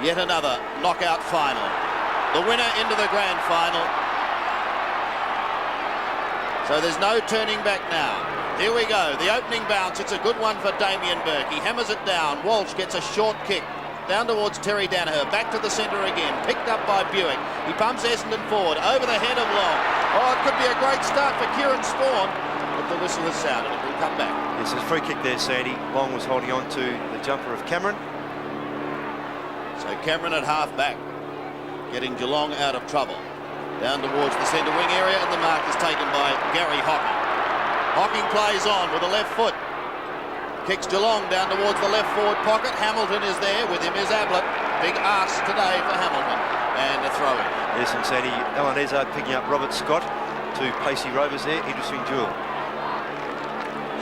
yet another knockout final. The winner into the grand final. So there's no turning back now. Here we go, the opening bounce. It's a good one for Damien Burke. He hammers it down. Walsh gets a short kick down towards Terry Danaher. Back to the centre again. Picked up by Buick. He pumps Essendon forward over the head of Long. Oh, it could be a great start for Kieran Spawn. But the whistle has sounded. It will come back. Yes, there's a free kick there, Sandy. Long was holding on to the jumper of Cameron. So Cameron at half back, getting Geelong out of trouble. Down towards the centre wing area, and the mark is taken by Gary Hocking. Hocking plays on with the left foot. Kicks Geelong down towards the left forward pocket. Hamilton is there. With him is Ablett. Big arse today for Hamilton. And a throw in. Yes, and Sandy, Alan Ezard picking up Robert Scott to Pacey Rovers there. Interesting duel.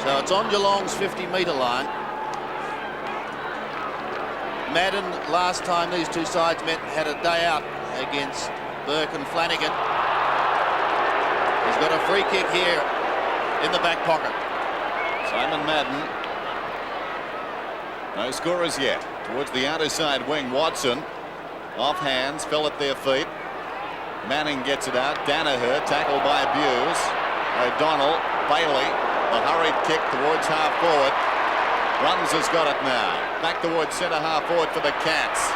So it's on Geelong's 50-metre line. Madden, last time these two sides met, had a day out against Burke and Flanagan. He's got a free kick here in the back pocket. Simon Madden. No scorers yet. Towards the outer side wing, Watson. Off hands, fell at their feet. Manning gets it out. Danaher tackled by Abuse. O'Donnell, Bailey. The hurried kick towards half forward. Runs has got it now. Back towards centre half forward for the Cats.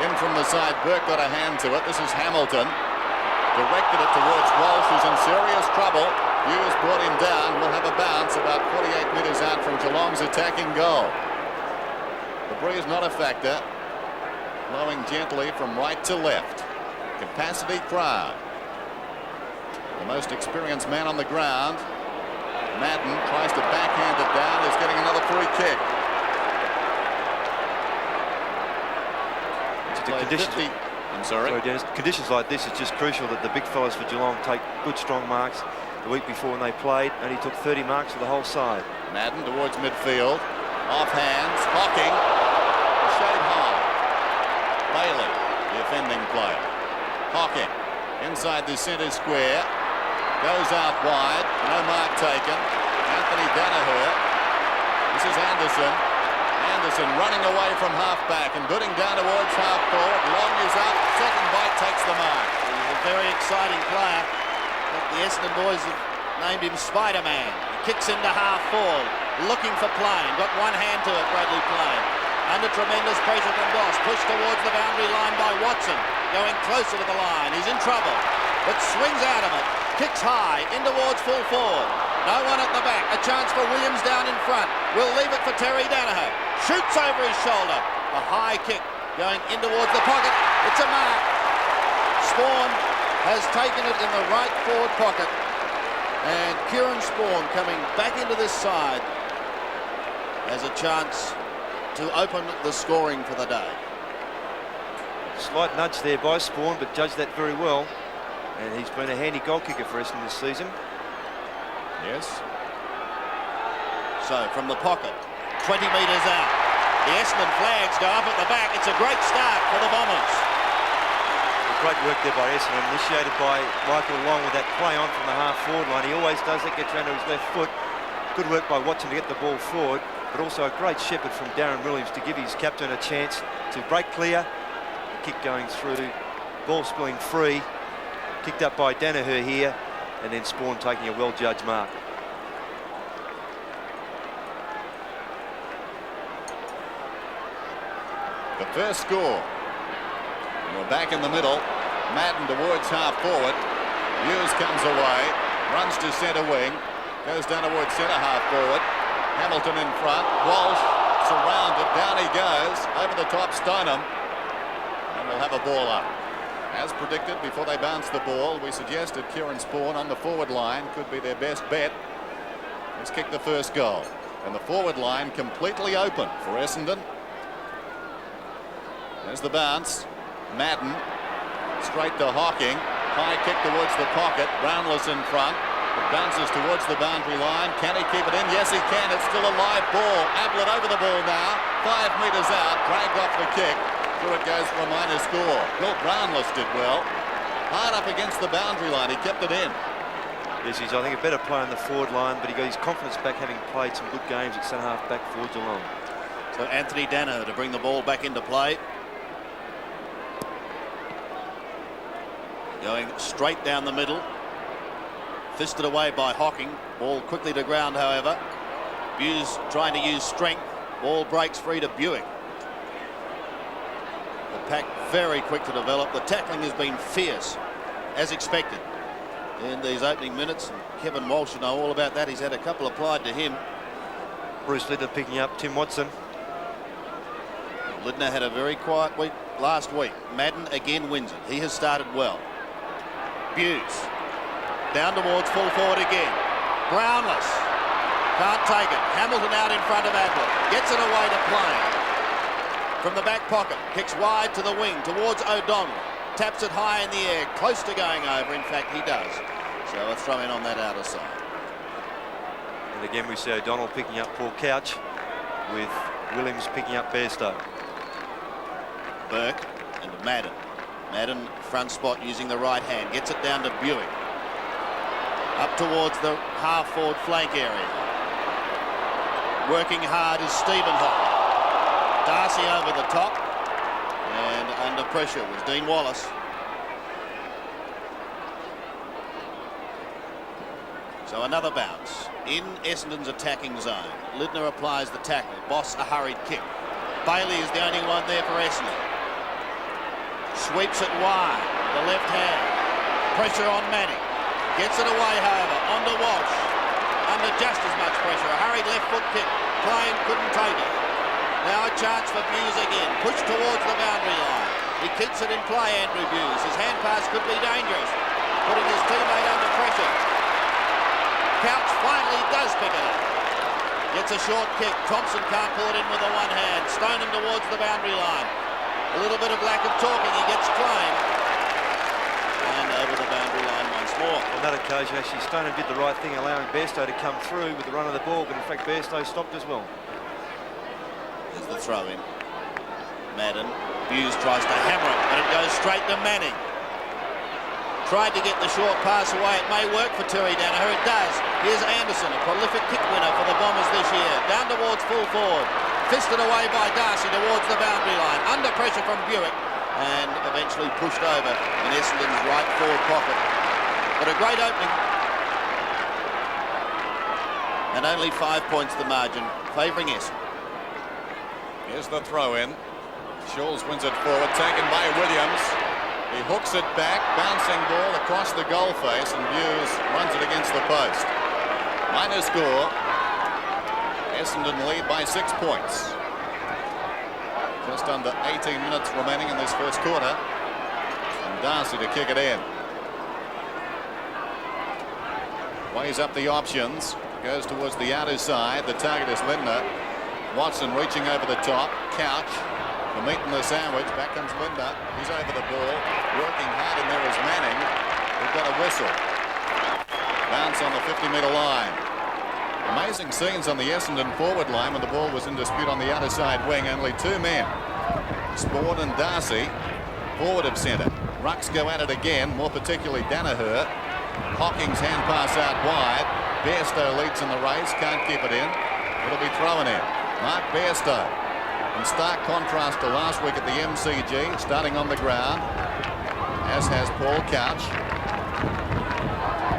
In from the side, Burke got a hand to it. This is Hamilton. Directed it towards Walsh, who's in serious trouble. Hughes brought him down. Will have a bounce about 48 metres out from Geelong's attacking goal. The breeze not a factor. Blowing gently from right to left. Capacity crowd. The most experienced man on the ground. Madden tries to backhand it down. Is getting another free kick. I'm sorry. Dennis, conditions like this, it's just crucial that the big fellas for Geelong take good strong marks. The week before when they played, only took 30 marks for the whole side. Madden towards midfield. Off hands. Hocking. A shade high. Bailey, the offending player. Hocking inside the centre square. Goes out wide. No mark taken. Anthony Danaher. This is Anderson. Anderson running away from half-back and booting down towards half-forward. Long is up. Second bite takes the mark. He's a very exciting player. The Essendon boys have named him Spider-Man. He kicks into half-forward. Looking for Plain. Got one hand to it, Bradley Plain. Under tremendous pressure from Goss. Pushed towards the boundary line by Watson. Going closer to the line. He's in trouble. But swings out of it. Kicks high in towards full forward. No one at the back. A chance for Williams down in front. We'll leave it for Terry Danaher. Shoots over his shoulder. A high kick going in towards the pocket. It's a mark. Spawn has taken it in the right forward pocket. And Kieran Spawn coming back into this side has a chance to open the scoring for the day. Slight nudge there by Spawn, but judged that very well. And he's been a handy goal kicker for Essendon this season. Yes. So from the pocket, 20 metres out. The Essendon flags go up at the back. It's a great start for the Bombers. Great work there by Essendon, initiated by Michael Long with that play on from the half-forward line. He always does that, gets round to his left foot. Good work by Watson to get the ball forward, but also a great shepherd from Darren Williams to give his captain a chance to break clear. The kick going through, ball spilling free, kicked up by Danaher here, and then Spawn taking a well-judged mark. The first score. And we're back in the middle. Madden towards half forward. Hughes comes away, runs to centre wing, goes down towards centre half forward. Hamilton in front. Walsh surrounded. Down he goes. Over the top, Stoneham. And we'll have a ball up. As predicted, before they bounce the ball, we suggested Kieran Spawn on the forward line could be their best bet. Let's kick the first goal. And the forward line completely open for Essendon. There's the bounce. Madden straight to Hocking. High kick towards the pocket. Brownless in front. It bounces towards the boundary line. Can he keep it in? Yes, he can. It's still a live ball. Ablett over the ball now. 5 metres out. Dragged off the kick. Through it goes for a minor score. Bill Brownless did well. Hard up against the boundary line. He kept it in. Yes, he's, I think, a better player on the forward line, but he got his confidence back having played some good games at centre half back for Geelong. So Anthony Danaher to bring the ball back into play. Going straight down the middle. Fisted away by Hocking. Ball quickly to ground, however. Hughes trying to use strength. Ball breaks free to Buick. The pack very quick to develop. The tackling has been fierce, as expected, in these opening minutes. Kevin Walsh will know all about that. He's had a couple applied to him. Bruce Lidner picking up Tim Watson. Lidner had a very quiet week last week. Madden again wins it. He has started well. Hughes down towards full forward again. Brownless can't take it. Hamilton out in front of Ablett. Gets it away to Plain. From the back pocket, kicks wide to the wing towards O'Donnell. Taps it high in the air, close to going over. In fact, he does. So a throw in on that outer side. And again, we see O'Donnell picking up Paul Couch, with Williams picking up Bairstow. Burke and Madden. Madden front spot using the right hand. Gets it down to Buick. Up towards the half-forward flank area. Working hard is Stephen Hocking. Darcy over the top. And under pressure was Dean Wallace. So another bounce in Essendon's attacking zone. Lidner applies the tackle. Boss a hurried kick. Bailey is the only one there for Essendon. Sweeps it wide. The left hand. Pressure on Manning. Gets it away, however, onto Walsh. Under just as much pressure. A hurried left foot kick. Plain couldn't take it. Now a chance for Hughes again. Pushed towards the boundary line. He keeps it in play, Andrew Hughes. His hand pass could be dangerous. Putting his teammate under pressure. Couch finally does pick it up. Gets a short kick. Thompson can't pull it in with the one hand. Stoneham towards the boundary line. A little bit of lack of talking. He gets claimed. And over the boundary line once more. On that occasion, actually, Stoneham did the right thing, allowing Bairstow to come through with the run of the ball, but in fact, Bairstow stopped as well. There's the throw in. Madden. Hughes tries to hammer it, but it goes straight to Manning. Tried to get the short pass away. It may work for Terry Danaher. It does. Here's Anderson, a prolific kick winner for the Bombers this year. Down towards full forward. Fisted away by Darcy towards the boundary line. Under pressure from Buick. And eventually pushed over in Essendon's right forward pocket. But a great opening. And only 5 points the margin, favouring Essendon. Here's the throw in. Scholes wins it forward, taken by Williams. He hooks it back, bouncing ball across the goal face, and Hughes runs it against the post. Minor score. Essendon lead by 6 points. Just under 18 minutes remaining in this first quarter. And Darcy to kick it in. Weighs up the options. Goes towards the outer side. The target is Lindner. Watson reaching over the top. Couch. The meat in the sandwich. Back comes Lindner. He's over the ball. Working hard in there is Manning. We've got a whistle. Bounce on the 50-metre line. Amazing scenes on the Essendon forward line when the ball was in dispute on the outer side wing. Only two men, Sport and Darcy, forward of centre. Rucks go at it again, more particularly Danaher. Hocking's hand pass out wide. Bairstow leads in the race, can't keep it in. It'll be thrown in. Mark Bairstow, in stark contrast to last week at the MCG, starting on the ground, as has Paul Couch.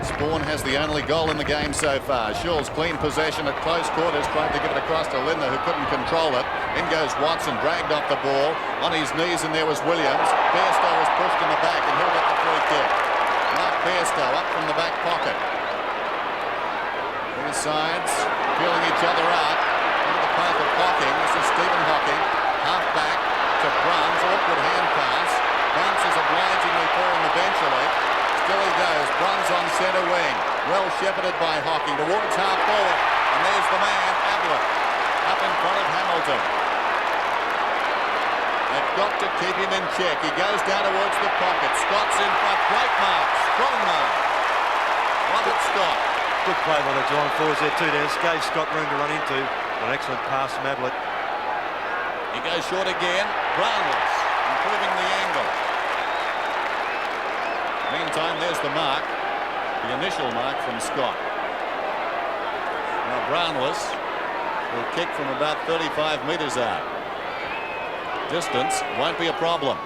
Spawn has the only goal in the game so far. Scholes clean possession at close quarters, tried to give it across to Lindner, who couldn't control it. In goes Watson, dragged off the ball. On his knees, and there was Williams. Bairstow was pushed in the back, and he'll get the free kick. Mark Bairstow up from the back pocket. Both sides feeling each other out. Into the path of Hocking. This is Stephen Hocking. Half back to Bruns. Awkward hand pass. Bounces obligingly falling eventually. Still he goes. Bruns on centre wing. Well shepherded by Hocking towards half forward. And there's the man, Ablett, up in front of Hamilton. They've got to keep him in check. He goes down towards the pocket. Scott's in front. Great mark. Strong mark. Robert Scott. Good play by the Geelong forwards there too, Dennis. Gave Scott room to run into. An excellent pass from Ablett. He goes short again. Brownless improving the angle. Meantime, there's the mark. The initial mark from Scott. Now Brownless will kick from about 35 metres out. Distance won't be a problem.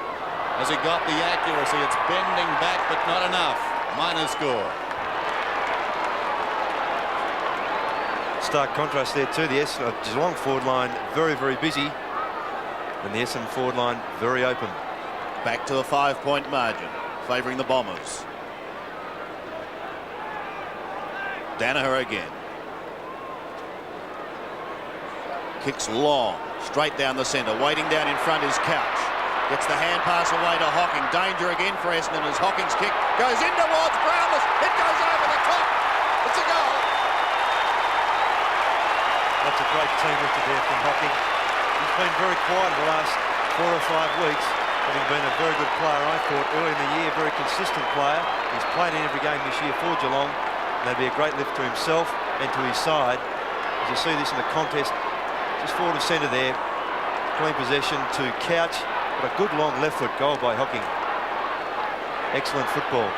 Has he got the accuracy? It's bending back, but not enough. Minor score. Stark contrast there too. The Geelong forward line very, very busy, and the Essendon forward line very open. Back to a 5-point margin, favouring the Bombers. Danaher again. Kicks long, straight down the centre. Waiting down in front is Couch. Gets the hand pass away to Hocking. Danger again for Essendon as Hocking's kick goes in towards Brownless. It goes over the top. It's a goal. That's a great team effort there from Hocking. He's been very quiet the last 4 or 5 weeks, having been a very good player, I thought, early in the year, very consistent player. He's played in every game this year for Geelong, and that'd be a great lift to himself and to his side. As you see this in the contest, just forward of centre there, clean possession to Couch, but a good long left foot goal by Hocking. Excellent football.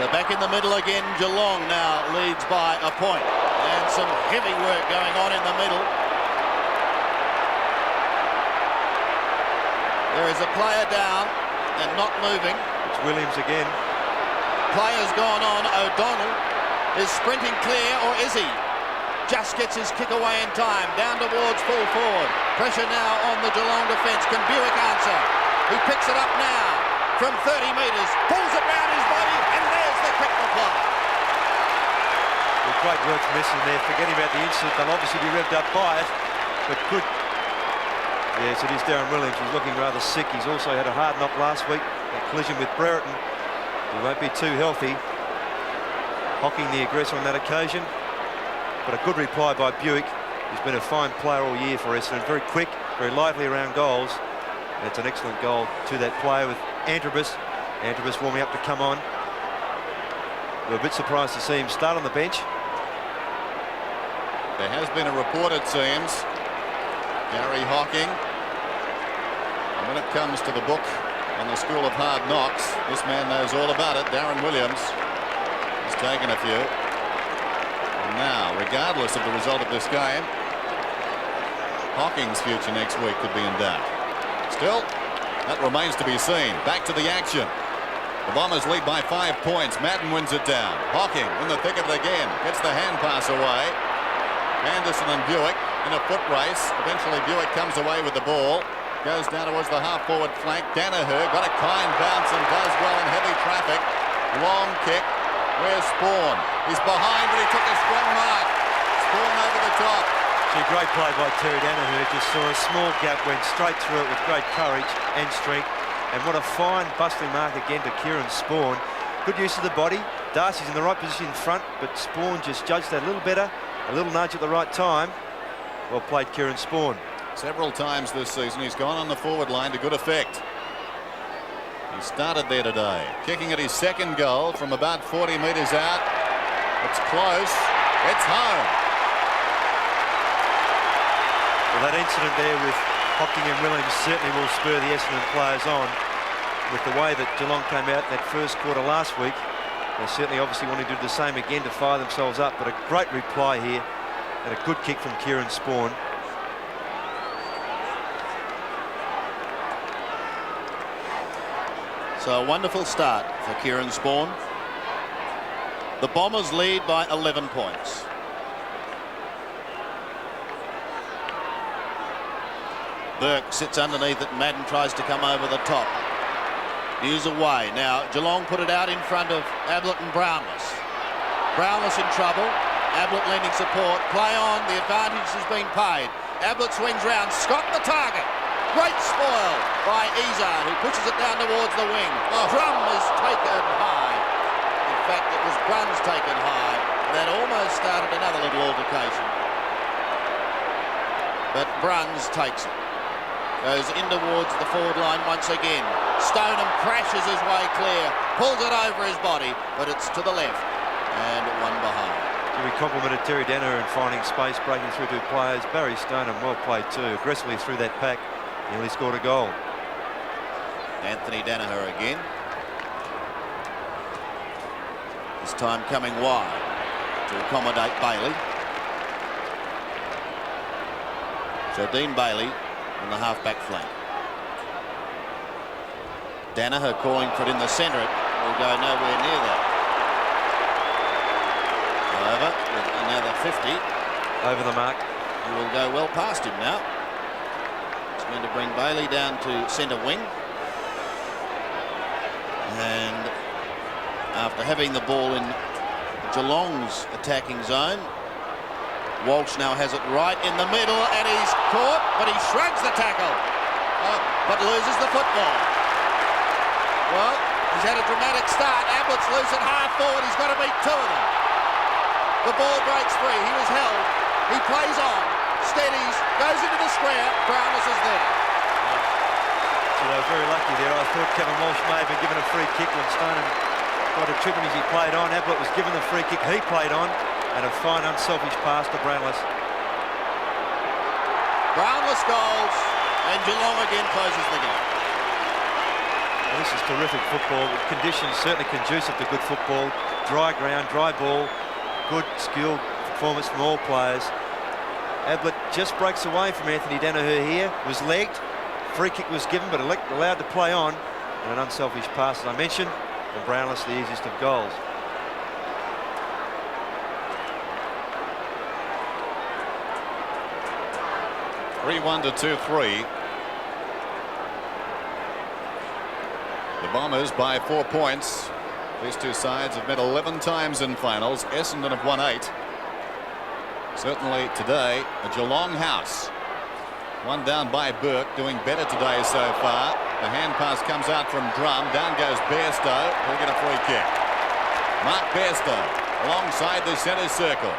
So back in the middle again, Geelong now leads by a point. And some heavy work going on in the middle. There is a player down and not moving. It's Williams again. Player's gone on. O'Donnell is sprinting clear, or is he? Just gets his kick away in time. Down towards full forward. Pressure now on the Geelong defence. Can Buick answer? He picks it up now from 30 metres. Pulls it round his body, and there's the quick reply. Well, great work from Essendon there. Forgetting about the incident, they'll obviously be revved up by it, but good. Yes, it is Darren Williams. He's looking rather sick. He's also had a hard knock last week, a collision with Brereton. He won't be too healthy. Hocking the aggressor on that occasion, but a good reply by Buick. He's been a fine player all year for Essendon. Very quick, very lively around goals. And it's an excellent goal to that player with Antrobus. Antrobus warming up to come on. We're a bit surprised to see him start on the bench. There has been a report, it seems. Gary Hocking. And when it comes to the book on the School of Hard Knocks, this man knows all about it. Darren Williams has taken a few. And now, regardless of the result of this game, Hocking's future next week could be in doubt. Still, that remains to be seen. Back to the action. The Bombers lead by 5 points. Madden wins it down. Hocking in the thick of it again. Gets the hand pass away. Anderson and Buick in a foot race. Eventually Buick comes away with the ball. Goes down towards the half-forward flank. Danaher got a kind bounce and does well in heavy traffic. Long kick. Where's Spawn? He's behind, but he took a strong mark. Spawn over the top. A great play by Terry Danaher. Just saw a small gap, went straight through it with great courage and strength. And what a fine bustling mark again to Kieran Spawn. Good use of the body. Darcy's in the right position in front, but Spawn just judged that a little better. A little nudge at the right time. Well played, Kieran Spawn. Several times this season he's gone on the forward line to good effect. He started there today, kicking at his second goal from about 40 metres out. It's close. It's home. Well, that incident there with Hocking and Williams certainly will spur the Essendon players on. With the way that Geelong came out in that first quarter last week, they certainly obviously want to do the same again to fire themselves up. But a great reply here and a good kick from Kieran Spawn. So a wonderful start for Kieran Spawn. The Bombers lead by 11 points. Burke sits underneath it. Madden tries to come over the top. He's away. Now Geelong put it out in front of Ablett and Brownless. Brownless in trouble. Ablett lending support. Play on. The advantage has been paid. Ablett swings round. Scott the target. Great spoil by Izzard, who pushes it down towards the wing. Drum is taken high. In fact, it was Bruns taken high. That almost started another little altercation. But Bruns takes it. Goes in towards the forward line once again. Stoneham crashes his way clear. Pulls it over his body, but it's to the left. And one behind. We complimented Terry Danaher in finding space, breaking through 2 players. Barry Stoneham, well played too. Aggressively through that pack. Nearly scored a goal. Anthony Danaher again. This time coming wide to accommodate Bailey. So Dean Bailey on the half-back flank. Danaher calling for it in the centre. It will go nowhere near that. However, with another 50. Over the mark. He will go well past him now. It's going to bring Bailey down to centre wing. And after having the ball in Geelong's attacking zone, Walsh now has it right in the middle, and he's caught, but he shrugs the tackle, but loses the football. Well, he's had a dramatic start. Ablett's loose at half forward. He's got to beat two of them. The ball breaks free. He was held. He plays on, steadies, goes into the square. Brownless is there. So they were very lucky there. I thought Kevin Walsh may have been given a free kick when Stoneham got a trip as he played on. Ablett was given the free kick. He played on. And a fine, unselfish pass to Brownless. Brownless goals, and Geelong again closes the game. Well, this is terrific football. The conditions certainly conducive to good football. Dry ground, dry ball, good skill performance from all players. Ablett just breaks away from Anthony Danaher here. Was legged. Free kick was given, but allowed to play on. And an unselfish pass, as I mentioned. And Brownless, the easiest of goals. 3-1 to 2-3. The Bombers by 4 points. These two sides have met 11 times in finals. Essendon have won 8. Certainly today, a Geelong house. One down by Burke, doing better today so far. The hand pass comes out from Drum. Down goes Bairstow. He'll get a free kick. Mark Bairstow alongside the centre circle.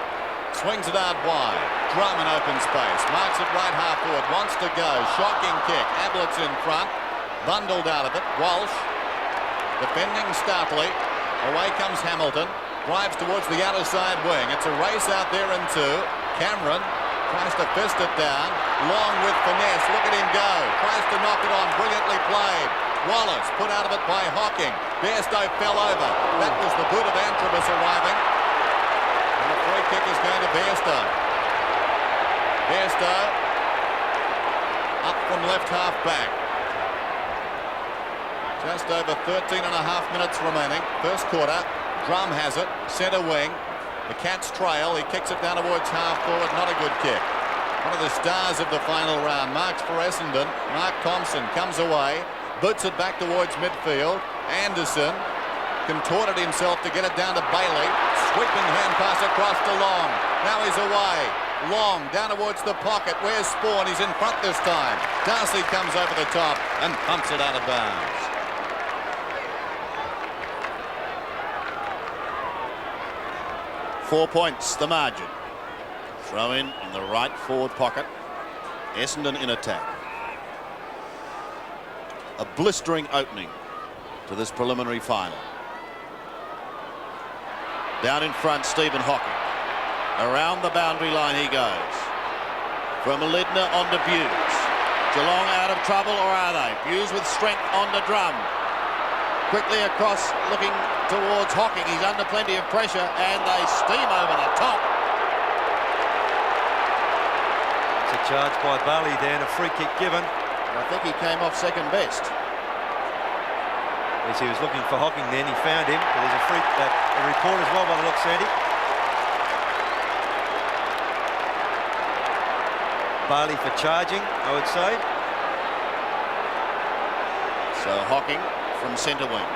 Swings it out wide. Drum in open space. Marks it right half forward. Wants to go. Shocking kick. Ablett's in front. Bundled out of it. Walsh defending stoutly. Away comes Hamilton. Drives towards the outer side wing. It's a race out there in two. Cameron tries to fist it down. Long with finesse. Look at him go. Tries to knock it on. Brilliantly played. Wallace put out of it by Hocking. Bairstow fell over. That was the boot of Antrobus arriving. And the free kick is going to Bairstow. Bairstow up from left half back. Just over 13 and a half minutes remaining. First quarter. Drum has it. Centre wing. The Cats trail. He kicks it down towards half forward. Not a good kick. One of the stars of the final round. Marks for Essendon. Mark Thompson comes away. Boots it back towards midfield. Anderson contorted himself to get it down to Bailey. Sweeping hand pass across to Long. Now he's away. Long down towards the pocket. Where's Spawn? He's in front this time. Darcy comes over the top and pumps it out of bounds. .4 points, the margin. Throw in the right forward pocket. Essendon in attack. A blistering opening to this preliminary final. Down in front, Stephen Hocking. Around the boundary line he goes. From Lydner on to Buse. Geelong out of trouble, or are they? Buse with strength on the Drum. Quickly across, looking towards Hocking. He's under plenty of pressure, and they steam over the top. It's a charge by Bailey there, and a free kick given. I think he came off second best. As he was looking for Hocking then, he found him. But there's a report as well by the looks, Andy. Bailey for charging, I would say. So Hocking from centre wing.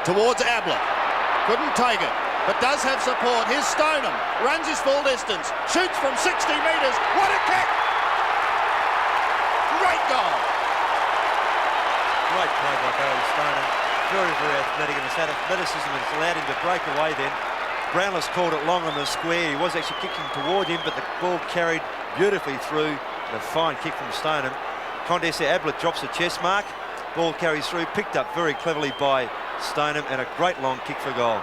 Towards Ablett. Couldn't take it, but does have support. Here's Stoneham. Runs his full distance. Shoots from 60 metres. What a kick! Great goal. Great play by Barry Stoneham. Very, very athletic, and his athleticism has allowed him to break away then. Brownless called it long on the square. He was actually kicking toward him, but the ball carried beautifully through. And a fine kick from Stoneham. Contest there, Ablett drops the chest mark. Ball carries through, picked up very cleverly by Stoneham, and a great long kick for goal.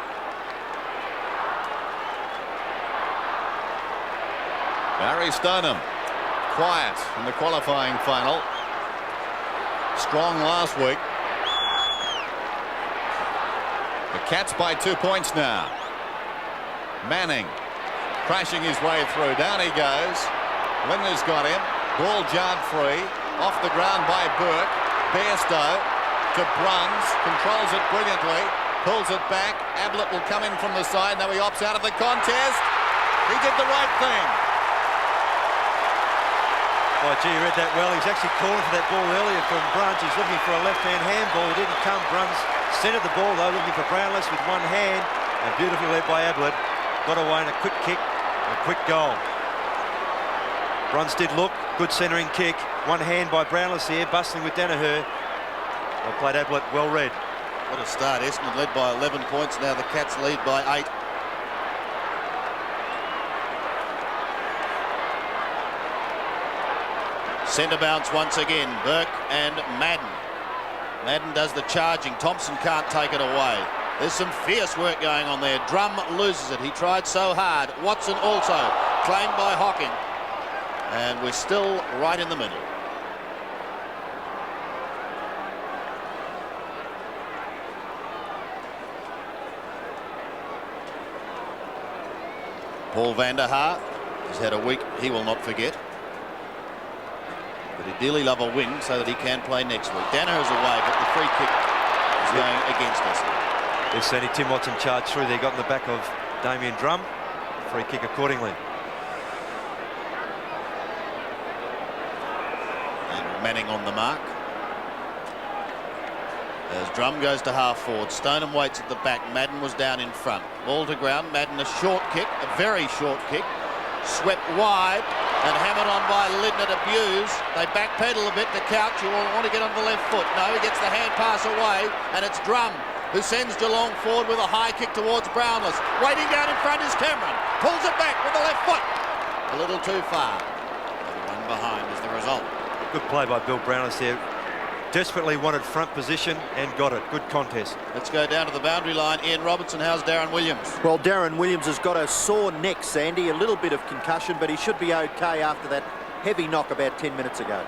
Barry Stoneham, quiet in the qualifying final. Strong last week. The Cats by 2 points now. Manning crashing his way through. Down he goes. Lindner's got him. Ball jarred free. Off the ground by Burke. Bairstow to Bruns. Controls it brilliantly. Pulls it back. Ablett will come in from the side. Now he opts out of the contest. He did the right thing. Oh, gee, you read that well. He's actually calling for that ball earlier from Bruns. He's looking for a left-hand handball. It didn't come. Bruns centred the ball, though, looking for Brownless with one hand. And beautifully led by Ablett. Got away in a quick kick, a quick goal. Bruns did look. Good centering kick. One hand by Brownless here, bustling with Danaher. Well played, Ablett. Well read. What a start. Essendon led by 11 points. Now the Cats lead by 8. Centre bounce once again. Burke and Madden. Madden does the charging. Thompson can't take it away. There's some fierce work going on there. Drum loses it. He tried so hard. Watson also claimed by Hocking. And we're still right in the middle. Paul van der Haar has had a week he will not forget. But he'd dearly love a win so that he can play next week. Danaher's away, but the free kick is going against us. There's certainly Tim Watson charged through there, got in the back of Damien Drum. Free kick accordingly. And Manning on the mark. As Drum goes to half forward, Stoneham waits at the back. Madden was down in front. Ball to ground. Madden a short kick, a very short kick. Swept wide and hammered on by Lindner to Buse. They backpedal a bit to Couch, who will want to get on the left foot. No, he gets the hand pass away, and it's Drum who sends Geelong forward with a high kick towards Brownless. Waiting down in front is Cameron. Pulls it back with the left foot. A little too far. The one behind is the result. Good play by Bill Brownless there. Desperately wanted front position and got it. Good contest. Let's go down to the boundary line. Ian Robertson, how's Darren Williams? Well, Darren Williams has got a sore neck, Sandy. A little bit of concussion, but he should be okay after that heavy knock about 10 minutes ago.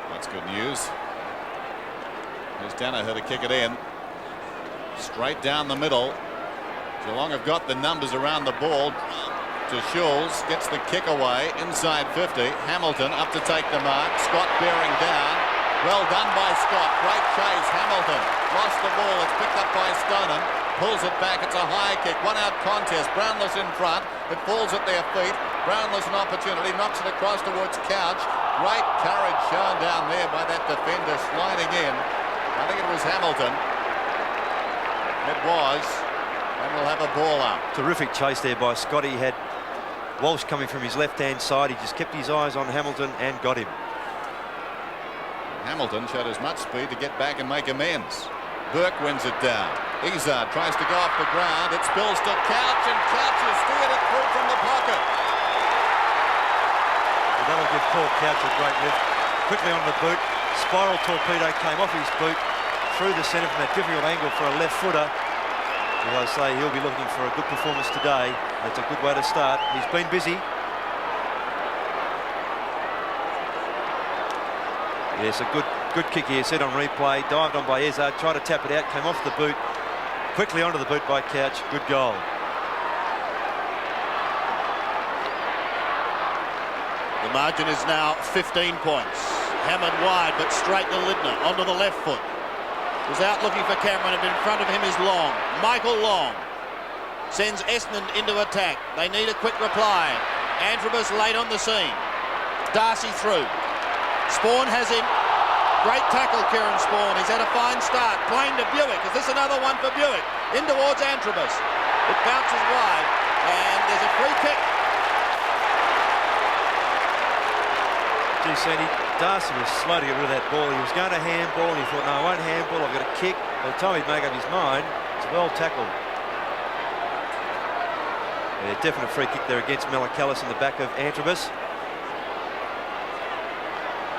That's good news. There's Danaher to kick it in. Straight down the middle. Geelong have got the numbers around the ball. To Schulz, gets the kick away inside 50. Hamilton up to take the mark. Scott bearing down. Well done by Scott. Great chase. Hamilton lost the ball. It's picked up by Stoneham. Pulls it back. It's a high kick. One out contest. Brownless in front. It falls at their feet. Brownless an opportunity. Knocks it across towards Couch. Great courage shown down there by that defender sliding in. I think it was Hamilton. It was. And we'll have a ball up. Terrific chase there by Scott. He had Walsh coming from his left-hand side. He just kept his eyes on Hamilton and got him. Hamilton showed as much speed to get back and make amends. Burke wins it down. Izzard tries to go off the ground. It spills to Couch, and Couch has steered it through from the pocket. Well, that'll give Paul Couch a great lift. Quickly on the boot. Spiral torpedo came off his boot through the centre from that difficult angle for a left footer. As I say, he'll be looking for a good performance today. That's a good way to start. He's been busy. Yes, a good kick here, set on replay, dived on by Izzard, tried to tap it out, came off the boot, quickly onto the boot by Couch, good goal. The margin is now 15 points. Hammered wide, but straight to Lindner, onto the left foot. Was out looking for Cameron, and in front of him is Long. Michael Long sends Essendon into attack. They need a quick reply. Antrobus late on the scene. Darcy through. Spawn has him. Great tackle, Kieran Spawn. He's had a fine start. Playing to Buick. Is this another one for Buick? In towards Antrobus. It bounces wide, and there's a free kick. Gee, Sandy, Darcy was slow to get rid of that ball. He was going to handball, and he thought, no, I won't handball, I've got a kick. By the time he'd make up his mind, it's well tackled. Yeah, definite free kick there against Mellicallis in the back of Antrobus.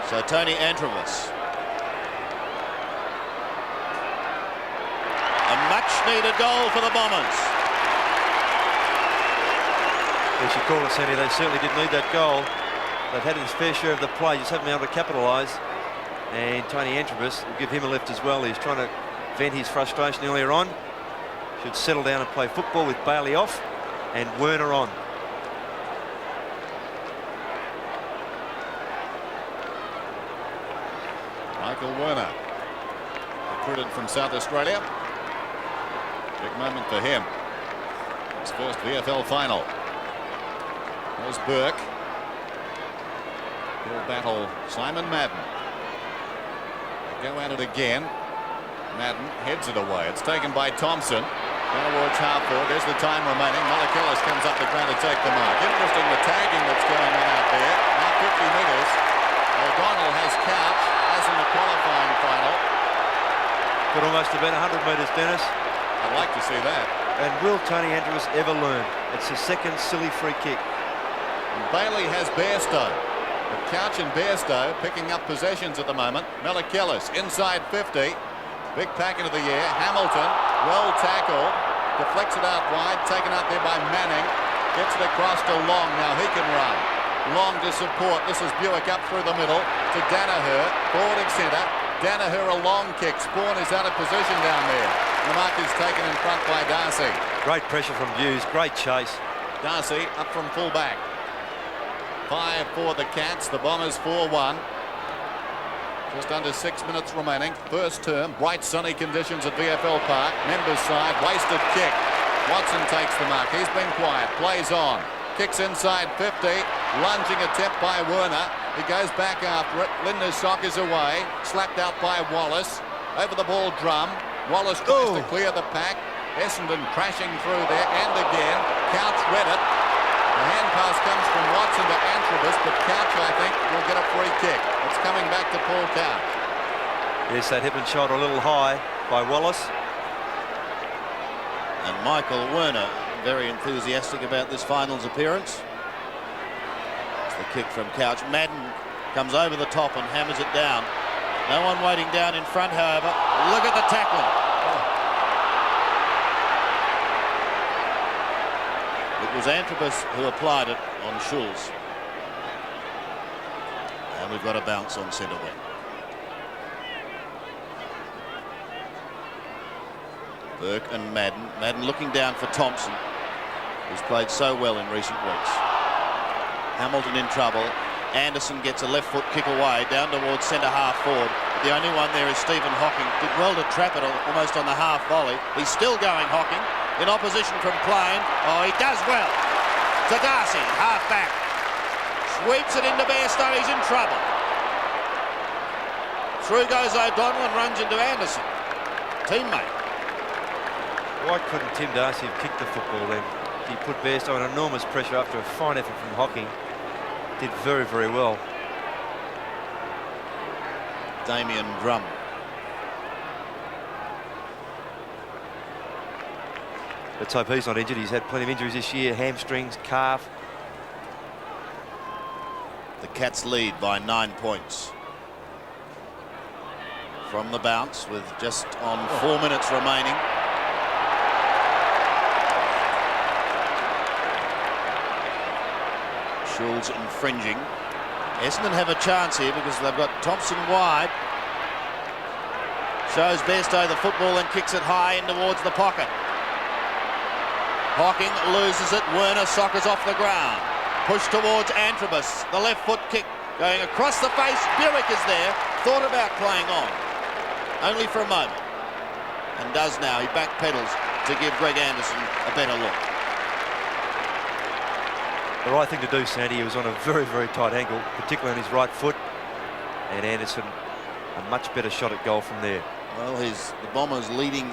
So Tony Antrobus. A much-needed goal for the Bombers. As you call it, Sandy, they certainly did need that goal. They've had his fair share of the play, just haven't been able to capitalise. And Tony Antrobus will give him a lift as well. He's trying to vent his frustration earlier on. Should settle down and play football with Bailey off and Werner on. Michael Werner, recruited from South Australia. Big moment for him. His first VFL final. There's Burke. He'll battle Simon Madden. They go at it again. Madden heads it away. It's taken by Thompson. Down towards half forward. There's the time remaining. Malakillis comes up the ground to take the mark. Interesting the tagging that's going on out there. Now 50 metres. O'Donnell has Couch, as in the qualifying final. Got almost about 100 metres, Dennis. I'd like to see that. And will Tony Andrews ever learn? It's his second silly free kick. And Bailey has Bairstow. But Couch and Bairstow picking up possessions at the moment. Malakillis inside 50. Big pack into the air. Hamilton, well tackled. Deflects it out wide. Taken out there by Manning. Gets it across to Long. Now he can run. Long to support. This is Buick up through the middle to Danaher. Forwarding centre. Danaher a long kick. Spawn is out of position down there. The mark is taken in front by Darcy. Great pressure from Hughes. Great chase. Darcy up from full back. 5 for the Cats. The Bombers 4-1. Just under 6 minutes remaining. First term, bright sunny conditions at VFL Park. Members side, wasted kick. Watson takes the mark. He's been quiet. Plays on. Kicks inside 50. Lunging attempt by Werner. He goes back after it. Linda's sock is away. Slapped out by Wallace. Over the ball, Drum. Wallace tries to clear the pack. Essendon crashing through there. And again. Couch read it. The hand pass comes from Watson to Antrobus, but Couch, I think, will get a free kick. It's coming back to Paul Couch. Yes, that hip and shoulder a little high by Wallace. And Michael Werner very enthusiastic about this finals appearance. It's the kick from Couch. Madden comes over the top and hammers it down. No one waiting down in front, however. Look at the tackling. It was Antrobus who applied it on Schulz. And we've got a bounce on centre wing. Burke and Madden. Madden looking down for Thompson, who's played so well in recent weeks. Hamilton in trouble. Anderson gets a left foot kick away down towards centre half forward. The only one there is Stephen Hocking. Did well to trap it almost on the half volley. He's still going, Hocking. In opposition from Plain. Oh, he does well. To Darcy, half back. Sweeps it into Bairstow. He's in trouble. Through goes O'Donnell and runs into Anderson. Teammate. Why couldn't Tim Darcy have kicked the football then? He put Bairstow under enormous pressure after a fine effort from Hocking. Did very, very well. Damien Drum. Let's hope he's not injured. He's had plenty of injuries this year. Hamstrings, calf. The Cats lead by 9 points. From the bounce with just on 4 minutes remaining. Schulz infringing. Essendon have a chance here because they've got Thompson wide. Shows Bairstow the football and kicks it high in towards the pocket. Hocking loses it. Werner soccers off the ground. Push towards Antrobus. The left foot kick going across the face. Buick is there. Thought about playing on. Only for a moment. And does now. He backpedals to give Greg Anderson a better look. The right thing to do, Sandy. He was on a very, very tight angle, particularly on his right foot. And Anderson, a much better shot at goal from there. Well, he's the Bombers' leading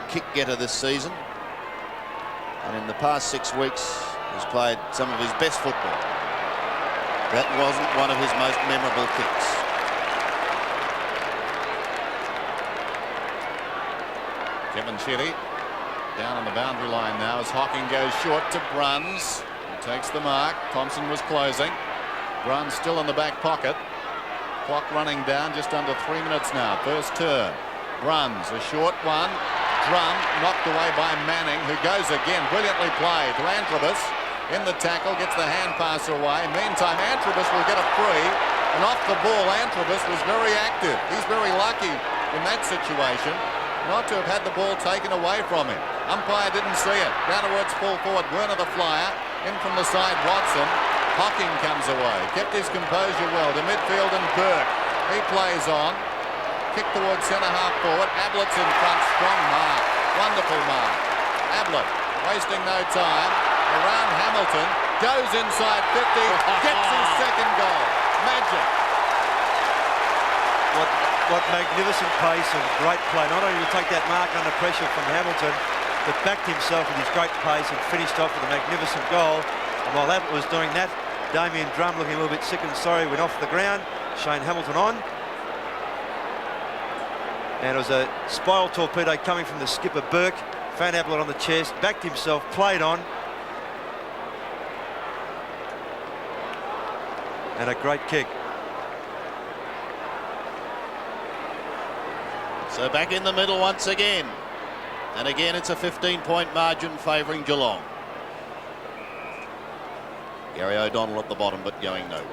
kick getter this season. And in the past 6 weeks, he's played some of his best football. That wasn't one of his most memorable kicks. Kevin Shetty down on the boundary line now as Hocking goes short to Bruns. He takes the mark. Thompson was closing. Bruns still in the back pocket. Clock running down, just under 3 minutes now. First turn. Bruns, a short one. Drum knocked away by Manning, who goes again. Brilliantly played to Antrobus. In the tackle, gets the hand pass away. Meantime, Antrobus will get a free. And off the ball, Antrobus was very active. He's very lucky in that situation not to have had the ball taken away from him. Umpire didn't see it. Down towards full forward, Werner the flyer. In from the side, Watson. Hocking comes away. Kept his composure well to midfield and Burke. He plays on. Kick towards centre half forward. Ablett's in front. Strong mark. Wonderful mark. Ablett wasting no time. Around Hamilton. Goes inside 50. Gets his second goal. Magic. What magnificent pace and great play. Not only to take that mark under pressure from Hamilton, but backed himself with his great pace and finished off with a magnificent goal. And while Ablett was doing that, Damien Drum, looking a little bit sick and sorry, went off the ground. Shane Hamilton on. And it was a spiral torpedo coming from the skipper, Burke. Found Ablett on the chest, backed himself, played on. And a great kick. So back in the middle once again. And again, it's a 15-point margin favouring Geelong. Gary O'Donnell at the bottom, but going nowhere.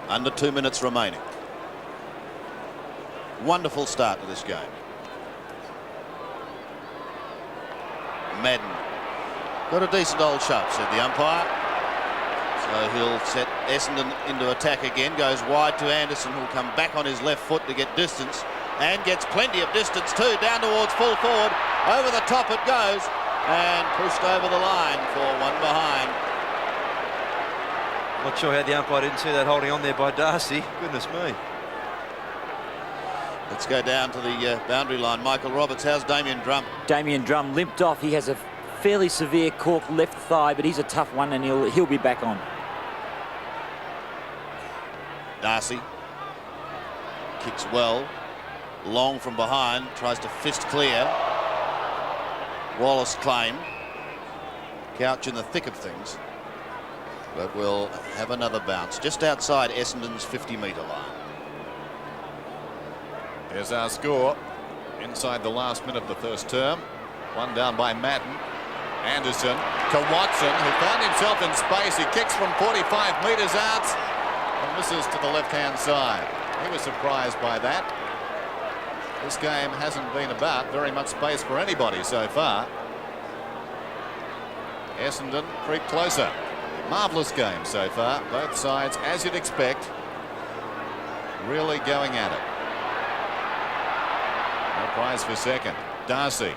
Under 2 minutes remaining. Wonderful start to this game. Madden. Got a decent old shot, said the umpire. So he'll set Essendon into attack again. Goes wide to Anderson, who'll come back on his left foot to get distance. And gets plenty of distance too, down towards full forward. Over the top it goes. And pushed over the line for one behind. Not sure how the umpire didn't see that holding on there by Darcy. Goodness me. Let's go down to the boundary line. Michael Roberts, how's Damien Drum? Damien Drum limped off. He has a fairly severe cork left thigh, but he's a tough one, and he'll be back on. Darcy kicks well. Long from behind, tries to fist clear. Wallace claim. Couch in the thick of things. But we'll have another bounce just outside Essendon's 50-metre line. Here's our score inside the last minute of the first term. One down by Madden. Anderson to Watson, who found himself in space. He kicks from 45 metres out and misses to the left-hand side. He was surprised by that. This game hasn't been about very much space for anybody so far. Essendon creep closer. Marvellous game so far. Both sides, as you'd expect, really going at it. No prize for second. Darcy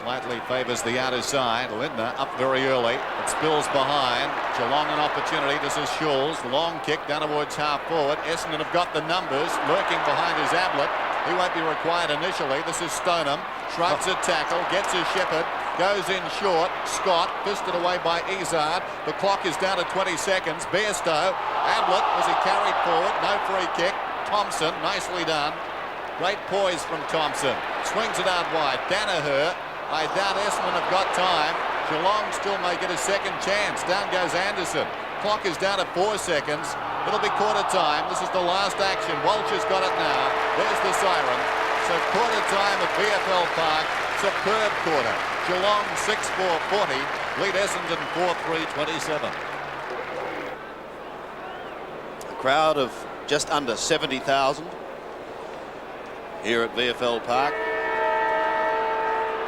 slightly favours the outer side. Lindner up very early. It spills behind. Geelong an opportunity. This is Schulz. Long kick down towards half forward. Essendon have got the numbers. Lurking behind is Ablett. He won't be required initially. This is Stoneham. Shrugs a tackle. Gets his Shepherd. Goes in short. Scott fisted away by Izzard. The clock is down to 20 seconds. Bairstow. Ablett as he carried forward. No free kick. Thompson. Nicely done. Great poise from Thompson. Swings it out wide. Danaher. I doubt Essendon have got time. Geelong still may get a second chance. Down goes Anderson. Clock is down to 4 seconds. It'll be quarter time. This is the last action. Walsh's got it now. There's the siren. So quarter time at VFL Park. Superb quarter. Geelong 6-4-40. Lead Essendon 4-3-27. A crowd of just under 70,000 here at VFL Park.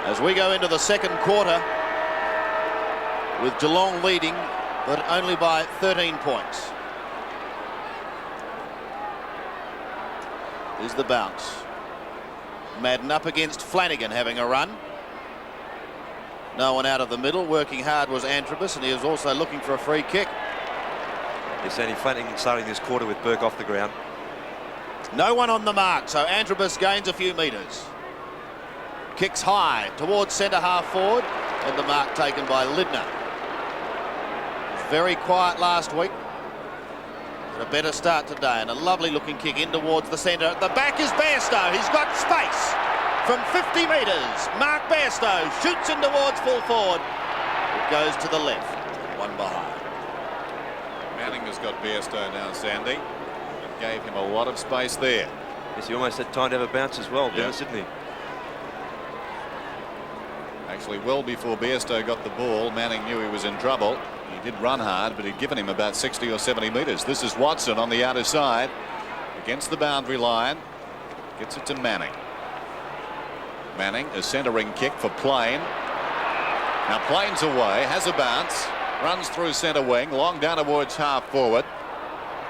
As we go into the second quarter with Geelong leading, but only by 13 points. Here's the bounce. Madden up against Flanagan having a run. No one out of the middle. Working hard was Antrobus, and he was also looking for a free kick. Yes, Andy Flanagan starting this quarter with Burke off the ground. No one on the mark, so Antrobus gains a few metres. Kicks high towards centre half forward, and the mark taken by Lindner. Very quiet last week. And a better start today, and a lovely looking kick in towards the centre. At the back is Bairstow. He's got space from 50 metres. Mark Bairstow shoots in towards full forward. It goes to the left. One behind. Manning has got Bairstow now, Sandy. And gave him a lot of space there. Yes, he almost had time to have a bounce as well, Dennis, didn't he? Actually, well before Bairstow got the ball, Manning knew he was in trouble. He did run hard, but he'd given him about 60 or 70 metres. This is Watson on the outer side against the boundary line. Gets it to Manning. Manning, a centering kick for Plain. Now Plain's away, has a bounce, runs through centre wing, long down towards half forward.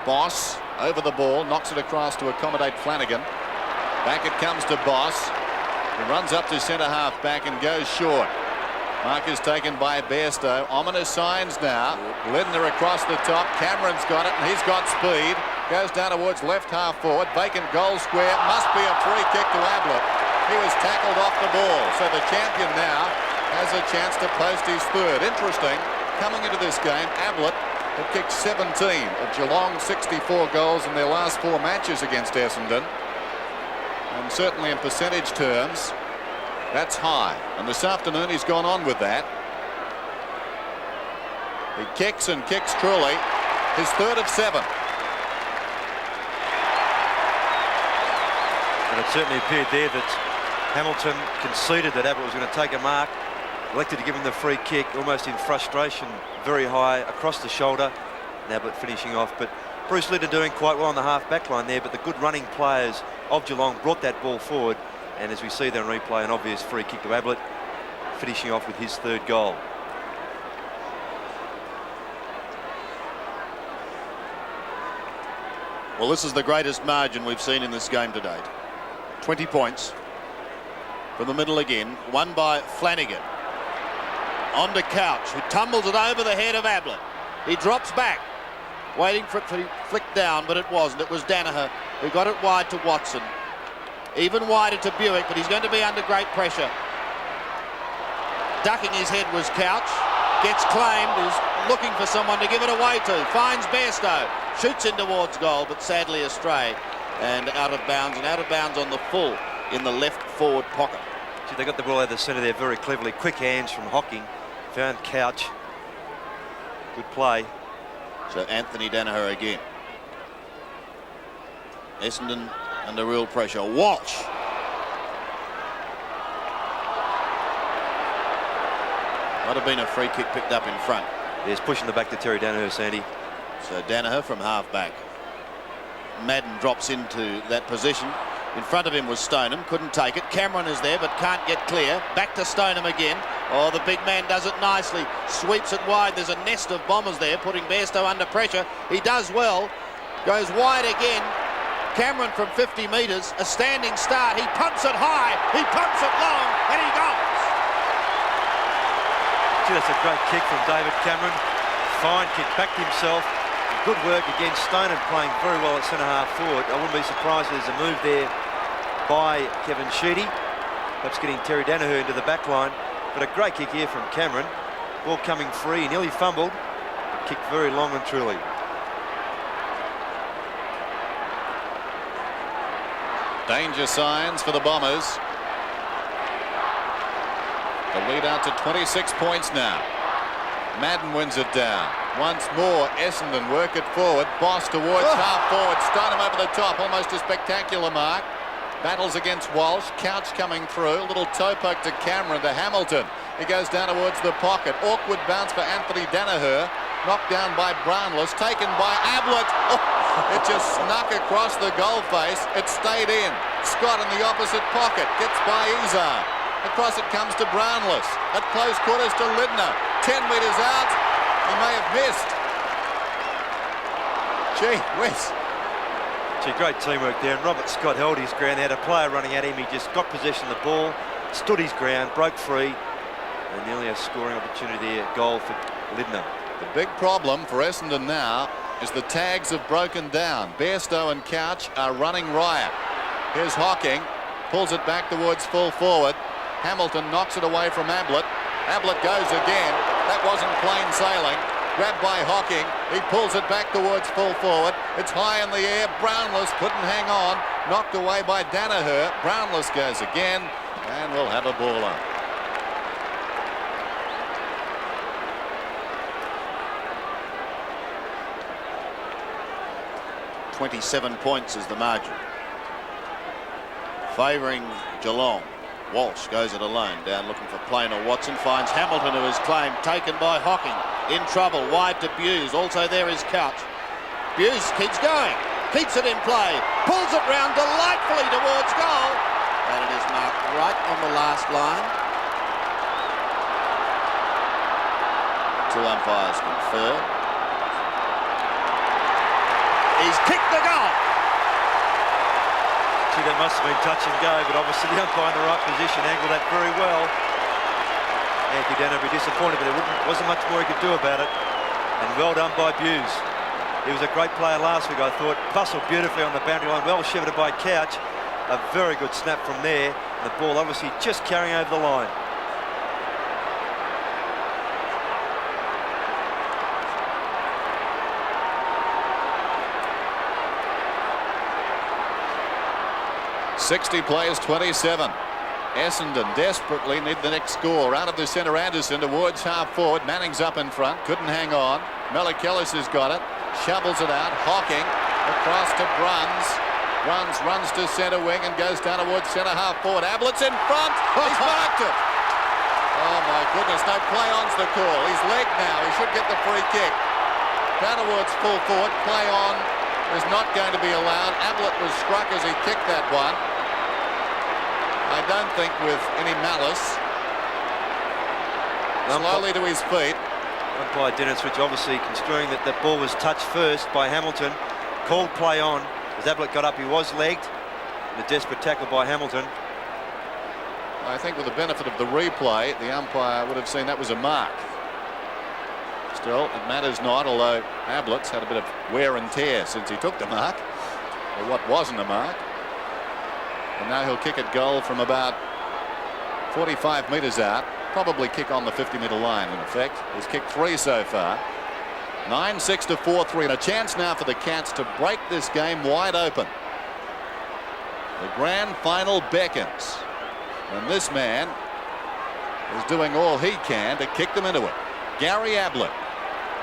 Boss over the ball, knocks it across to accommodate Flanagan. Back it comes to Boss. He runs up to centre half back and goes short. Mark is taken by Bairstow. Ominous signs now. Lidner across the top. Cameron's got it and he's got speed. Goes down towards left half forward. Vacant goal square. Must be a free kick to Ablett. He was tackled off the ball. So the champion now has a chance to post his third. Interesting. Coming into this game, Ablett had kicked 17 of Geelong's 64 goals in their last 4 matches against Essendon. And certainly in percentage terms, that's high. And this afternoon he's gone on with that. He kicks and kicks truly. His third of 7. And it certainly appeared there that Hamilton conceded that Ablett was going to take a mark. Elected to give him the free kick, almost in frustration, very high across the shoulder. And Ablett finishing off. But Bruce Lidner doing quite well on the half-back line there, but the good running players of Geelong brought that ball forward. And as we see there on replay, an obvious free kick to Ablett, finishing off with his third goal. Well, this is the greatest margin we've seen in this game to date. 20 points from the middle again, won by Flanagan. On to Couch, who tumbles it over the head of Ablett. He drops back, waiting for it to flick down, but it wasn't. It was Danaher who got it wide to Watson. Even wider to Buick, but he's going to be under great pressure. Ducking his head was Couch. Gets claimed, is looking for someone to give it away to. Finds Bairstow. Shoots in towards goal, but sadly astray. And out of bounds on the full in the left forward pocket. See, they got the ball out of the centre there very cleverly. Quick hands from Hocking. Found Couch. Good play. So Anthony Danaher again. Essendon under real pressure. Walsh. Might have been a free kick picked up in front. He's pushing the back to Terry Danaher, Sandy. So Danaher from half back. Madden drops into that position. In front of him was Stoneham, couldn't take it. Cameron is there but can't get clear. Back to Stoneham again. Oh, the big man does it nicely. Sweeps it wide. There's a nest of bombers there, putting Bairstow under pressure. He does well. Goes wide again. Cameron from 50 metres. A standing start. He pumps it high. He pumps it long. And he goes. Gee, that's a great kick from David Cameron. Fine kick, backed himself. Good work against Stoneham, playing very well at centre half forward. I wouldn't be surprised if there's a move there by Kevin Sheedy, perhaps getting Terry Danaher into the back line. But a great kick here from Cameron. Ball coming free, he nearly fumbled. Kicked very long and truly. Danger signs for the Bombers. The lead out to 26 points now. Madden wins it down. Once more, Essendon work it forward. Boss towards half forward. Stoneham over the top. Almost a spectacular mark. Battles against Walsh. Couch coming through. A little toe poke to Cameron, to Hamilton. He goes down towards the pocket. Awkward bounce for Anthony Danaher. Knocked down by Brownless. Taken by Ablett. Oh, it just snuck across the goal face. It stayed in. Scott in the opposite pocket. Gets by Izar. Across it comes to Brownless. At close quarters to Lidner. 10 metres out. He may have missed. Gee whiz. Gee, great teamwork there. And Robert Scott held his ground. He had a player running at him. He just got possession of the ball, stood his ground, broke free, and nearly a scoring opportunity there. Goal for Lidner. The big problem for Essendon now is the tags have broken down. Bairstow and Couch are running riot. Here's Hocking. Pulls it back towards full forward. Hamilton knocks it away from Ablett. Ablett goes again. That wasn't plain sailing. Grabbed by Hocking. He pulls it back towards full forward. It's high in the air. Brownless couldn't hang on. Knocked away by Danaher. Brownless goes again. And we'll have a ball up. .27 points is the margin. Favouring Geelong. Walsh goes it alone, down looking for Plain or Watson, finds Hamilton, who is claimed, taken by Hocking, in trouble, wide to Buse, also there is Couch. Buse keeps going, keeps it in play, pulls it round delightfully towards goal, and it is marked right on the last line. 2 umpires confer. He's kicked the goal. Gee, that must have been touch and go, but obviously the umpire in the right position angled that very well. Anthony Dano would be disappointed, but there wasn't much more he could do about it. And well done by Buse. He was a great player last week, I thought. Bustled beautifully on the boundary line, well shepherded by Couch. A very good snap from there. And the ball obviously just carrying over the line. .60 plays 27. Essendon desperately need the next score. Out of the centre, Anderson towards half forward. Manning's up in front, couldn't hang on. Melikellus has got it, shovels it out. Hocking across to Bruns. Bruns runs to centre wing and goes down towards centre half forward. Ablett's in front. He's marked it. Oh my goodness, no play on's the call. He's legged now. He should get the free kick. Down towards full forward. Play on is not going to be allowed. Ablett was struck as he kicked that one. I don't think with any malice. Slowly to his feet. Umpire Dennis, which obviously construing that the ball was touched first by Hamilton, called play on. As Ablett got up, he was legged. And a desperate tackle by Hamilton. I think with the benefit of the replay, the umpire would have seen that was a mark. Still, it matters not, although Ablett's had a bit of wear and tear since he took the mark, or what wasn't a mark. And now he'll kick at goal from about 45 metres out. Probably kick on the 50-metre line, in effect. He's kicked 3 so far. 9-6 to 4-3. And a chance now for the Cats to break this game wide open. The grand final beckons. And this man is doing all he can to kick them into it. Gary Ablett,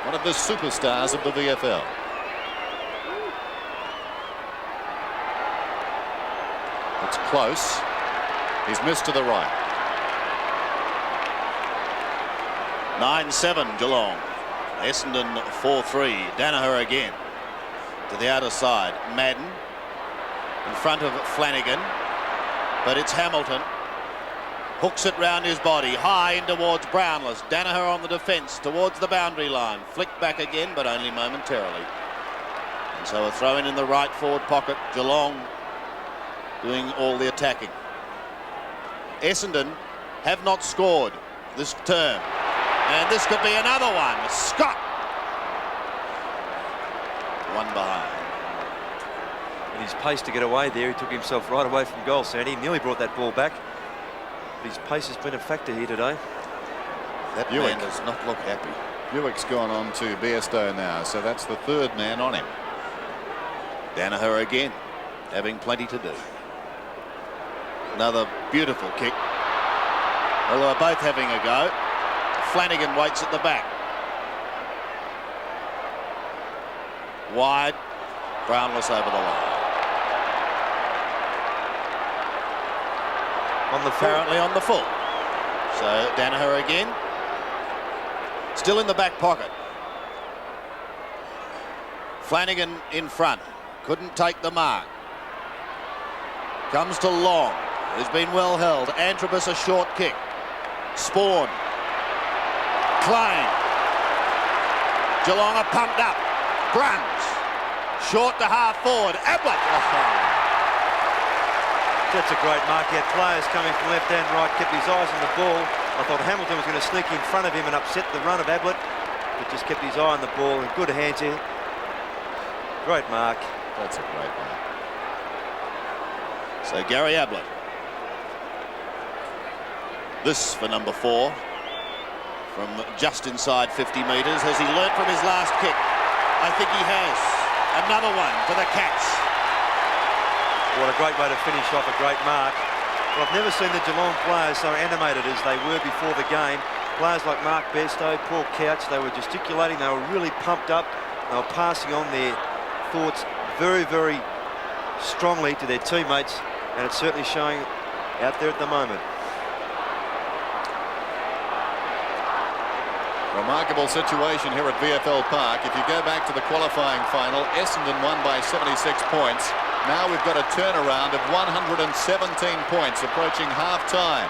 one of the superstars of the VFL. It's close. He's missed to the right. 9-7 Geelong. Essendon 4-3. Danaher again to the outer side. Madden in front of Flanagan, but it's Hamilton. Hooks it round his body, high in towards Brownless. Danaher on the defence towards the boundary line. Flicked back again, but only momentarily. And so a throw in the right forward pocket. Geelong doing all the attacking. Essendon have not scored this term. And this could be another one. Scott. One behind. And his pace to get away there, he took himself right away from goal, Sandy. He nearly brought that ball back. But his pace has been a factor here today. That man does not look happy. Buick's gone on to Bairstow now, so that's the third man on him. Danaher again, having plenty to do. Another beautiful kick. Although they're both having a go. Flanagan waits at the back. Wide. Brownless over the line. Apparently on the full. So Danaher again. Still in the back pocket. Flanagan in front. Couldn't take the mark. Comes to Long. Who's been well held. Antrobus a short kick. Spawn. Klein. Geelong are pumped up. Bruns. Short to half forward. Ablett. That's a great mark. He had players coming from left and right, kept his eyes on the ball. I thought Hamilton was going to sneak in front of him and upset the run of Ablett, but just kept his eye on the ball. And good hands here. Great mark. That's a great mark. So Gary Ablett. This for number 4. From just inside 50 metres. Has he learnt from his last kick? I think he has. Another one for the Cats. What a great way to finish off a great mark. Well, I've never seen the Geelong players so animated as they were before the game. Players like Mark Bairstow, Paul Couch, they were gesticulating, they were really pumped up. They were passing on their thoughts very, very strongly to their teammates, and it's certainly showing out there at the moment. Remarkable situation here at VFL Park. If you go back to the qualifying final, Essendon won by 76 points. Now we've got a turnaround of 117 points approaching half-time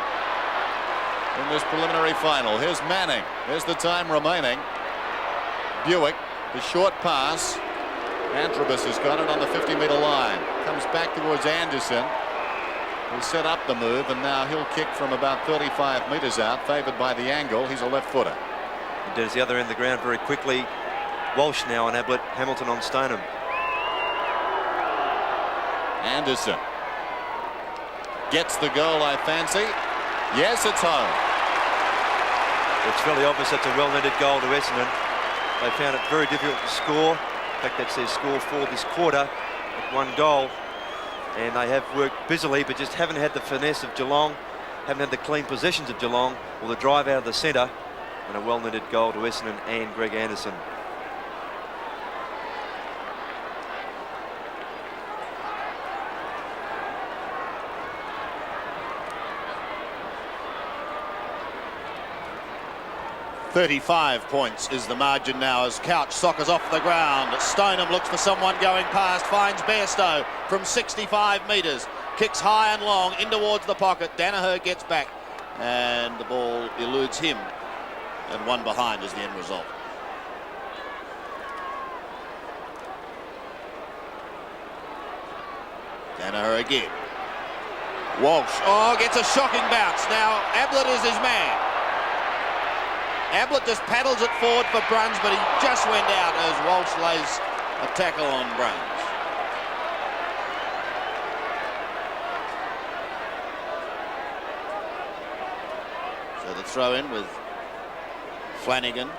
in this preliminary final. Here's Manning. Here's the time remaining. Buick, the short pass. Antrobus has got it on the 50-metre line. Comes back towards Anderson, who set up the move, and now he'll kick from about 35 metres out, favoured by the angle. He's a left footer. He does the other end of the ground very quickly. Walsh now on Ablett, Hamilton on Stoneham. Anderson gets the goal, I fancy. Yes, it's home. It's fairly obvious that's a well-netted goal to Essendon. They found it very difficult to score. In fact, that's their score for this quarter at 1 goal. And they have worked busily, but just haven't had the finesse of Geelong, haven't had the clean possessions of Geelong, or the drive out of the centre. And a well-netted goal to Essendon and Greg Anderson. .35 points is the margin now as Couch soccers off the ground. Stoneham looks for someone going past, finds Bairstow from 65 metres. Kicks high and long in towards the pocket. Danaher gets back and the ball eludes him. And 1 behind is the end result. Danaher again. Walsh, gets a shocking bounce. Now Ablett is his man. Ablett just paddles it forward for Bruns, but he just went out as Walsh lays a tackle on Bruns. So the throw in with Flanagan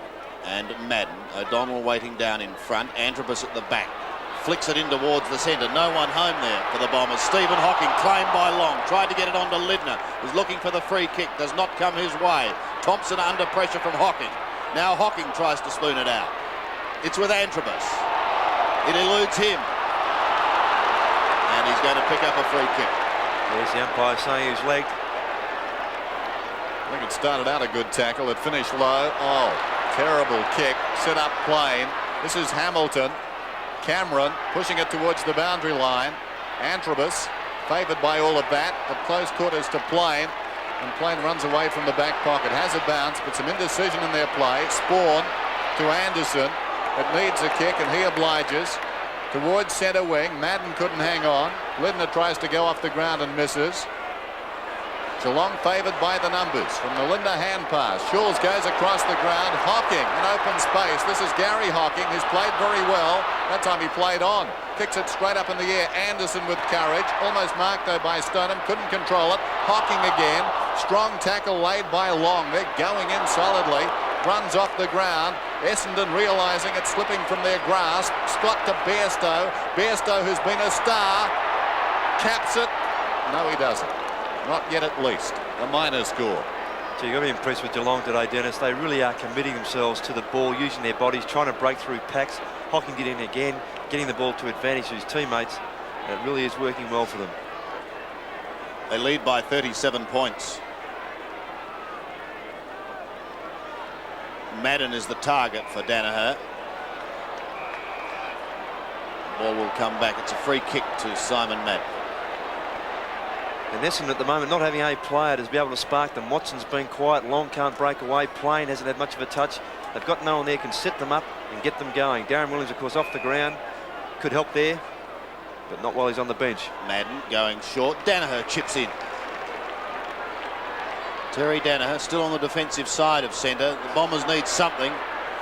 and Madden. O'Donnell waiting down in front. Antrobus at the back. Flicks it in towards the centre. No one home there for the Bombers. Stephen Hocking claimed by Long. Tried to get it onto Lidner. Was looking for the free kick. Does not come his way. Thompson under pressure from Hocking. Now Hocking tries to spoon it out. It's with Antrobus. It eludes him. And he's going to pick up a free kick. There's the umpire saying he was legged. I think it started out a good tackle. It finished low. Oh, terrible kick. Set up plain. This is Hamilton. Cameron pushing it towards the boundary line. Antrobus favoured by all of that. At close quarters to Plain. And Plain runs away from the back pocket. Has a bounce, but some indecision in their play. Spawn to Anderson. It needs a kick and he obliges. Towards centre wing. Madden couldn't hang on. Lidner tries to go off the ground and misses. Geelong favoured by the numbers from the Lindner hand pass. Shawls goes across the ground. Hocking in open space. This is Gary Hocking, who's played very well. That time he played on. Kicks it straight up in the air. Anderson with courage. Almost marked though by Stoneham. Couldn't control it. Hocking again. Strong tackle laid by Long. They're going in solidly. Runs off the ground. Essendon realising it's slipping from their grasp. Scott to Bairstow. Bairstow, who's been a star, caps it. No, he doesn't. Not yet, at least. A minor score. So you've got to be impressed with Geelong today, Dennis. They really are committing themselves to the ball, using their bodies, trying to break through packs. Hocking get in again, getting the ball to advantage to his teammates. And it really is working well for them. They lead by 37 points. Madden is the target for Danaher. The ball will come back. It's a free kick to Simon Madden. And Essendon at the moment not having a player to be able to spark them. Watson's been quiet. Long can't break away. Plain hasn't had much of a touch. They've got no one there can set them up and get them going. Darren Williams, of course, off the ground. Could help there, but not while he's on the bench. Madden going short. Danaher chips in. Terry Danaher still on the defensive side of centre. The Bombers need something.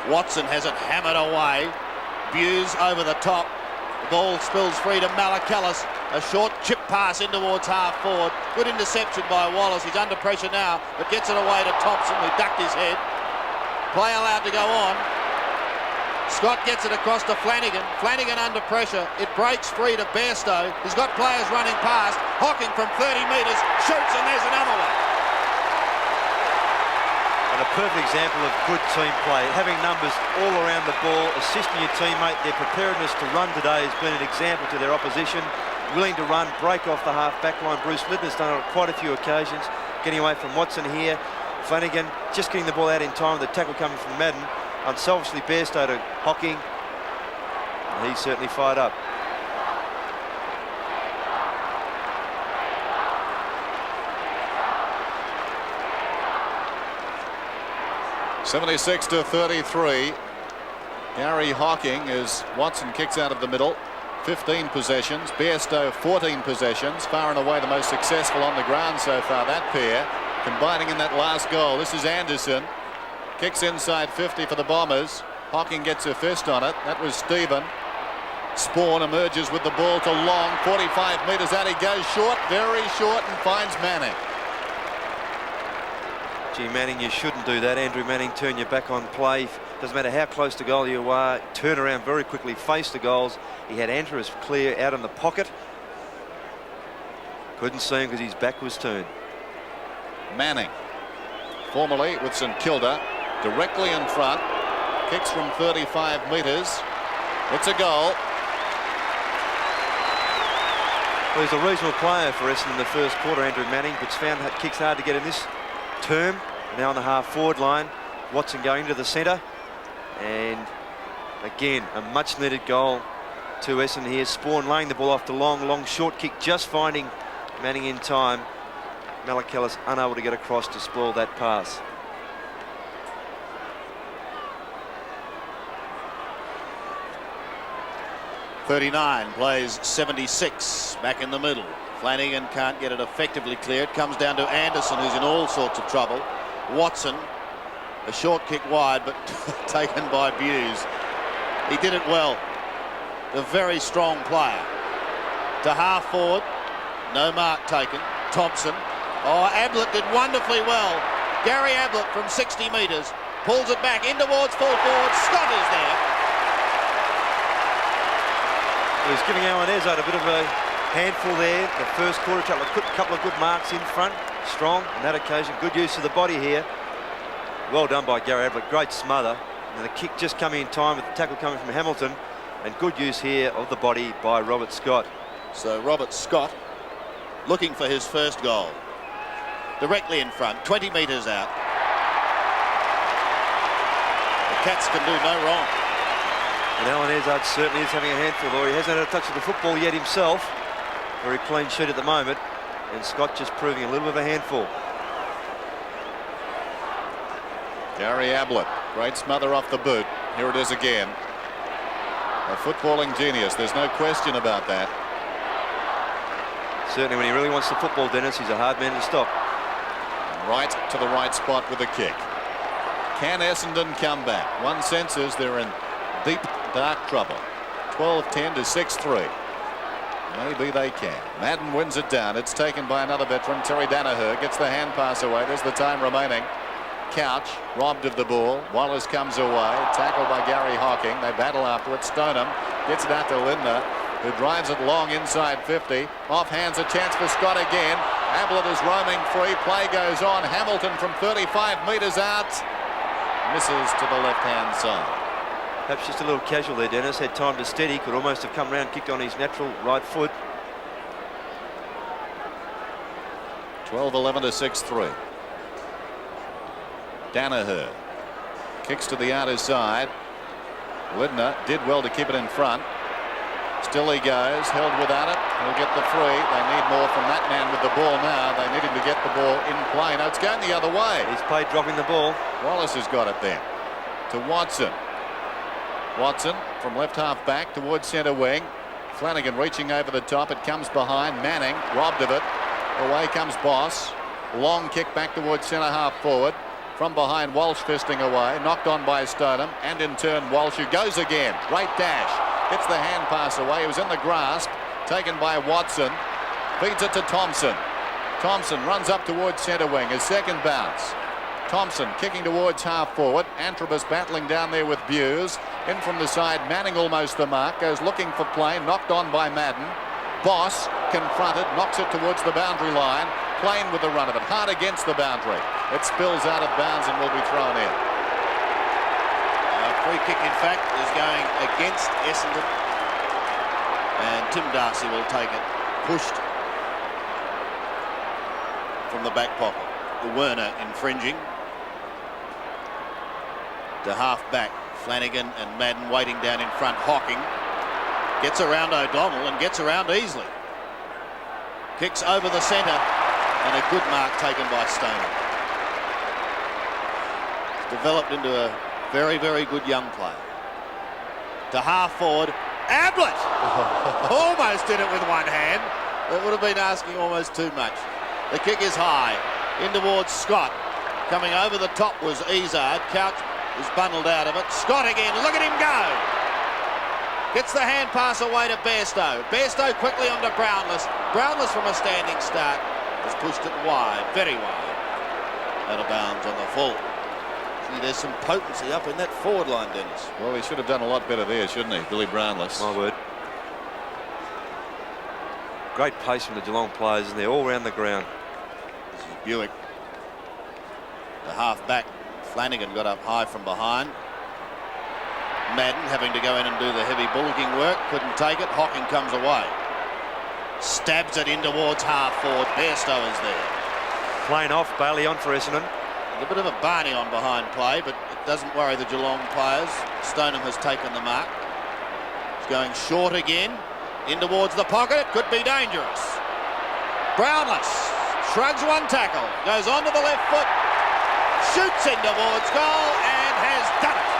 Watson has it hammered away. Buse over the top. The ball spills free to Malakalis. A short chip pass in towards half forward. Good interception by Wallace. He's under pressure now, but gets it away to Thompson, who ducked his head. Play allowed to go on. Scott gets it across to Flanagan. Flanagan under pressure. It breaks free to Bairstow. He's got players running past. Hocking from 30 metres. Shoots, and there's another one. And a perfect example of good team play. Having numbers all around the ball, assisting your teammate. Their preparedness to run today has been an example to their opposition. Willing to run, break off the half-back line. Bruce Lidner's done it on quite a few occasions. Getting away from Watson here. Flanagan just getting the ball out in time. The tackle coming from Madden. Unselfishly Bairstow to Hocking. And he's certainly fired up. (76-33). Gary Hocking as Watson kicks out of the middle. 15 possessions. Bairstow 14 possessions. Far and away the most successful on the ground so far, that pair. Combining in that last goal. This is Anderson. Kicks inside 50 for the Bombers. Hocking gets a fist on it. That was Stephen. Spawn emerges with the ball to Long. 45 metres out. He goes short, very short, and finds Manning. Gee, Manning, you shouldn't do that. Andrew Manning, turn your back on play. Doesn't matter how close to goal you are. Turn around very quickly, face the goals. He had Andrews clear out in the pocket. Couldn't see him because his back was turned. Manning, formerly with St Kilda, directly in front. Kicks from 35 metres. It's a goal. Well, he's a regional player for Essendon in the first quarter, Andrew Manning, but found that kicks hard to get in this term. Now on the half-forward line. Watson going to the centre. And again, a much-needed goal to Essendon here. Spawn laying the ball off the long short kick, just finding Manning in time. Malakellis unable to get across to spoil that pass. .39 plays 76 back in the middle. Flanagan can't get it effectively clear. It comes down to Anderson, who's in all sorts of trouble. Watson, a short kick wide, but taken by Buse. He did it well. A very strong player. To half forward, no mark taken. Thompson. Oh, Ablett did wonderfully well. Gary Ablett from 60 metres pulls it back in towards full forward. Scott is there. He's giving Alan Ezzard a bit of a handful there. The first quarter, a couple of good marks in front. Strong on that occasion. Good use of the body here. Well done by Gary Ablett. Great smother. And the kick just coming in time with the tackle coming from Hamilton. And good use here of the body by Robert Scott. So Robert Scott looking for his first goal. Directly in front, 20 metres out. The Cats can do no wrong. And Alan Ezzard certainly is having a handful, though he hasn't had a touch of the football yet himself. Very clean sheet at the moment. And Scott just proving a little bit of a handful. Gary Ablett, great smother off the boot. Here it is again. A footballing genius, there's no question about that. Certainly when he really wants the football, Dennis, he's a hard man to stop. Right to the right spot with a kick. Can Essendon come back? One senses they're in deep, dark trouble. 12-10 to 6-3. Maybe they can. Madden wins it down. It's taken by another veteran. Terry Danaher gets the hand pass away. There's the time remaining. Couch robbed of the ball. Wallace comes away. Tackled by Gary Hocking. They battle after it. Stoneham gets it out to Lindner, who drives it long inside 50. Off hands, a chance for Scott again. Ablett is roaming free. Play goes on. Hamilton from 35 metres out. Misses to the left-hand side. Perhaps just a little casual there, Dennis. Had time to steady. Could almost have come round, kicked on his natural right foot. 12-11 to 6-3. Danaher kicks to the outer side. Lindner did well to keep it in front. Still he goes, held without it. He'll get the free. They need more from that man with the ball now. They need him to get the ball in play. No, it's going the other way. He's paid dropping the ball. Wallace has got it then. To Watson. Watson from left half back towards centre wing. Flanagan reaching over the top. It comes behind. Manning robbed of it. Away comes Boss. Long kick back towards centre half forward. From behind, Walsh fisting away. Knocked on by Stoneham. And in turn, Walsh, who goes again. Great dash. Gets the hand pass away. He was in the grasp. Taken by Watson. Feeds it to Thompson. Thompson runs up towards centre wing. His second bounce. Thompson kicking towards half forward. Antrobus battling down there with Buse. In from the side, Manning almost the mark. Goes looking for play. Knocked on by Madden. Boss confronted. Knocks it towards the boundary line. Plain with the run of it. Hard against the boundary. It spills out of bounds and will be thrown in. Free kick, in fact, is going against Essendon. And Tim Darcy will take it. Pushed from the back pocket. Werner infringing. To half back. Flanagan and Madden waiting down in front. Hocking gets around O'Donnell and gets around easily. Kicks over the centre. And a good mark taken by Stoner. Developed into a very, very good young player. to half forward. Ablett almost did it with one hand. That would have been asking almost too much. The kick is high. In towards Scott. Coming over the top was Izard. Couch is bundled out of it. Scott again. Look at him go. Gets the hand pass away to Bairstow. Bairstow quickly onto Brownless. Brownless from a standing start has pushed it wide, very wide. Out of bounds on the full. See, there's some potency up in that forward line, Dennis. Well, he should have done a lot better there, shouldn't he, Billy Brownless? My word. Great pace from the Geelong players, and they're all around the ground. This is Buick. The half-back, Flanagan got up high from behind. Madden having to go in and do the heavy bullocking work. Couldn't take it. Hocking comes away. Stabs it in towards half-forward. Bairstow is there. Playing off, Bailey on for Essendon. A bit of a Barney on behind play, but it doesn't worry the Geelong players. Stoneham has taken the mark. He's going short again. In towards the pocket. It could be dangerous. Brownless shrugs one tackle. Goes onto the left foot. Shoots in towards goal and has done it.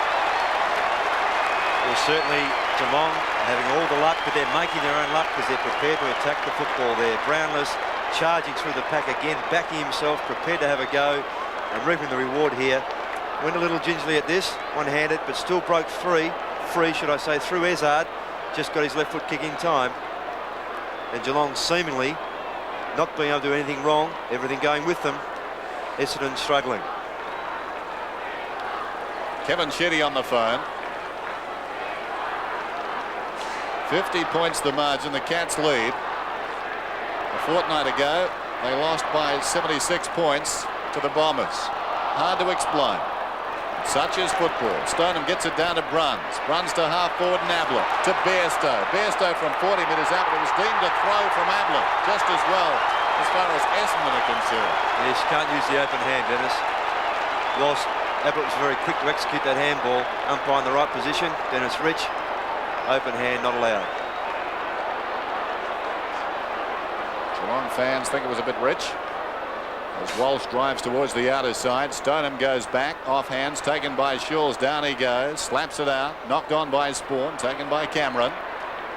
Well, certainly Geelong having all the luck, but they're making their own luck because they're prepared to attack the football there. Brownless charging through the pack again, backing himself, prepared to have a go and reaping the reward here. Went a little gingerly at this, one-handed, but still broke free should I say, through Izard. Just got his left foot kick in time. And Geelong seemingly not being able to do anything wrong, everything going with them. Essendon struggling. Kevin Shetty on the phone. 50 points the margin. The Cats lead. A fortnight ago, they lost by 76 points to the Bombers. Hard to explain. Such is football. Stoneham gets it down to Bruns. Bruns to half forward and Ablett to Bairstow. Bairstow from 40 metres out, but it was deemed a throw from Ablett just as well as far as Essendon are concerned. Yes, you can't use the open hand, Dennis. Whilst Ablett was very quick to execute that handball, umpire in the right position, Dennis Rich, open hand not allowed. Geelong fans think it was a bit rich. As Walsh drives towards the outer side, Stoneham goes back, off hands, taken by Schulz, down he goes, slaps it out, knocked on by Spawn, taken by Cameron.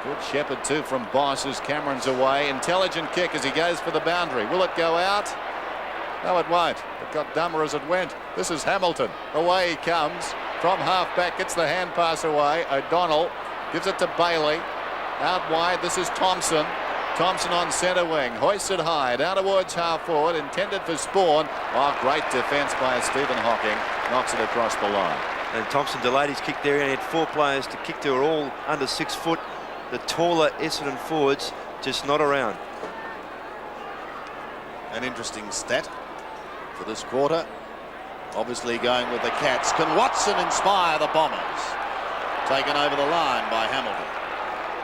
Good shepherd too from Boss as Cameron's away. Intelligent kick as he goes for the boundary. Will it go out? No, it won't. It got dumber as it went. This is Hamilton. Away he comes from half back, gets the hand pass away. O'Donnell gives it to Bailey. Out wide, this is Thompson. Thompson on centre wing, hoisted high, down towards half forward, intended for Spawn. Oh, great defence by Stephen Hocking, knocks it across the line. And Thompson delayed his kick there, and he had 4 players to kick to, are all under 6 foot. The taller Essendon forwards just not around. An interesting stat for this quarter. Obviously going with the Cats. Can Watson inspire the Bombers? Taken over the line by Hamilton.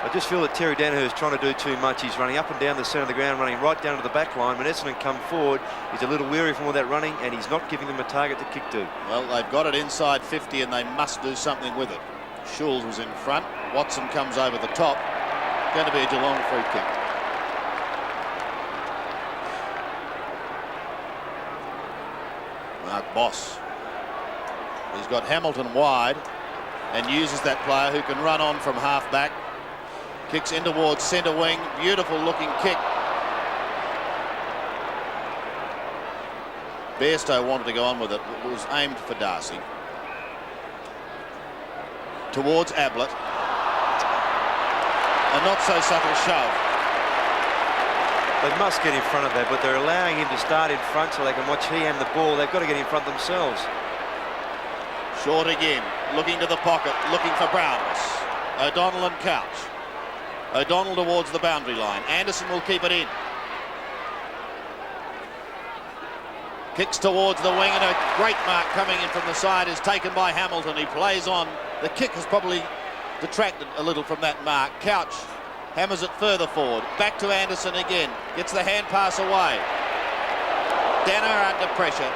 I just feel that Terry Danaher is trying to do too much. He's running up and down the centre of the ground, running right down to the back line. When Essendon come forward, he's a little weary from all that running, and he's not giving them a target to kick to. Well, they've got it inside 50 and they must do something with it. Schulz was in front. Watson comes over the top. Going to be a Geelong free kick. Mark Boss. He's got Hamilton wide and uses that player who can run on from half back. Kicks in towards centre wing. Beautiful looking kick. Bairstow wanted to go on with it. It was aimed for Darcy. Towards Ablett. A not so subtle shove. They must get in front of that, but they're allowing him to start in front so they can watch he and the ball. They've got to get in front themselves. Short again, looking to the pocket, looking for Brownless. O'Donnell and Couch. O'Donnell towards the boundary line. Anderson will keep it in. Kicks towards the wing, and a great mark coming in from the side is taken by Hamilton. He plays on. The kick has probably detracted a little from that mark. Couch hammers it further forward. Back to Anderson again. Gets the hand pass away. Danaher under pressure.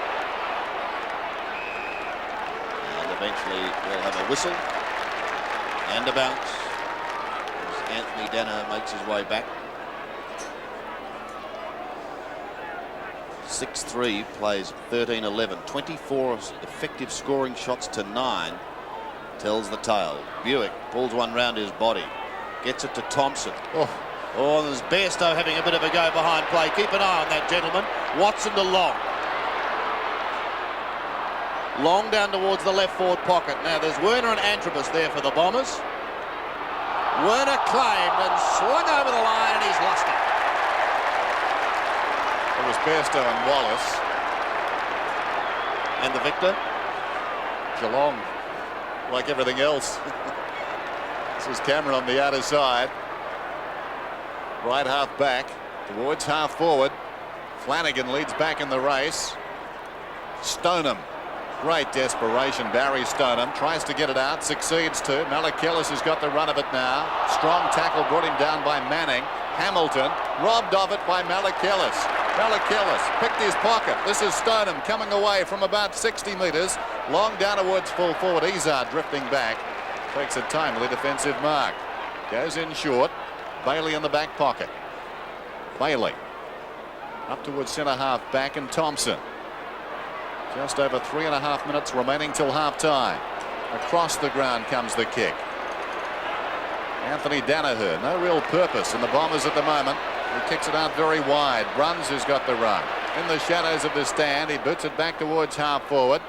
And eventually we'll have a whistle and a bounce as Anthony Danaher makes his way back. 6-3 plays 13-11. 24 effective scoring shots to 9. tells the tale. Buick pulls one round his body. Gets it to Thompson. Oh, there's Bairstow having a bit of a go behind play. Keep an eye on that gentleman. Watson to Long. Long down towards the left forward pocket. Now there's Werner and Antrobus there for the Bombers. Werner claimed and swung over the line, and he's lost it. It was Bairstow and Wallace. And the victor? Geelong, like everything else. This is Cameron on the outer side. Right half back towards half forward. Flanagan leads back in the race. Stoneham. Great desperation. Barry Stoneham tries to get it out, succeeds to. Malakillis has got the run of it now. Strong tackle brought him down by Manning. Hamilton robbed of it by Malakillis. Malakillis picked his pocket. This is Stoneham coming away from about 60 metres. Long down towards full forward. Izard drifting back. Takes a timely defensive mark. Goes in short. Bailey in the back pocket. Bailey up towards centre half back, and Thompson. Just over 3.5 minutes remaining till half time. Across the ground comes the kick. Anthony Danaher, no real purpose in the Bombers at the moment. He kicks it out very wide. Bruns has got the run. In the shadows of the stand, he boots it back towards half forward.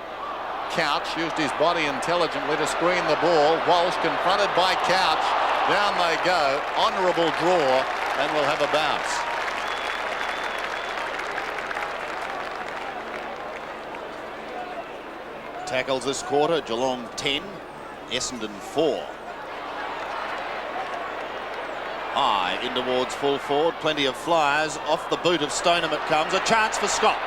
Couch used his body intelligently to screen the ball. Walsh confronted by Couch. Down they go. Honourable draw, and we'll have a bounce. Tackles this quarter, Geelong 10, Essendon 4. High in towards full forward, plenty of flyers. Off the boot of Stoneham it comes. A chance for Scott.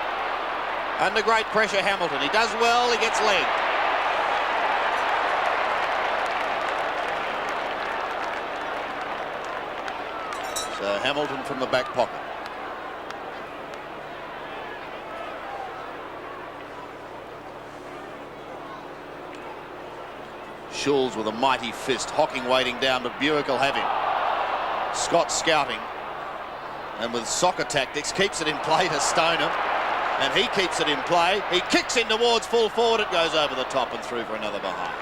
Under great pressure, Hamilton. He does well, he gets leg. So Hamilton from the back pocket. Schulz with a mighty fist. Hocking waiting down, but Buick will have him. Scott scouting, and with soccer tactics keeps it in play to Stoneham, and he keeps it in play. He kicks in towards full forward. It goes over the top and through for another behind.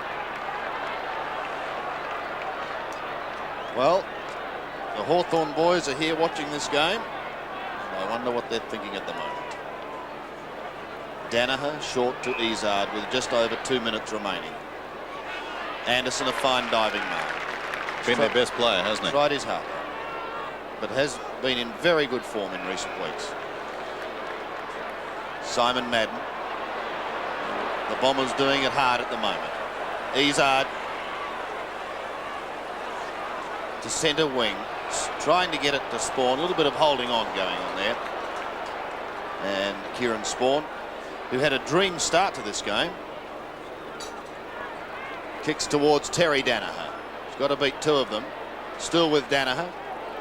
Well, the Hawthorn boys are here watching this game, and I wonder what they're thinking at the moment. Danaher short to Izard with just over 2 minutes remaining. Anderson a fine diving mark. Been their best player, hasn't he? Tried his heart, but has been in very good form in recent weeks. Simon Madden. The Bombers doing it hard at the moment. Izard to centre wing, trying to get it to Spawn. A little bit of holding on going on there. And Kieran Spawn, who had a dream start to this game, kicks towards Terry Danaher. He's got to beat two of them. Still with Danaher.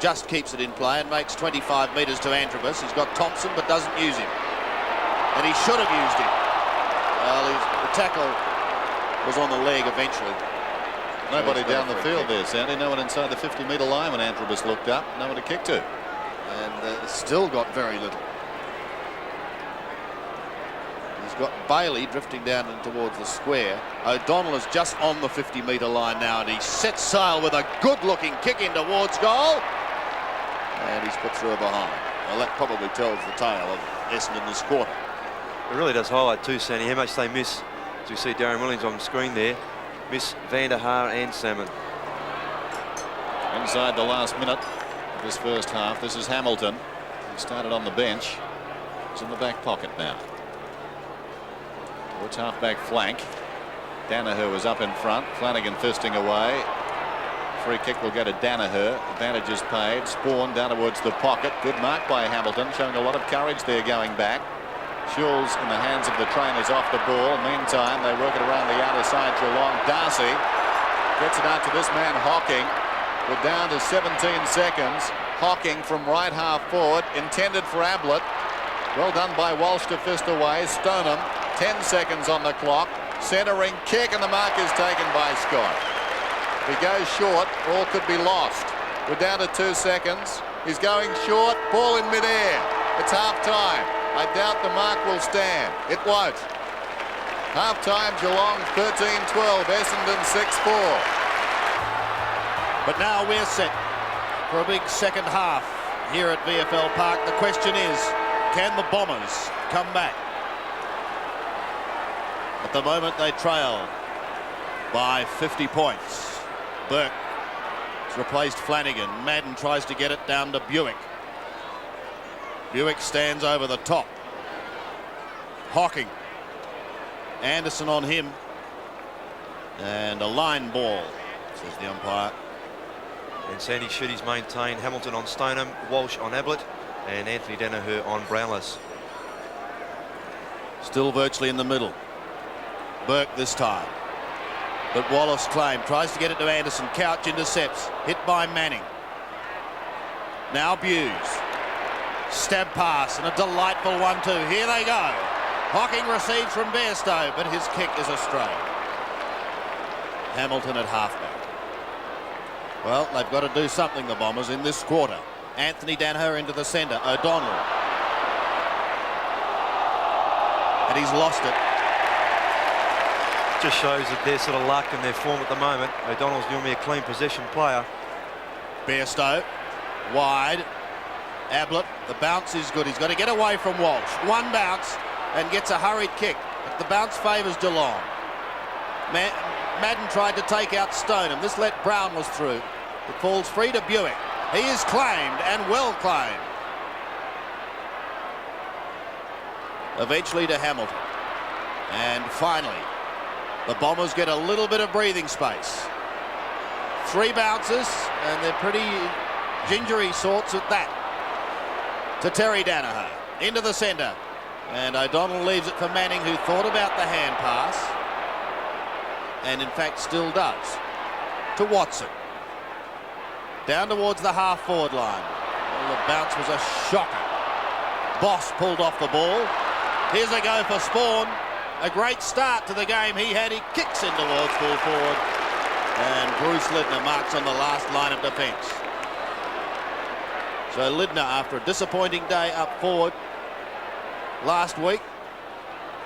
Just keeps it in play and makes 25 metres to Antrobus. He's got Thompson but doesn't use him. And he should have used him. Well, the tackle was on the leg eventually. Nobody down the field there, Sandy. No one inside the 50-metre line when Antrobus looked up. No one to kick to. And still got very little. He's got Bailey drifting down and towards the square. O'Donnell is just on the 50-metre line now, and he sets sail with a good-looking kick in towards goal. And he's put through a behind. Well, that probably tells the tale of Essendon this quarter. It really does highlight too, Sandy, how much they miss, as we see Darren Williams on screen there, miss Van der Haar and Salmon. Inside the last minute of this first half, this is Hamilton. He started on the bench. He's in the back pocket now. Towards half-back flank. Danaher was up in front. Flanagan fisting away. Free kick will go to Danaher. Advantage is paid. Spawn down towards the pocket. Good mark by Hamilton, showing a lot of courage there going back. Schulz in the hands of the trainers off the ball. Meantime, they work it around the outer side. Geelong. Darcy gets it out to this man Hocking. We're down to 17 seconds. Hocking from right half forward, intended for Ablett. Well done by Walsh to fist away. Stoneham, 10 seconds on the clock. Centering kick, and the mark is taken by Scott. If he goes short, all could be lost. We're down to 2 seconds. He's going short, ball in midair. It's half time. I doubt the mark will stand. It won't. Half-time, Geelong 13-12, Essendon 6-4. But now we're set for a big second half here at VFL Park. The question is, can the Bombers come back? At the moment they trail by 50 points. Burke has replaced Flanagan. Madden tries to get it down to Buick. Buick stands over the top. Hocking. Anderson on him. And a line ball, says the umpire. And Sandy Shooty's maintained. Hamilton on Stoneham, Walsh on Ablett, and Anthony Danaher on Brownless. Still virtually in the middle. Burke this time. But Wallace claim tries to get it to Anderson. Couch intercepts. Hit by Manning. Now Hughes. Stab pass and a delightful 1-2. Here they go. Hocking receives from Bairstow, but his kick is astray. Hamilton at halfback. Well, they've got to do something, the Bombers, in this quarter. Anthony Danaher into the centre. O'Donnell. And he's lost it. Just shows that they're sort of luck in their form at the moment. O'Donnell's normally a clean possession player. Bairstow. Wide. Ablett. The bounce is good. He's got to get away from Walsh. One bounce and gets a hurried kick. But the bounce favours Geelong. Madden tried to take out Stoneham. This let Brown was through. It falls free to Buick. He is claimed and well claimed. Eventually to Hamilton. And finally, the Bombers get a little bit of breathing space. 3 bounces, and they're pretty gingery sorts at that. To Terry Danaher. Into the centre. And O'Donnell leaves it for Manning, who thought about the hand pass. And in fact still does. To Watson. Down towards the half-forward line. Well, the bounce was a shocker. Boss pulled off the ball. Here's a go for Spawn. A great start to the game he had. He kicks in towards full forward. And Bruce Lidner marks on the last line of defence. So Lidner, after a disappointing day up forward last week,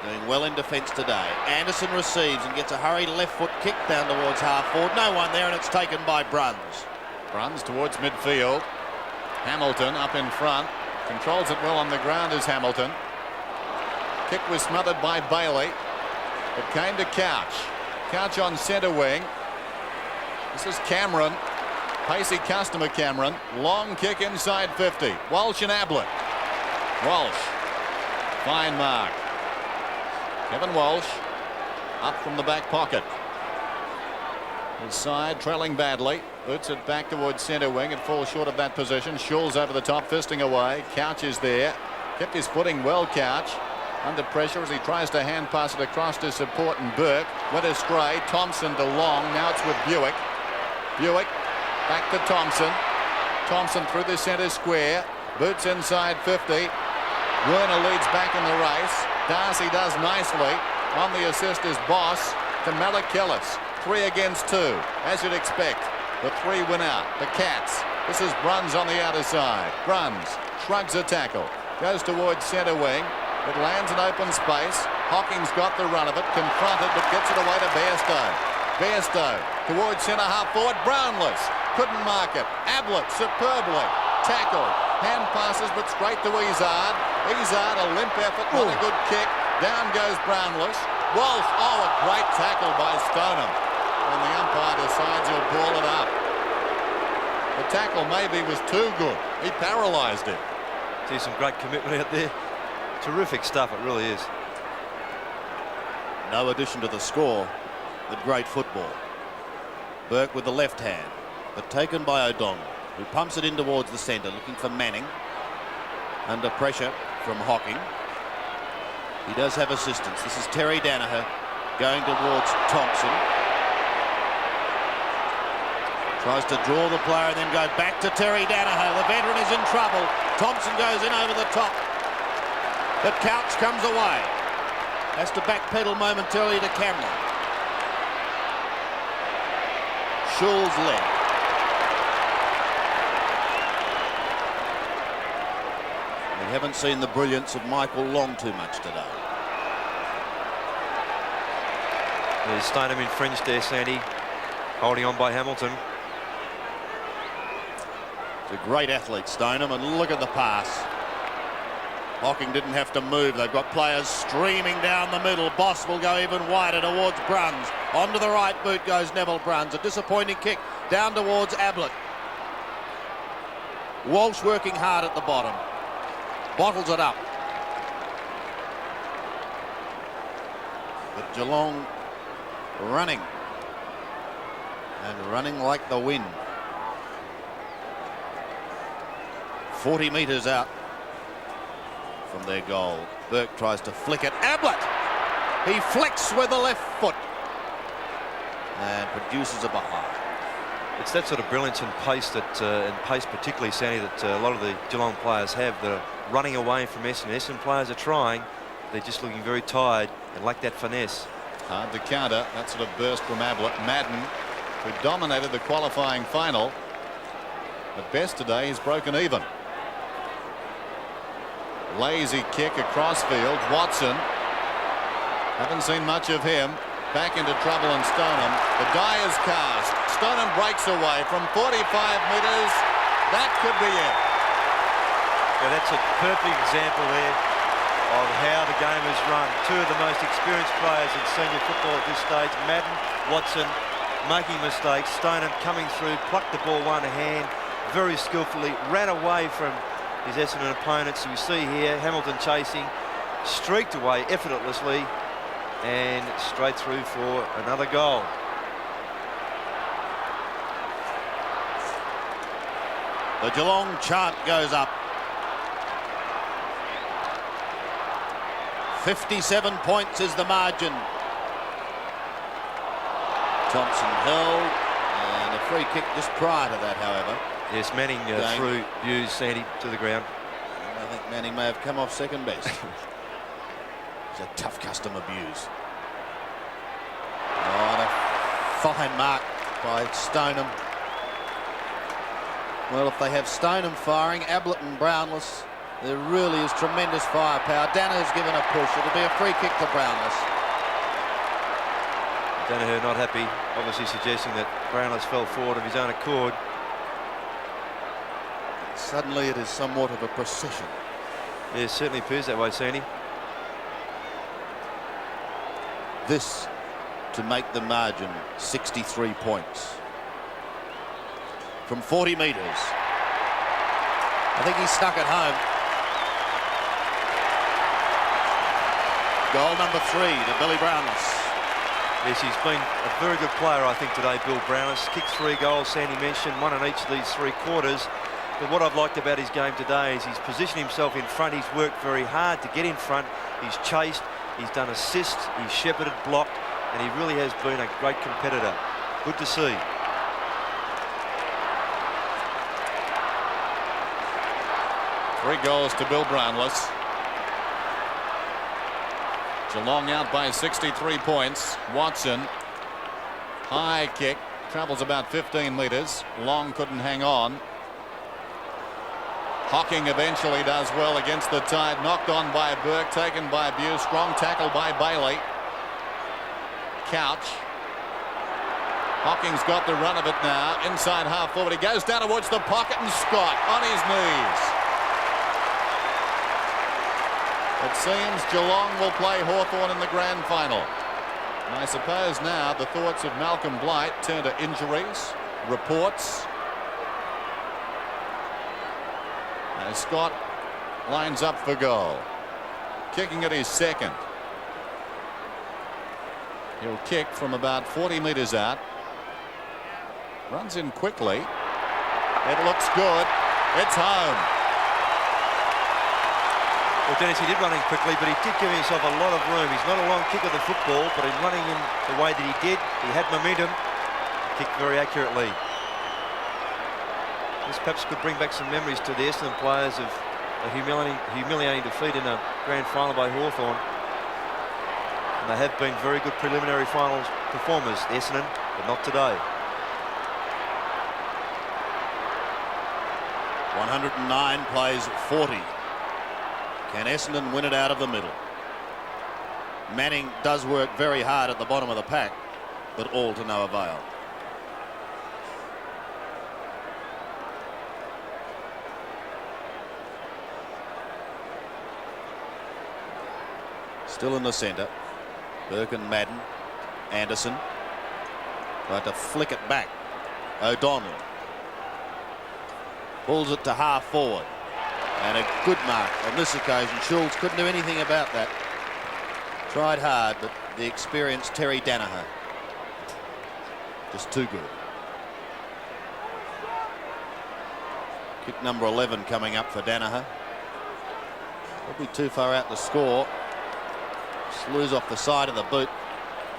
doing well in defence today. Anderson receives and gets a hurried left foot kick down towards half forward. No one there, and it's taken by Bruns. Bruns towards midfield. Hamilton up in front. Controls it well on the ground is Hamilton. Kick was smothered by Bailey. It came to Couch. Couch on centre wing. This is Cameron. Pacey customer Cameron. Long kick inside 50. Walsh and Ablett. Walsh. Fine mark. Kevin Walsh up from the back pocket. His side trailing badly. Boots it back towards centre wing. It falls short of that position. Schulz over the top, fisting away. Couch is there. Kept his footing well, Couch. Under pressure as he tries to hand pass it across to support and Burke. Went astray. Thompson to Long. Now it's with Buick. Buick back to Thompson. Thompson through the centre square. Boots inside 50. Werner leads back in the race. Darcy does nicely. On the assist is Boss to Malakillis. 3 against 2, as you'd expect. The 3 win out. The Cats. This is Bruns on the outer side. Bruns shrugs a tackle. Goes towards centre wing. It lands in open space. Hocking's got the run of it. Confronted, but gets it away to Bairstow. Bairstow towards centre half forward. Brownless. Couldn't mark it. Ablett superbly. Tackled. Hand passes, but straight to Izzard. Izzard, a limp effort, not a good kick. Down goes Brownless. Walsh, oh, a great tackle by Stoneham. And the umpire decides he'll ball it up. The tackle maybe was too good. He paralysed it. See some great commitment out there. Terrific stuff, it really is. No addition to the score, but great football. Burke with the left hand, but taken by O'Donnell, who pumps it in towards the centre, looking for Manning. Under pressure from Hocking. He does have assistance. This is Terry Danaher going towards Thompson. Tries to draw the player and then go back to Terry Danaher. The veteran is in trouble. Thompson goes in over the top. But Couch comes away. Has to backpedal momentarily to Cameron. Schulz led. We haven't seen the brilliance of Michael Long too much today. There's Stoneham in fringe there, Sandy, holding on by Hamilton. He's a great athlete, Stoneham, and look at the pass. Hocking didn't have to move. They've got players streaming down the middle. Boss will go even wider towards Bruns. Onto the right boot goes Neville Bruns. A disappointing kick down towards Ablett. Walsh working hard at the bottom. Bottles it up. But Geelong running. And running like the wind. 40 metres out from their goal. Burke tries to flick it. Ablett! He flicks with the left foot and produces a behind. It's that sort of brilliance and pace that, and pace particularly, Sandy, that a lot of the Geelong players have. That are running away from Essendon. Essendon players are trying. They're just looking very tired and lack that finesse. Hard to counter that sort of burst from Ablett. Madden, who dominated the qualifying final, at best today he's broken even. Lazy kick across field. Watson, haven't seen much of him. Back into trouble and Stoneham. The die is cast. Stoneham breaks away from 45 metres. That could be it. Yeah, that's a perfect example there of how the game is run. Two of the most experienced players in senior football at this stage, Madden, Watson, making mistakes. Stoneham coming through, plucked the ball one hand very skillfully, ran away from his Essendon opponents. You see here Hamilton chasing, streaked away effortlessly and straight through for another goal. The Geelong chant goes up. 57 points is the margin. Thompson held, and a free kick just prior to that, however. Yes, Manning threw Hughes, Sandy, to the ground. I think Manning may have come off second best. He's a tough customer, Hughes. Oh, and a fine mark by Stoneham. Well, if they have Stoneham firing, Ablett and Brownless, there really is tremendous firepower. Danaher's given a push. It'll be a free kick to Brownless. Danaher not happy, obviously suggesting that Brownless fell forward of his own accord. Suddenly it is somewhat of a procession. Yeah, it certainly appears that way, Sandy. This to make the margin 63 points. From 40 metres. I think he snuck it home. Goal number 3 to Billy Brownless. Yes, he's been a very good player, I think, today, Bill Brownless. Kicked 3 goals, Sandy mentioned, one in each of these 3 quarters. But what I've liked about his game today is he's positioned himself in front. He's worked very hard to get in front. He's chased, he's done assists, he's shepherded, blocked, and he really has been a great competitor. Good to see. Three goals to Bill Brownless. Geelong out by 63 points. Watson, high kick, travels about 15 metres. Long couldn't hang on. Hocking eventually does well against the tide. Knocked on by Burke, taken by Abuse. Strong tackle by Bailey. Couch. Hocking's got the run of it now. Inside half forward. He goes down towards the pocket and Scott on his knees. It seems Geelong will play Hawthorn in the grand final. And I suppose now the thoughts of Malcolm Blight turn to injuries, reports. As Scott lines up for goal. Kicking at his second. He'll kick from about 40 metres out. Runs in quickly. It looks good. It's home. Well, Dennis, he did run in quickly, but he did give himself a lot of room. He's not a long kick of the football, but in running in the way that he did, he had momentum. Kicked very accurately. This perhaps could bring back some memories to the Essendon players of a humiliating defeat in a grand final by Hawthorn. And they have been very good preliminary finals performers, Essendon, but not today. 109 plays 40. Can Essendon win it out of the middle? Manning does work very hard at the bottom of the pack, but all to no avail. Still in the centre. Burke and Madden. Anderson. Tried to flick it back. O'Donnell. Pulls it to half forward. And a good mark on this occasion. Schultz couldn't do anything about that. Tried hard, but the experienced Terry Danaher just too good. Kick number 11 coming up for Danaher. Probably too far out to score. Slews off the side of the boot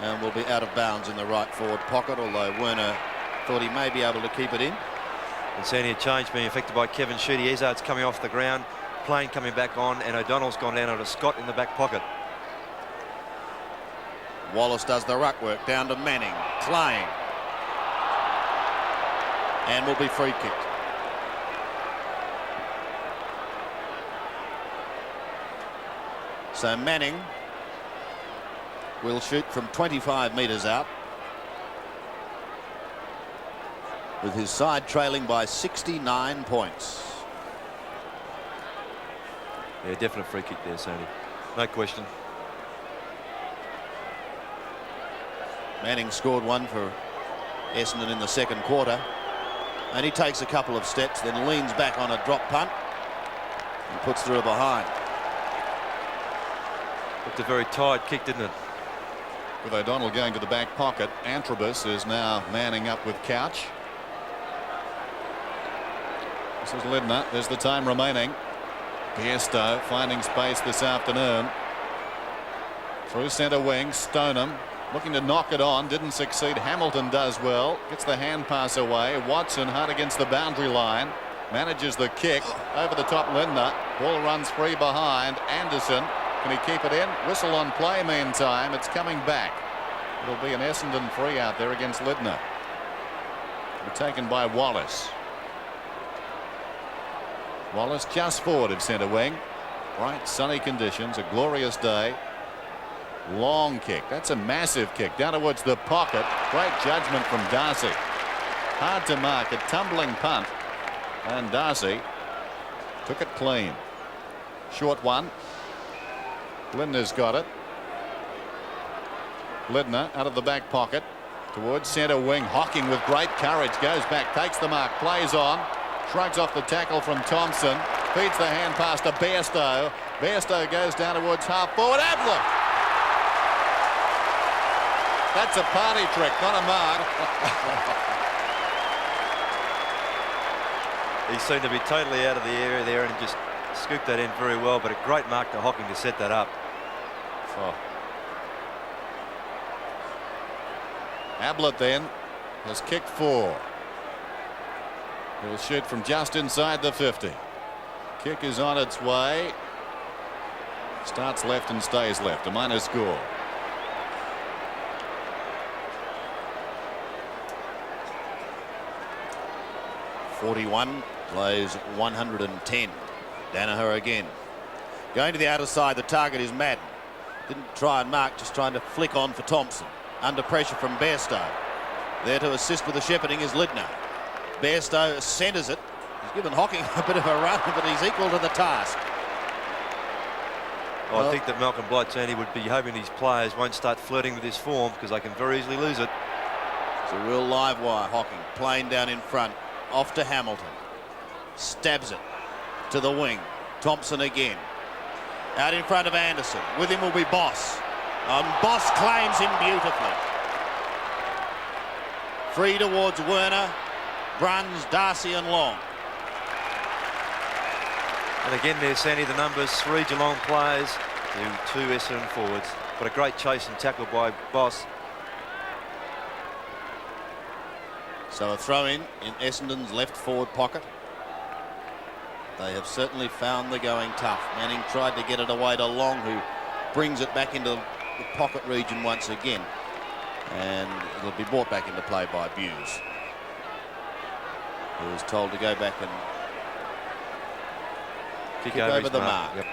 and will be out of bounds in the right forward pocket, although Werner thought he may be able to keep it in. And seeing a change being affected by Kevin Sheedy. Izzard's coming off the ground, Plain coming back on, and O'Donnell's gone down onto Scott in the back pocket. Wallace does the ruck work down to Manning. Klein. And will be free kicked. So Manning will shoot from 25 metres out, with his side trailing by 69 points. Yeah, definite free kick there, Sandy. No question. Manning scored one for Essendon in the second quarter, and he takes a couple of steps, then leans back on a drop punt and puts through a behind. Looked a very tired kick, didn't it? With O'Donnell going to the back pocket, Antrobus is now manning up with Couch. This is Lidner. There's the time remaining. Bairstow finding space this afternoon. Through centre wing, Stoneham looking to knock it on, didn't succeed. Hamilton does well, gets the hand pass away. Watson hard against the boundary line, manages the kick over the top. Lindner, ball runs free behind Anderson. Can he keep it in? Whistle on play meantime. It's coming back. It'll be an Essendon free out there against Lindner. Taken by Wallace. Wallace just forward of centre wing. Bright sunny conditions, a glorious day. Long kick. That's a massive kick down towards the pocket. Great judgment from Darcy. Hard to mark, a tumbling punt, and Darcy took it clean. Short one. Lindner's got it. Lindner out of the back pocket towards centre wing. Hocking with great courage goes back, takes the mark, plays on, shrugs off the tackle from Thompson, feeds the hand pass to Bairstow. Bairstow goes down towards half forward. Ablett. That's a party trick, not a mark. He seemed to be totally out of the area there and just scooped that in very well, but a great mark to Hocking to set that up. Oh. Ablett then has kicked 4. He'll shoot from just inside the 50. Kick is on its way. Starts left and stays left. A minor score. .41 plays 110. Danaher again. Going to the outer side. The target is Madden. Didn't try and mark, just trying to flick on for Thompson. Under pressure from Bairstow. There to assist with the shepherding is Lindner. Bairstow centres it. He's given Hocking a bit of a run, but he's equal to the task. I think that Malcolm Blight, Sandy, would be hoping these players won't start flirting with this form because they can very easily lose it. It's a real live wire. Hocking playing down in front. Off to Hamilton. Stabs it to the wing. Thompson again. Out in front of Anderson. With him will be Boss. And Boss claims him beautifully. Free towards Werner, Bruns, Darcy and Long. And again there, Sandy, the numbers: 3 Geelong players to 2 Essendon forwards. But a great chase and tackle by Boss. So a throw in Essendon's left forward pocket. They have certainly found the going tough. Manning tried to get it away to Long, who brings it back into the pocket region once again. And it'll be brought back into play by Buse, who is told to go back and kick over the mark. Yep.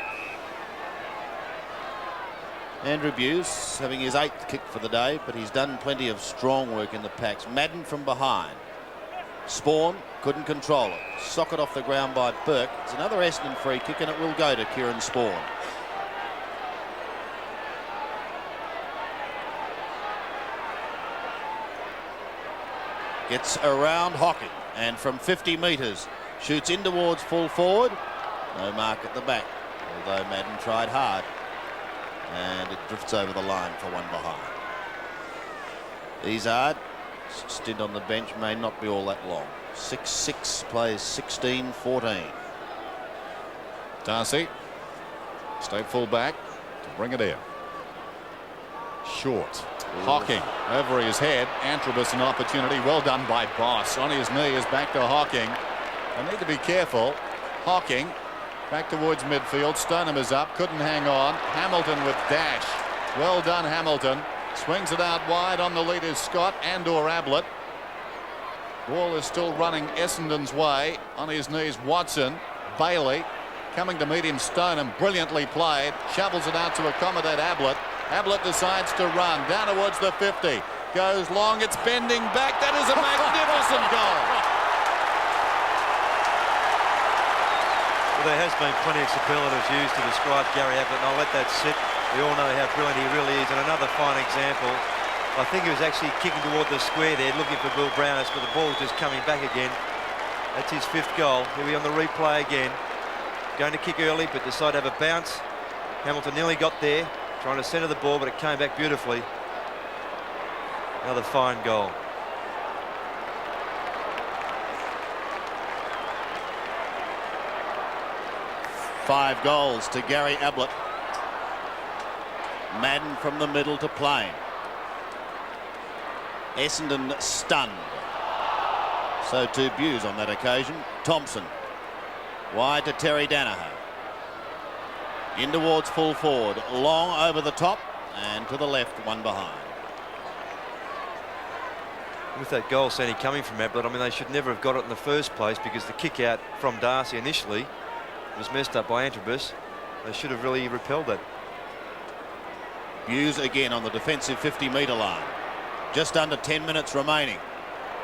Andrew Buse having his 8th kick for the day, but he's done plenty of strong work in the packs. Madden from behind. Spawn couldn't control it. Socket off the ground by Burke. It's another Essendon free kick, and it will go to Kieran Spawn. Gets around Hocking, and from 50 metres shoots in towards full forward. No mark at the back, although Madden tried hard, and it drifts over the line for one behind. Izard, stint on the bench, may not be all that long. 6'6", plays 16-14. Darcy, stay full back to bring it in. Short. Hocking over his head. Antrobus an opportunity. Well done by Boss. On his knee is back to Hocking. They need to be careful. Hocking back towards midfield. Stoneham is up. Couldn't hang on. Hamilton with dash. Well done, Hamilton. Swings it out wide. On the lead is Scott and/or Ablett. Ball is still running Essendon's way. On his knees, Watson. Bailey coming to meet him. Stoneham brilliantly played. Shovels it out to accommodate Ablett. Ablett decides to run down towards the 50. Goes long. It's bending back. That is a magnificent goal. Well, there has been plenty of superlatives used to describe Gary Ablett, and I'll let that sit. We all know how brilliant he really is, and another fine example. I think he was actually kicking toward the square there, looking for Bill Browness, but the ball's just coming back again. That's his 5th goal. He'll be on the replay again. Going to kick early, but decided to have a bounce. Hamilton nearly got there, trying to centre the ball, but it came back beautifully. Another fine goal. Five goals to Gary Ablett. Madden from the middle to Plain. Essendon stunned. So too Buse on that occasion. Thompson wide to Terry Danaher. In towards full forward. Long over the top and to the left, one behind. With that goal, Sandy, coming from Ablett, I mean, they should never have got it in the first place because the kick out from Darcy initially was messed up by Antrobus. They should have really repelled that. Buse again on the defensive 50-metre line. Just under 10 minutes remaining.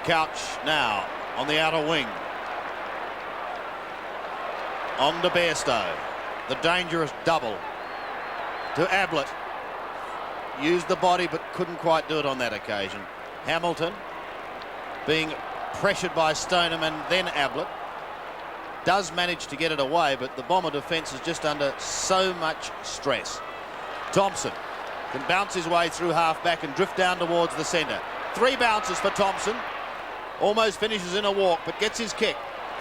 Couch now on the outer wing. On to Bairstow. The dangerous double to Ablett. Used the body but couldn't quite do it on that occasion. Hamilton being pressured by Stoneham and then Ablett. Does manage to get it away, but the Bomber defence is just under so much stress. Thompson can bounce his way through half-back and drift down towards the centre. 3 bounces for Thompson. Almost finishes in a walk, but gets his kick.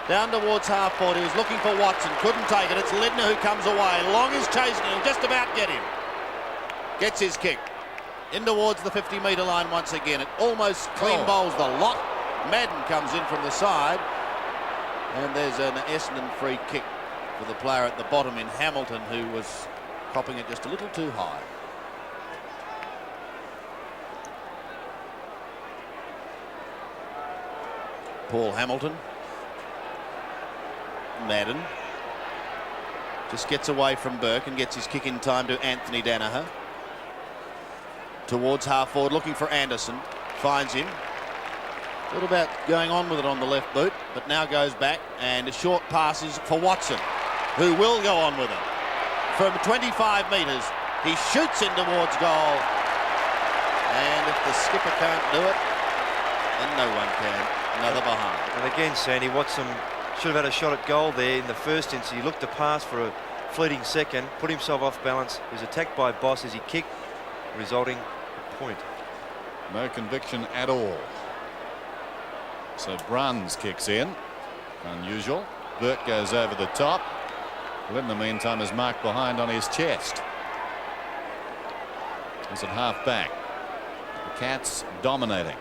Down towards half-forward. He was looking for Watson. Couldn't take it. It's Lidner who comes away. Long is chasing him. Just about get him. Gets his kick. In towards the 50-metre line once again. It almost clean bowls the lot. Madden comes in from the side. And there's an Essendon free kick for the player at the bottom in Hamilton, who was copping it just a little too high. Paul Hamilton. Madden just gets away from Burke and gets his kick in time to Anthony Danaher. Towards half forward, looking for Anderson. Finds him. Thought about going on with it on the left boot, but now goes back, and a short passes for Watson, who will go on with it. From 25 metres, he shoots in towards goal. And if the skipper can't do it, then no one can. Another behind. And again, Sandy, Watson should have had a shot at goal there in the first instance. He looked to pass for a fleeting second, put himself off balance. He was attacked by Boss as he kicked, resulting in a point. No conviction at all. So Bruns kicks in. Unusual. Burke goes over the top. Well, in the meantime is marked behind on his chest. He's at half back. The Cats dominating.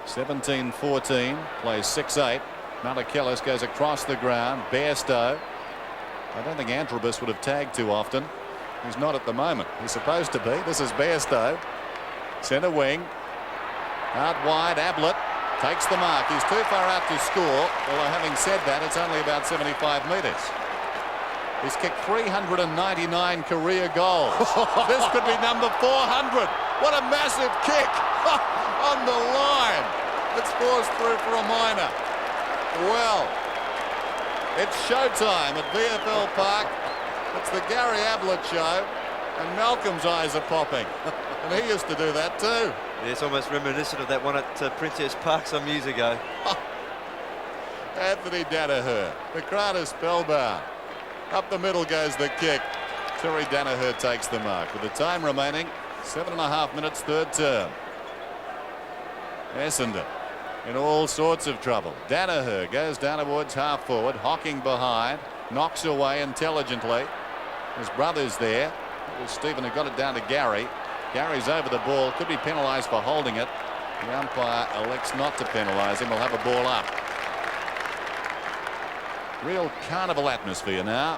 17-14. Plays 6-8. Malakillis goes across the ground. Bairstow. I don't think Antrobus would have tagged too often. He's not at the moment. He's supposed to be. This is Bairstow. Centre wing. Out wide. Ablett takes the mark. He's too far out to score. Although having said that, it's only about 75 metres. He's kicked 399 career goals. This could be number 400. What a massive kick on the line. It's forced through for a minor. Well, it's showtime at VFL Park. It's the Gary Ablett show, and Malcolm's eyes are popping. And he used to do that too. Yeah, it's almost reminiscent of that one at Princess Park some years ago. Anthony Danaher. The crowd is spellbound. Up the middle goes the kick. Terry Danaher takes the mark. With the time remaining, 7.5 minutes, third term. Essendon in all sorts of trouble. Danaher goes down towards half forward. Hocking behind. Knocks away intelligently. His brother's there. It was Stephen who got it down to Gary. Gary's over the ball. Could be penalised for holding it. The umpire elects not to penalise him. We'll have a ball up. Real carnival atmosphere now.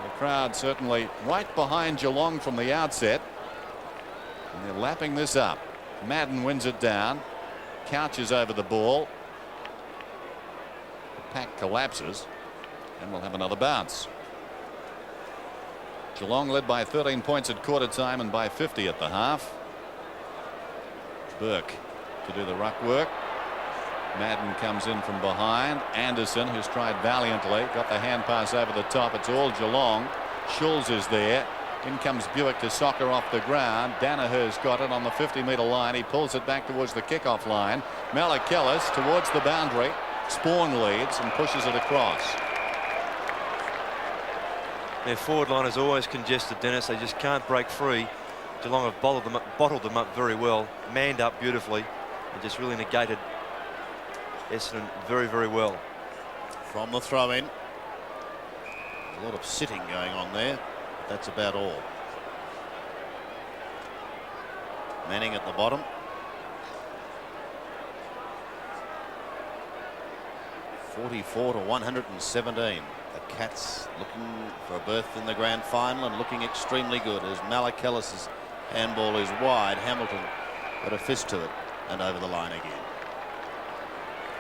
The crowd certainly right behind Geelong from the outset. And they're lapping this up. Madden wins it down. Couches over the ball. The pack collapses. And we'll have another bounce. Geelong led by 13 points at quarter time and by 50 at the half. Burke to do the ruck work. Madden comes in from behind. Anderson, who's tried valiantly, got the hand pass over the top. It's all Geelong. Schulz is there. In comes Buick to soccer off the ground. Danaher's got it on the 50-metre line. He pulls it back towards the kickoff line. Malakillis towards the boundary. Spawn leads and pushes it across. Their forward line is always congested, Dennis. They just can't break free. Geelong have bottled them up very well, manned up beautifully, and just really negated Essendon very, very well. From the throw-in. A lot of sitting going on there. That's about all. Manning at the bottom. (44 to 117). The Cats looking for a berth in the grand final and looking extremely good as Malakillis' handball is wide. Hamilton got a fist to it and over the line again.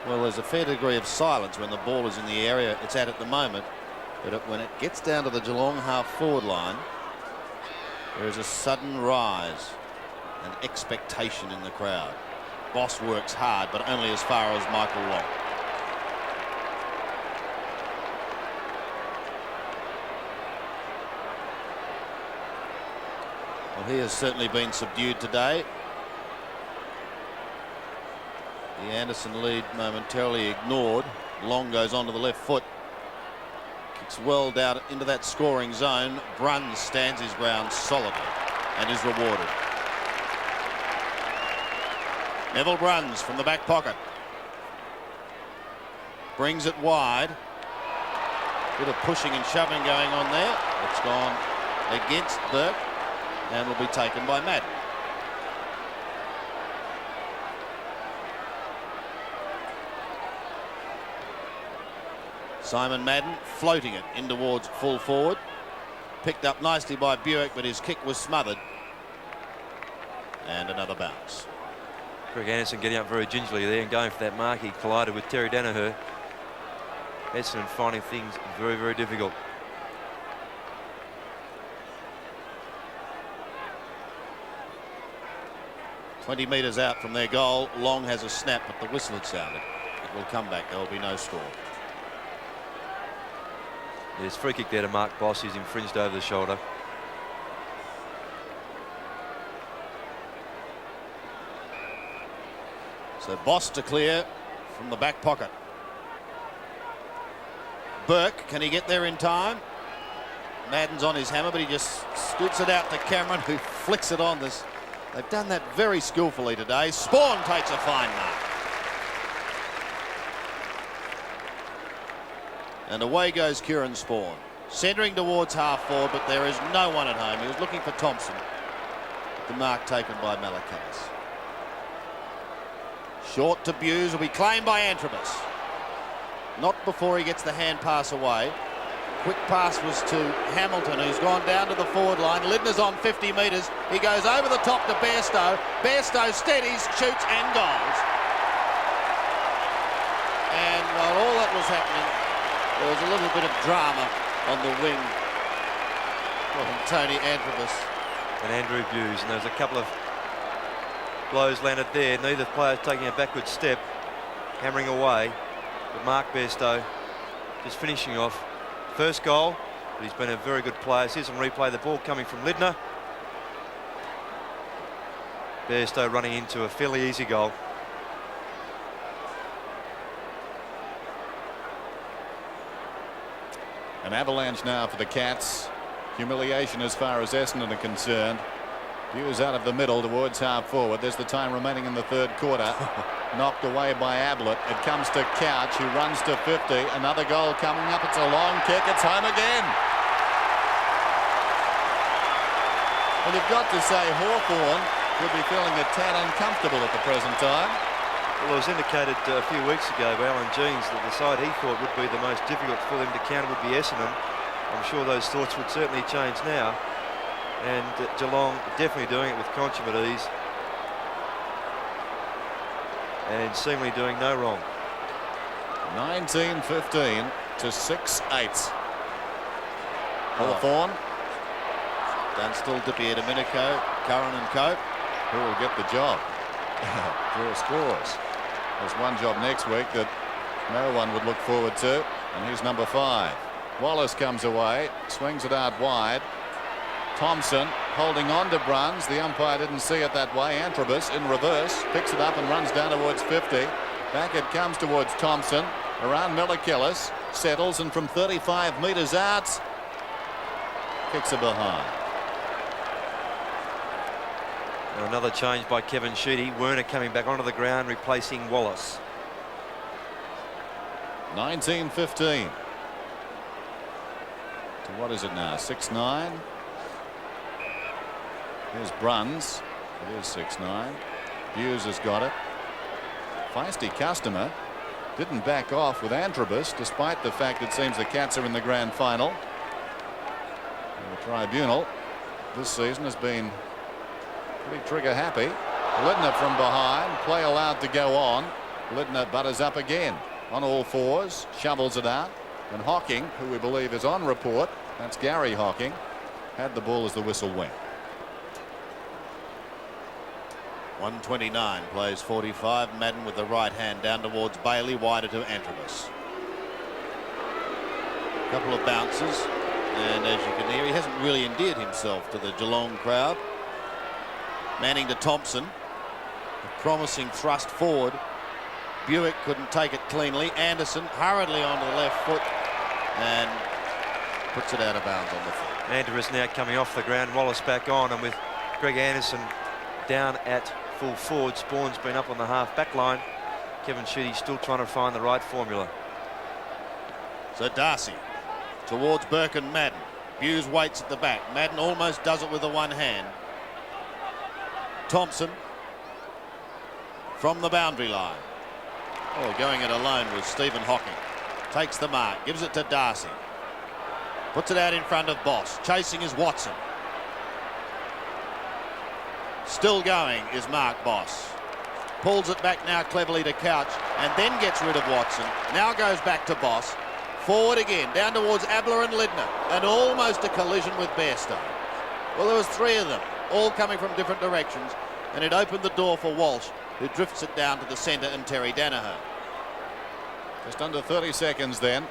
Well, there's a fair degree of silence when the ball is in the area it's at the moment, but when it gets down to the Geelong half-forward line, there is a sudden rise and expectation in the crowd. Boss works hard, but only as far as Michael Long. Well, he has certainly been subdued today. The Anderson lead momentarily ignored. Long goes onto the left foot. Kicks well down into that scoring zone. Bruns stands his ground solidly and is rewarded. Neville Bruns from the back pocket. Brings it wide. Bit of pushing and shoving going on there. It's gone against Burke and will be taken by Madden. Simon Madden floating it in towards full forward. Picked up nicely by Buick, but his kick was smothered. And another bounce. Greg Anderson getting up very gingerly there and going for that mark. He collided with Terry Danaher. Essendon finding things very, very difficult. "20 metres out from their goal. Long has a snap, but the whistle had sounded. It will come back. There will be no score. There's free kick there to Mark Boss. He's infringed over the shoulder. So Boss to clear from the back pocket. Burke, can he get there in time? Madden's on his hammer, but he just scoots it out to Cameron, who flicks it on this. They've done that very skillfully today. Spawn takes a fine mark. And away goes Kieran Spawn. Centering towards half forward, but there is no one at home. He was looking for Thompson. The mark taken by Malakillis. Short to Buse, will be claimed by Antrobus. Not before he gets the hand pass away. Quick pass was to Hamilton, who's gone down to the forward line. Lidner's on 50 metres. He goes over the top to Bairstow. Bairstow steadies, shoots and goals. And while all that was happening, there was a little bit of drama on the wing from Tony Antrobus. And Andrew Hughes, and there's a couple of blows landed there. Neither player taking a backward step, hammering away. But Mark Bairstow just finishing off. First goal, but he's been a very good player. Here's some replay. The ball coming from Lidner. Bairstow running into a fairly easy goal. An avalanche now for the Cats. Humiliation as far as Essendon are concerned. Hughes out of the middle towards half forward. There's the time remaining in the third quarter. Knocked away by Ablett. It comes to Couch, who runs to 50. Another goal coming up. It's a long kick. It's home again. Well, you've got to say Hawthorn will be feeling a tad uncomfortable at the present time. Well, it was indicated a few weeks ago by Alan Jeans that the side he thought would be the most difficult for them to counter would be Essendon. I'm sure those thoughts would certainly change now. And Geelong definitely doing it with consummate ease. And seemingly doing no wrong. 19-15 to 6-8. Hawthorn. Dunstall, Dipier, Domenico, Curran and Cope. Who will get the job? Draw scores. There's one job next week that no one would look forward to, and here's number 5. Wallace comes away, swings it out wide. Thompson holding on to Bruns. The umpire didn't see it that way. Antrobus in reverse picks it up and runs down towards 50. Back it comes towards Thompson. Around Milakillis, settles, and from 35 metres out kicks it behind. Another change by Kevin Sheedy. Werner coming back onto the ground, replacing Wallace. 19-15. So what is it now? 6-9. Here's Bruns. It is 6-9. Hughes has got it. Feisty customer. Didn't back off with Antrobus, despite the fact it seems the Cats are in the grand final. And the tribunal this season has been pretty trigger happy. Lidner from behind. Play allowed to go on. Lidner butters up again. On all fours. Shovels it out. And Hocking, who we believe is on report, that's Gary Hocking, had the ball as the whistle went. 129 plays 45. Madden with the right hand down towards Bailey, wider to Antrobus. Couple of bounces, and as you can hear, he hasn't really endeared himself to the Geelong crowd. Manning to Thompson, a promising thrust forward. Buick couldn't take it cleanly. Anderson hurriedly onto the left foot and puts it out of bounds on the foot. Andrews now coming off the ground. Wallace back on, and with Greg Anderson down at full forward. Spawn's been up on the half back line. Kevin Sheedy still trying to find the right formula. So Darcy towards Burke and Madden. Hughes waits at the back. Madden almost does it with the one hand. Thompson from the boundary line. Oh, going it alone was Stephen Hocking. Takes the mark, gives it to Darcy. Puts it out in front of Boss. Chasing is Watson. Still going is Mark Boss. Pulls it back now cleverly to Couch and then gets rid of Watson. Now goes back to Boss. Forward again, down towards Abler and Lidner. And almost a collision with Bairstow. Well, there was 3 of them, all coming from different directions. And it opened the door for Walsh, who drifts it down to the centre, and Terry Danaher. Just under 30 seconds then.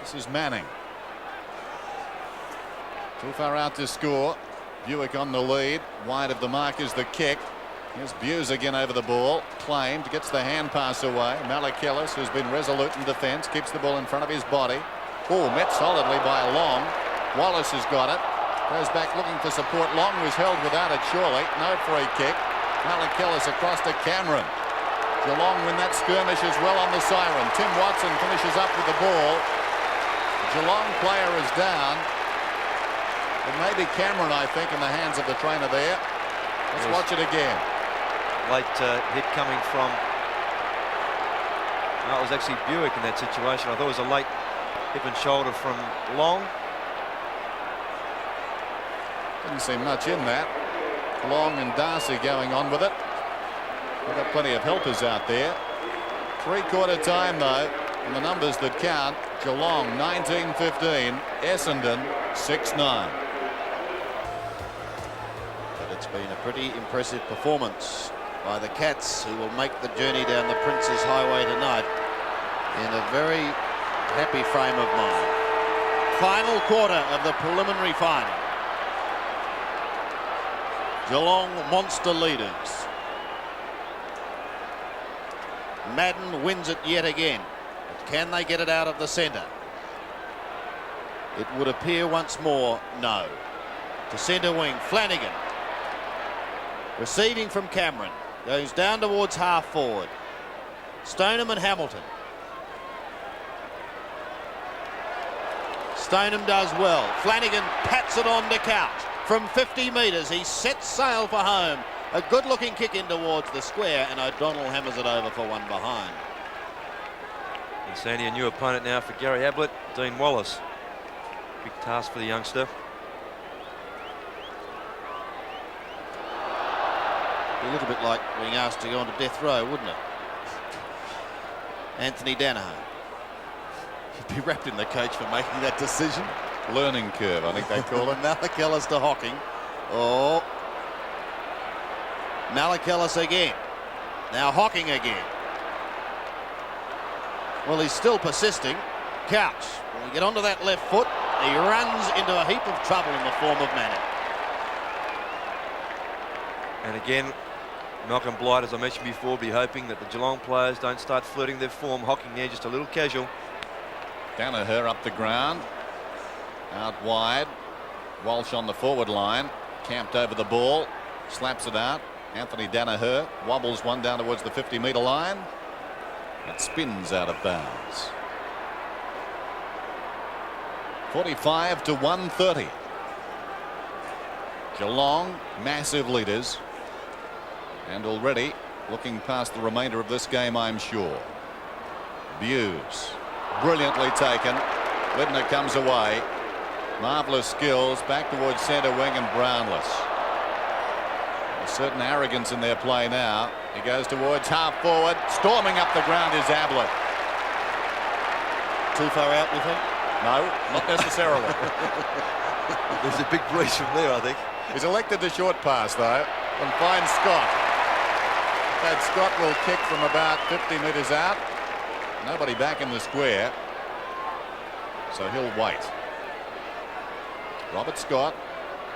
This is Manning. Too far out to score. Buick on the lead. Wide of the mark is the kick. Here's Buse again over the ball. Claimed, gets the hand pass away. Malakillis, who's been resolute in defence, keeps the ball in front of his body. Oh, met solidly by Long. Wallace has got it. Goes back looking for support. Long was held without it, surely. No free kick. Malakillis across to Cameron. Geelong win that skirmish as well on the siren. Tim Watson finishes up with the ball. Geelong player is down. It may be Cameron, I think, in the hands of the trainer there. Let's watch it again. Late hit coming from... No, it was actually Buick in that situation. I thought it was a late hip and shoulder from Long. Didn't see much in that. Long and Darcy going on with it. We've got plenty of helpers out there. Three-quarter time, though. And the numbers that count: Geelong 19-15, Essendon 6-9. But it's been a pretty impressive performance by the Cats, who will make the journey down the Prince's Highway tonight in a very happy frame of mind. Final quarter of the preliminary final. Geelong monster leaders. Madden wins it yet again. But can they get it out of the centre? It would appear once more no. To centre wing, Flanagan. Receiving from Cameron. Goes down towards half forward. Stoneham and Hamilton. Stoneham does well. Flanagan pats it on to Couch. From 50 metres, he sets sail for home. A good-looking kick in towards the square, and O'Donnell hammers it over for one behind. And Sandy, a new opponent now for Gary Ablett, Dean Wallace. Big task for the youngster. Be a little bit like being asked to go on to death row, wouldn't it? Anthony Danaher. He'd be wrapped in the coach for making that decision. Learning curve, I think they call it. Malachellis to Hocking. Oh. Malachellis again. Now Hocking again. Well, he's still persisting. Couch. Will he get onto that left foot? He runs into a heap of trouble in the form of Manning. And again, Malcolm Blight, as I mentioned before, will be hoping that the Geelong players don't start flirting their form. Hocking there just a little casual. Danaher up the ground. Out wide. Walsh on the forward line. Camped over the ball. Slaps it out. Anthony Danaher wobbles one down towards the 50-metre line. It spins out of bounds. 45 to 130. Geelong, massive leaders. And already looking past the remainder of this game, I'm sure. Buse. Brilliantly taken. Lidner comes away. Marvellous skills. Back towards centre wing and Brownless. A certain arrogance in their play now. He goes towards half forward. Storming up the ground is Ablett. Too far out, you think? No, not necessarily. There's a big breeze from there, I think. He's elected to short pass, though, and finds Scott. That Scott will kick from about 50 metres out. Nobody back in the square, so he'll wait. Robert Scott,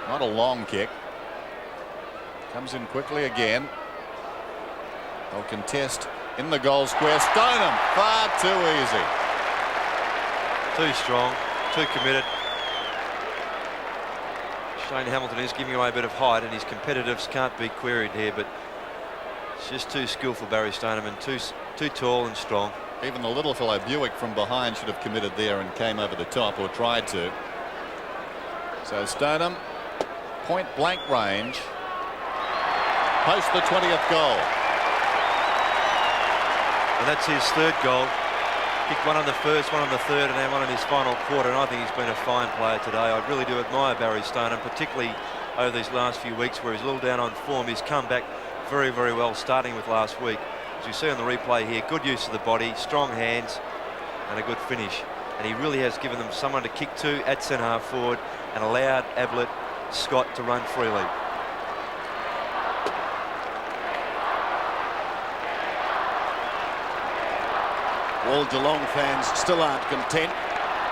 not a long kick. Comes in quickly again. They'll contest in the goal square. Stoneham, far too easy. Too strong, too committed. Shane Hamilton is giving away a bit of height, and his competitives can't be queried here, but it's just too skillful, Barry Stoneham, and too tall and strong. Even the little fellow Buick from behind should have committed there and came over the top, or tried to. So Stoneham, point blank range, post the 20th goal. And that's his third goal. Kicked one on the first, one on the third, and then one in his final quarter. And I think he's been a fine player today. I really do admire Barry Stoneham, particularly over these last few weeks where he's a little down on form. He's come back very, very well, starting with last week. As you see on the replay here, good use of the body, strong hands, and a good finish. And he really has given them someone to kick to at centre half forward and allowed Ablett, Scott to run freely. All Geelong fans still aren't content.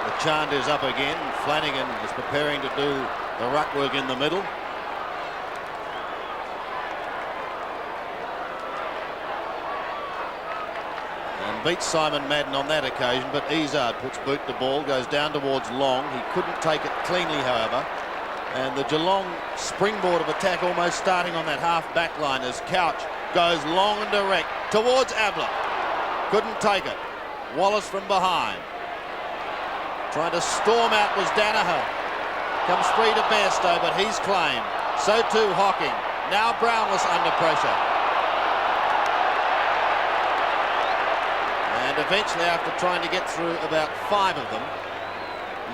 The chant is up again. Flanagan is preparing to do the ruck work in the middle. And beats Simon Madden on that occasion, but Izard puts boot to ball, goes down towards Long. He couldn't take it cleanly, however. And the Geelong springboard of attack almost starting on that half back line as Couch goes long and direct towards Ablett. Couldn't take it. Wallace from behind. Trying to storm out was Danaher. Comes free to Bairstow, but he's claimed. So too Hocking. Now Brownless under pressure. And eventually, after trying to get through about 5 of them,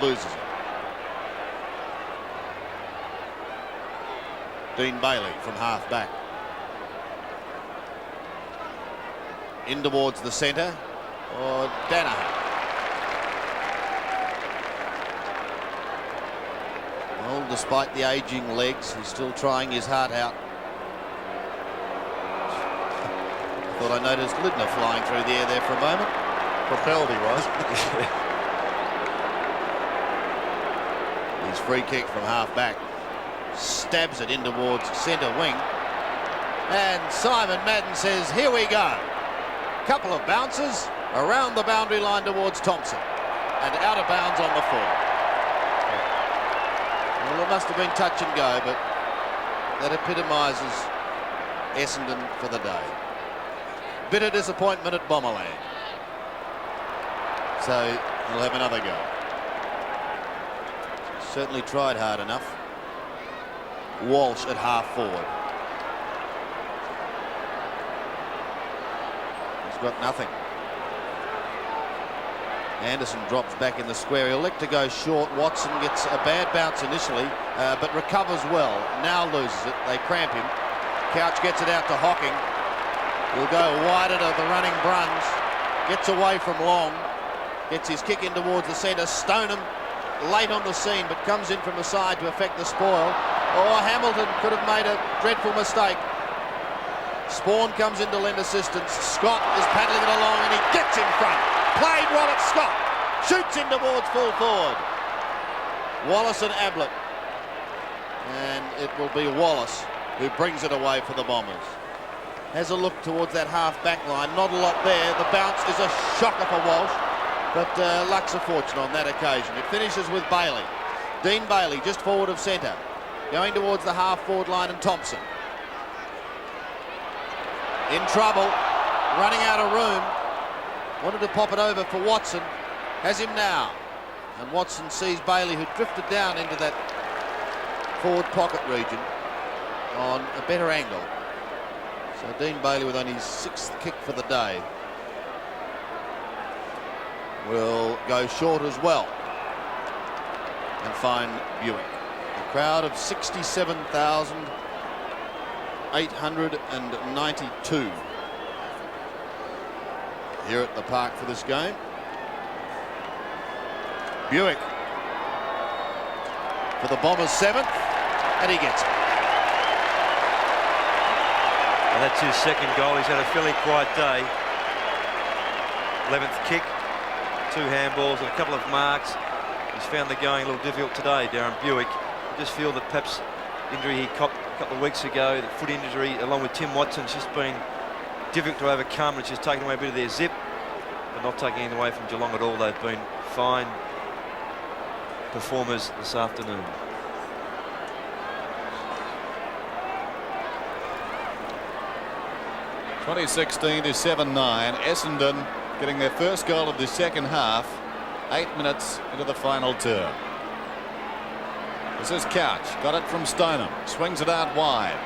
loses it. Dean Bailey from half back. In towards the centre. or Danaher. Well, despite the aging legs, he's still trying his heart out. Thought I noticed Lidner flying through the air there for a moment. Propelled he was. His free kick from half-back. Stabs it in towards centre wing. And Simon Madden says, here we go. Couple of bounces around the boundary line towards Thompson. And out of bounds on the full. Well, it must have been touch and go, but that epitomises Essendon for the day. Bitter disappointment at Bomberland. So he'll have another go. Certainly tried hard enough. Walsh at half forward. He's got nothing. Anderson drops back in the square. He'll elect to go short. Watson gets a bad bounce initially, but recovers well. Now loses it. They cramp him. Couch gets it out to Hocking. He'll go wider to the running Bruns. Gets away from Long. Gets his kick in towards the centre. Stoneham late on the scene, but comes in from the side to affect the spoil. Oh, Hamilton could have made a dreadful mistake. Spawn comes in to lend assistance. Scott is paddling it along and he gets in front. Played well at Scott. Shoots in towards full forward. Wallace and Ablett. And it will be Wallace who brings it away for the Bombers. Has a look towards that half-back line. Not a lot there. The bounce is a shocker for Walsh. But luck's a fortune on that occasion. It finishes with Bailey. Dean Bailey just forward of centre. Going towards the half-forward line and Thompson. In trouble. Running out of room. Wanted to pop it over for Watson. Has him now. And Watson sees Bailey, who drifted down into that forward pocket region on a better angle. So Dean Bailey, with only his 6th kick for the day, will go short as well and find Buick. A crowd of 67,892 here at the park for this game. Buick for the Bombers' 7th, and he gets it. And that's his 2nd goal. He's had a fairly quiet day. 11th kick, 2 handballs and a couple of marks. He's found the going a little difficult today, Darren Buick. I just feel that perhaps injury he copped a couple of weeks ago, the foot injury along with Tim Watson's just been difficult to overcome. It's just taken away a bit of their zip, but not taking anything away from Geelong at all. They've been fine performers this afternoon. (2016 to 7-9). Essendon getting their first goal of the second half, 8 minutes into the final term. This is Couch, got it from Stoneham, swings it out wide.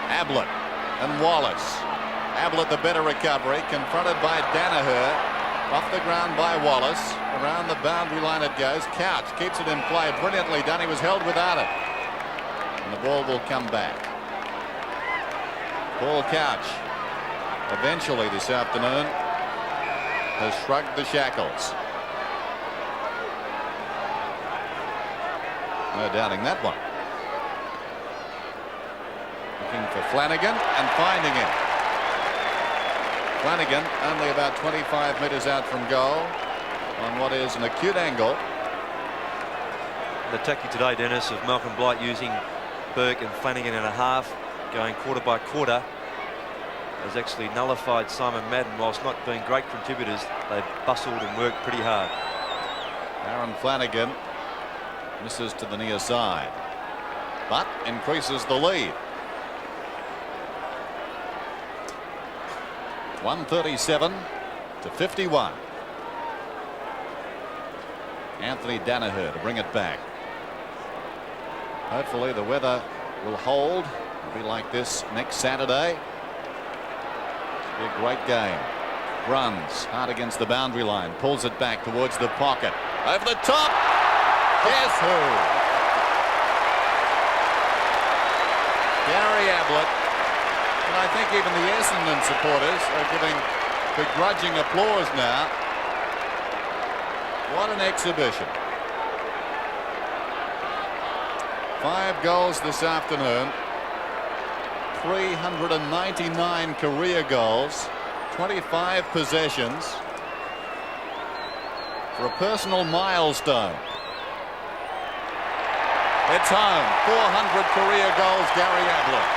Ablett and Wallace. Ablett the better recovery, confronted by Danaher, off the ground by Wallace. Around the boundary line it goes. Couch keeps it in play, brilliantly done. He was held without it, and the ball will come back. Paul Couch, eventually this afternoon, has shrugged the shackles. No doubting that one. Looking for Flanagan and finding him. Flanagan only about 25 metres out from goal on what is an acute angle. The tactic today, Dennis, of Malcolm Blight using Burke and Flanagan in a half, going quarter by quarter, has actually nullified Simon Madden. Whilst not being great contributors, they've bustled and worked pretty hard. Aaron Flanagan misses to the near side, but increases the lead. 137 to 51. Anthony Danaher to bring it back. Hopefully the weather will hold. It'll be like this next Saturday. It'll be a great game. Runs hard against the boundary line, pulls it back towards the pocket. Over the top. Guess who? Gary Ablett. And I think even the Essendon supporters are giving begrudging applause now. What an exhibition. 5 goals this afternoon. 399 career goals. 25 possessions. For a personal milestone. It's home. 400 career goals, Gary Ablett.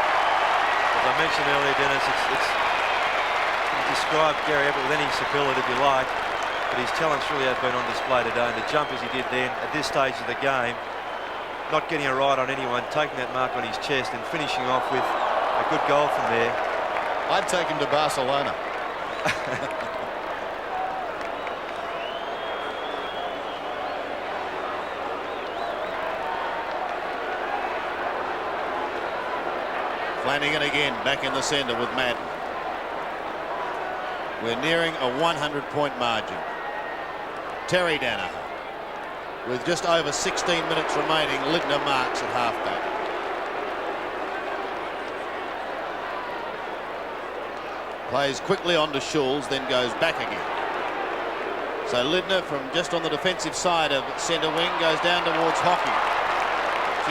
As I mentioned earlier, Dennis, it's you can describe Gary Ablett with any superlative you like, but his talents really have been on display today, and the jumpers he did then at this stage of the game, not getting a ride on anyone, taking that mark on his chest and finishing off with a good goal from there. I'd take him to Barcelona. Flanagan again back in the centre with Madden. We're nearing a 100-point margin. Terry Danaher. With just over 16 minutes remaining, Lindner marks at halfback. Plays quickly on to Schulz, then goes back again. So Lindner from just on the defensive side of centre wing goes down towards Hocking.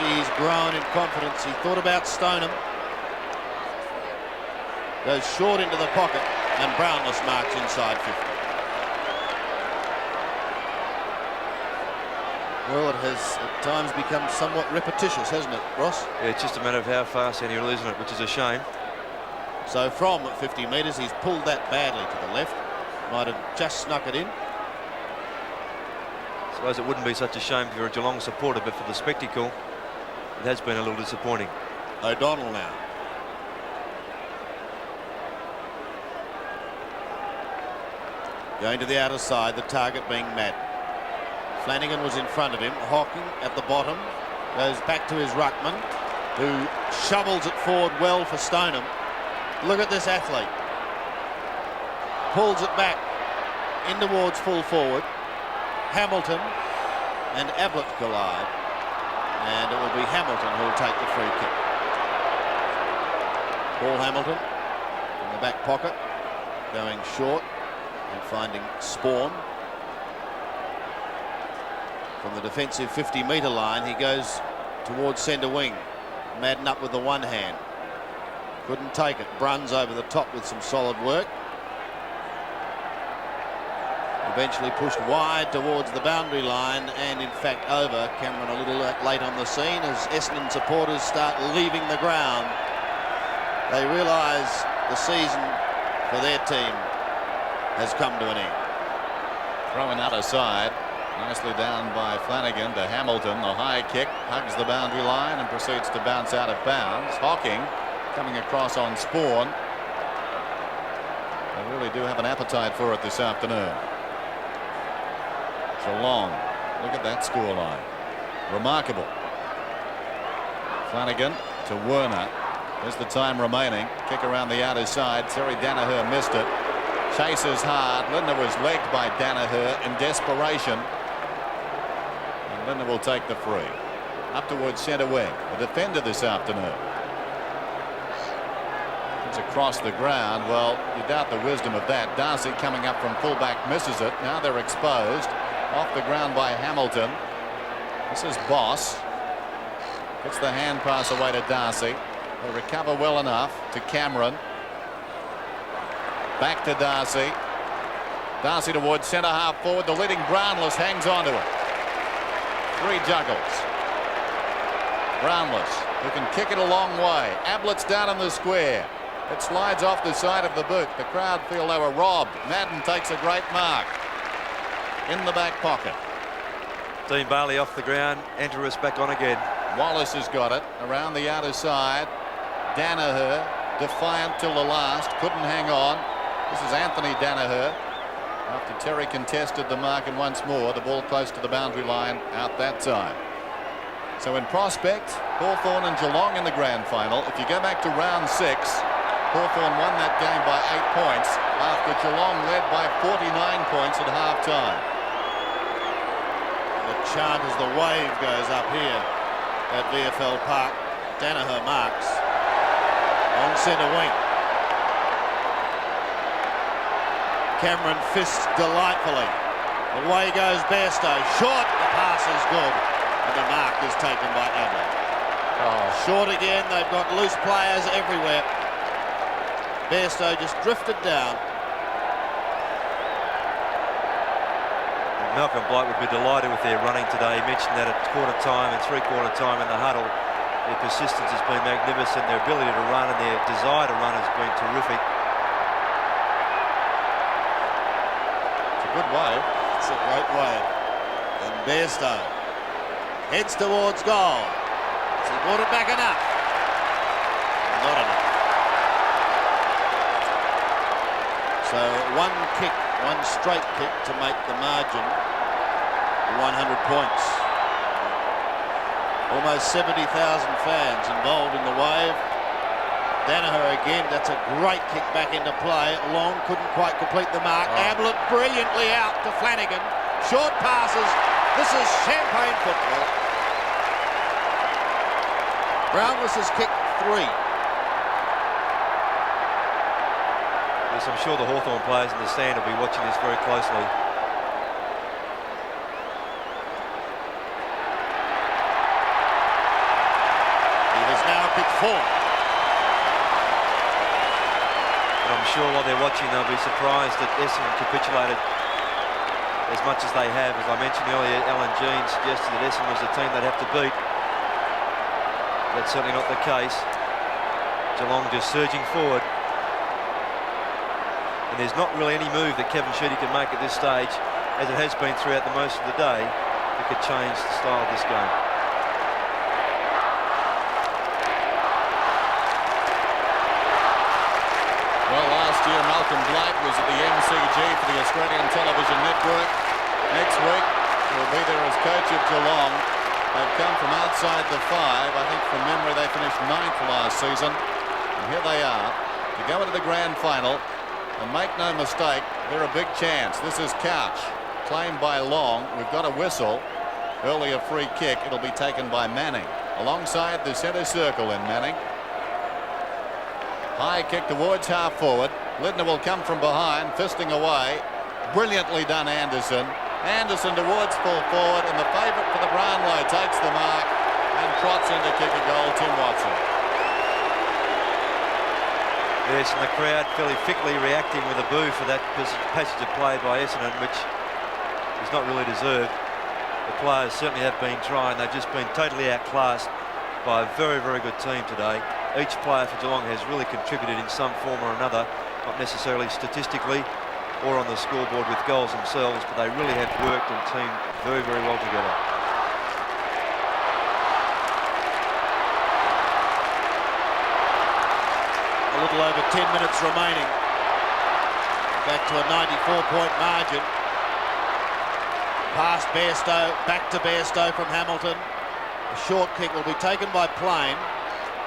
He's grown in confidence. He thought about Stoneham. Goes short into the pocket, and Brownless marks inside 50. Well, it has at times become somewhat repetitious, hasn't it, Ross? Yeah, it's just a matter of how fast and you're losing it, which is a shame. So from 50 metres, he's pulled that badly to the left. Might have just snuck it in. I suppose it wouldn't be such a shame if you're a Geelong supporter, but for the spectacle, it has been a little disappointing. O'Donnell now. Going to the outer side, the target being Madden. Flanagan was in front of him. Hocking at the bottom. Goes back to his ruckman, who shovels it forward well for Stoneham. Look at this athlete. Pulls it back in towards full forward. Hamilton and Ablett collide. And it will be Hamilton who will take the free kick. Paul Hamilton in the back pocket. Going short. And finding Spawn. From the defensive 50-metre line, he goes towards centre wing. Madden up with the one hand. Couldn't take it. Bruns over the top with some solid work. Eventually pushed wide towards the boundary line and in fact over. Cameron a little late on the scene as Essendon supporters start leaving the ground. They realise the season for their team has come to an end. Throwing outer side. Nicely down by Flanagan to Hamilton. The high kick hugs the boundary line and proceeds to bounce out of bounds. Hocking coming across on Spawn. They really do have an appetite for it this afternoon. Geelong. Look at that scoreline. Remarkable. Flanagan to Werner. There's the time remaining. Kick around the outer side. Terry Danaher missed it. Chases hard. Lindner was legged by Danaher in desperation. And Lindner will take the free. Up towards centre wing. The defender this afternoon. It's across the ground. Well, you doubt the wisdom of that. Darcy coming up from fullback misses it. Now they're exposed. Off the ground by Hamilton. This is Boss. Gets the hand pass away to Darcy. They recover well enough to Cameron. Back to Darcy. Darcy towards centre half forward. The leading Brownless hangs on to it. 3 juggles. Brownless, who can kick it a long way. Ablett's down in the square. It slides off the side of the boot. The crowd feel they were robbed. Madden takes a great mark. In the back pocket. Dean Bailey off the ground. Enterus back on again. Wallace has got it. Around the outer side. Danaher, defiant till the last. Couldn't hang on. This is Anthony Danaher. After Terry contested the mark and once more the ball close to the boundary line out that time. So in prospect, Hawthorn and Geelong in the grand final. If you go back to round 6, Hawthorn won that game by 8 points after Geelong led by 49 points at half-time. The chant as the wave goes up here at VFL Park. Danaher marks on centre wing. Cameron fists delightfully. Away goes Bairstow. Short. The pass is good. And the mark is taken by Adler. Short again. They've got loose players everywhere. Bairstow just drifted down. Malcolm Blight would be delighted with their running today. He mentioned that at quarter time and three-quarter time in the huddle. Their persistence has been magnificent. Their ability to run and their desire to run has been terrific. It's a good wave. It's a great wave. And Bairstow heads towards goal. Has he brought it back enough? Not enough. So one kick, one straight kick to make the margin 100 points. Almost 70,000 fans involved in the wave. Danaher again, that's a great kick back into play. Long couldn't quite complete the mark. Ablett brilliantly out to Flanagan. Short passes. This is champagne football. Brownless has kicked 3. Yes, I'm sure the Hawthorn players in the stand will be watching this very closely. He has now kicked 4. And I'm sure while they're watching, they'll be surprised that Essendon capitulated as much as they have. As I mentioned earlier, Alan Jean suggested that Essendon was the team they'd have to beat. That's certainly not the case. Geelong just surging forward. And there's not really any move that Kevin Sheedy can make at this stage, as it has been throughout the most of the day, that could change the style of this game. Well, last year Malcolm Blight was at the MCG for the Australian Television Network. Next week he'll be there as coach of Geelong. They've come from outside the 5. I think from memory they finished 9th last season. And here they are to go into the grand final. And make no mistake, they're a big chance. This is Couch, claimed by Long. We've got a whistle. Early a free kick. It'll be taken by Manning. Alongside the centre circle in Manning. High kick towards half forward. Lindner will come from behind, fisting away. Brilliantly done, Anderson. Anderson towards full forward, and the favourite for the Brownlow takes the mark and trots in to kick a goal, Tim Watson. Yes, and the crowd fairly thickly reacting with a boo for that passage of play by Essendon, which is not really deserved. The players certainly have been trying. They've just been totally outclassed by a very, very good team today. Each player for Geelong has really contributed in some form or another, not necessarily statistically or on the scoreboard with goals themselves, but they really have worked and teamed very, very well together. A little over 10 minutes remaining. Back to a 94-point margin. Past Bairstow, back to Bairstow from Hamilton. A short kick will be taken by Plain,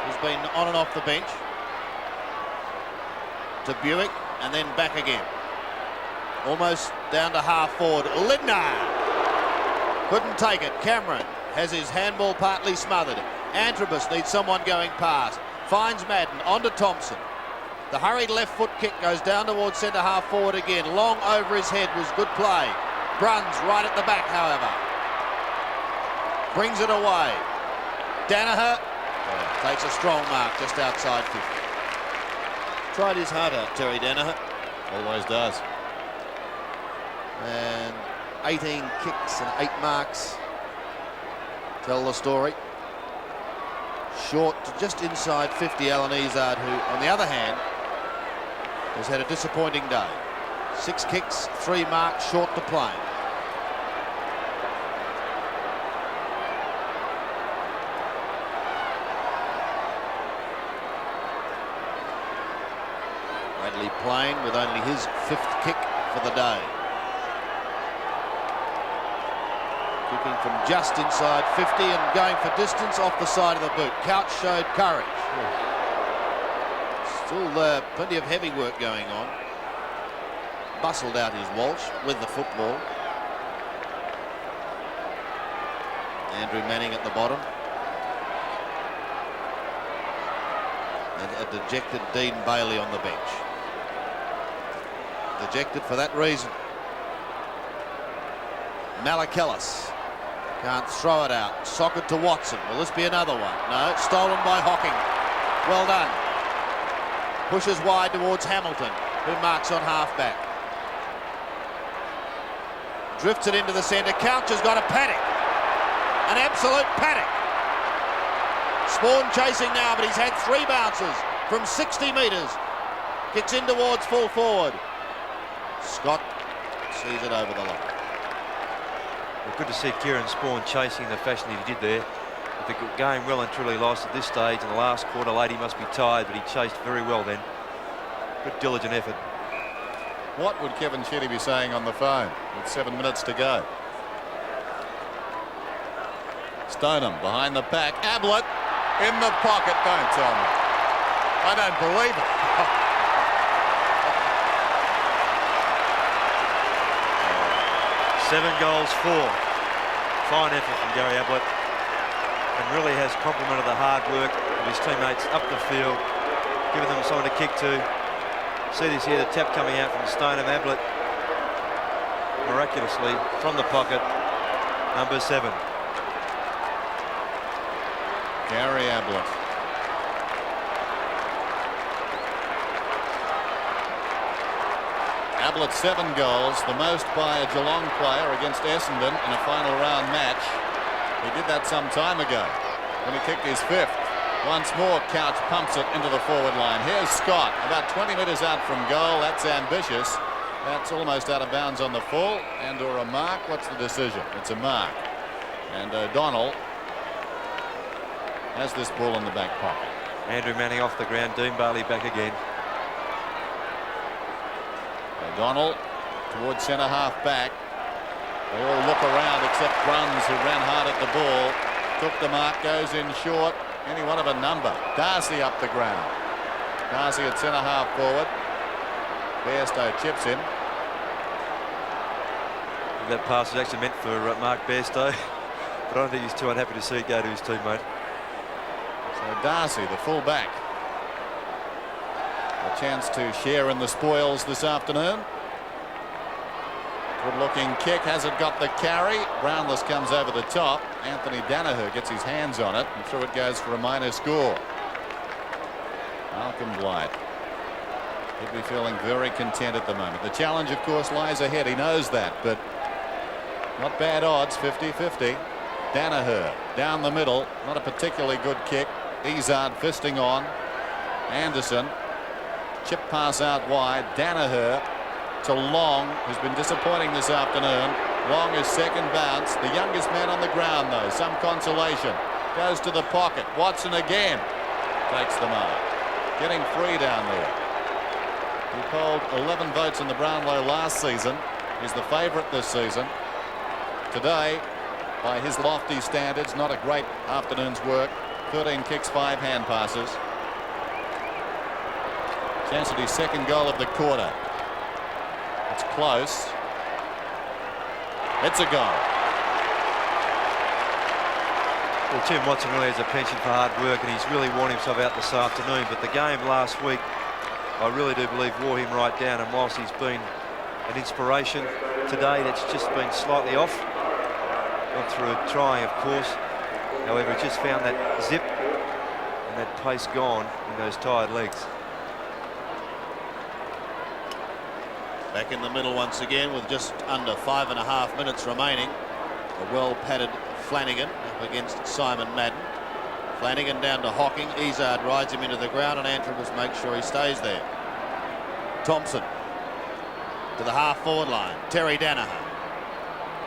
who's been on and off the bench. To Buick, and then back again. Almost down to half forward. Lindner couldn't take it. Cameron has his handball partly smothered. Antrobus needs someone going past. Finds Madden, on to Thompson. The hurried left foot kick goes down towards centre half forward again. Long over his head was good play. Bruns right at the back, however. Brings it away. Danaher takes a strong mark just outside 50. Tried his heart out, Terry Danaher. Always does. And 18 kicks and 8 marks tell the story. Short to just inside 50, Alan Izard, who, on the other hand, has had a disappointing day. 6 kicks, 3 marks, short to Plain. Bradley Plain with only his 5th kick for the day. Kicking from just inside 50 and going for distance off the side of the boot. Couch showed courage. Still plenty of heavy work going on. Bustled out his Walsh with the football. Andrew Manning at the bottom. And a dejected Dean Bailey on the bench. Dejected for that reason. Malachelles can't throw it out. Sock it to Watson. Will this be another one? No, stolen by Hocking. Well done. Pushes wide towards Hamilton, who marks on half-back. Drifts it into the centre. Couch has got a paddock. An absolute paddock. Spawn chasing now, but he's had 3 bounces from 60 metres. Kicks in towards full forward. Scott sees it over the line. Well, good to see Kieran Spawn chasing in the fashion that he did there. The game well and truly lost at this stage. In the last quarter, Lady must be tired, but he chased very well then. Good diligent effort. What would Kevin Shetty be saying on the phone with 7 minutes to go? Stoneham behind the pack. Ablett in the pocket. Don't tell me. I don't believe it. 7 goals, 4. Fine effort from Gary Ablett, and really has complimented the hard work of his teammates up the field, giving them something to kick to. See this here, the tap coming out from Stoneham. Ablett miraculously from the pocket, number 7. Gary Ablett. Ablett 7 goals, the most by a Geelong player against Essendon in a final round match. He did that some time ago when he kicked his 5th. Once more, Couch pumps it into the forward line. Here's Scott, about 20 metres out from goal. That's ambitious. That's almost out of bounds on the full. And or a mark. What's the decision? It's a mark. And O'Donnell has this ball in the back pocket. Andrew Manning off the ground, Dean Bailey back again. O'Donnell towards centre half back. They all look around except Bruns, who ran hard at the ball. Took the mark, goes in short. Any one of a number. Darcy up the ground. Darcy at centre half forward. Bairstow chips in. That pass was actually meant for Mark Bairstow, but I don't think he's too unhappy to see it go to his teammate. So Darcy, the full back. A chance to share in the spoils this afternoon. Good looking kick. Hasn't got the carry. Brownless comes over the top. Anthony Danaher gets his hands on it, and through it goes for a minor score. Malcolm Blight. He'd be feeling very content at the moment. The challenge, of course, lies ahead. He knows that, but not bad odds. 50-50. Danaher down the middle. Not a particularly good kick. Izard fisting on. Anderson. Chip pass out wide. Danaher to Long, who's been disappointing this afternoon. Long is second bounce. The youngest man on the ground, though. Some consolation. Goes to the pocket. Watson again takes the mark. Getting free down there. He polled 11 votes in the Brownlow last season. He's the favourite this season. Today, by his lofty standards, not a great afternoon's work. 13 kicks, 5 hand passes. Chance at his second goal of the quarter. It's close. It's a goal. Well, Tim Watson really has a penchant for hard work, and he's really worn himself out this afternoon. But the game last week, I really do believe, wore him right down. And whilst he's been an inspiration today, that's just been slightly off. Gone through a trying, of course. However, he just found that zip and that pace gone in those tired legs. Back in the middle once again with just under 5.5 minutes remaining. A well-padded Flanagan up against Simon Madden. Flanagan down to Hocking. Izard rides him into the ground, and Antrim must make sure he stays there. Thompson to the half-forward line. Terry Danaher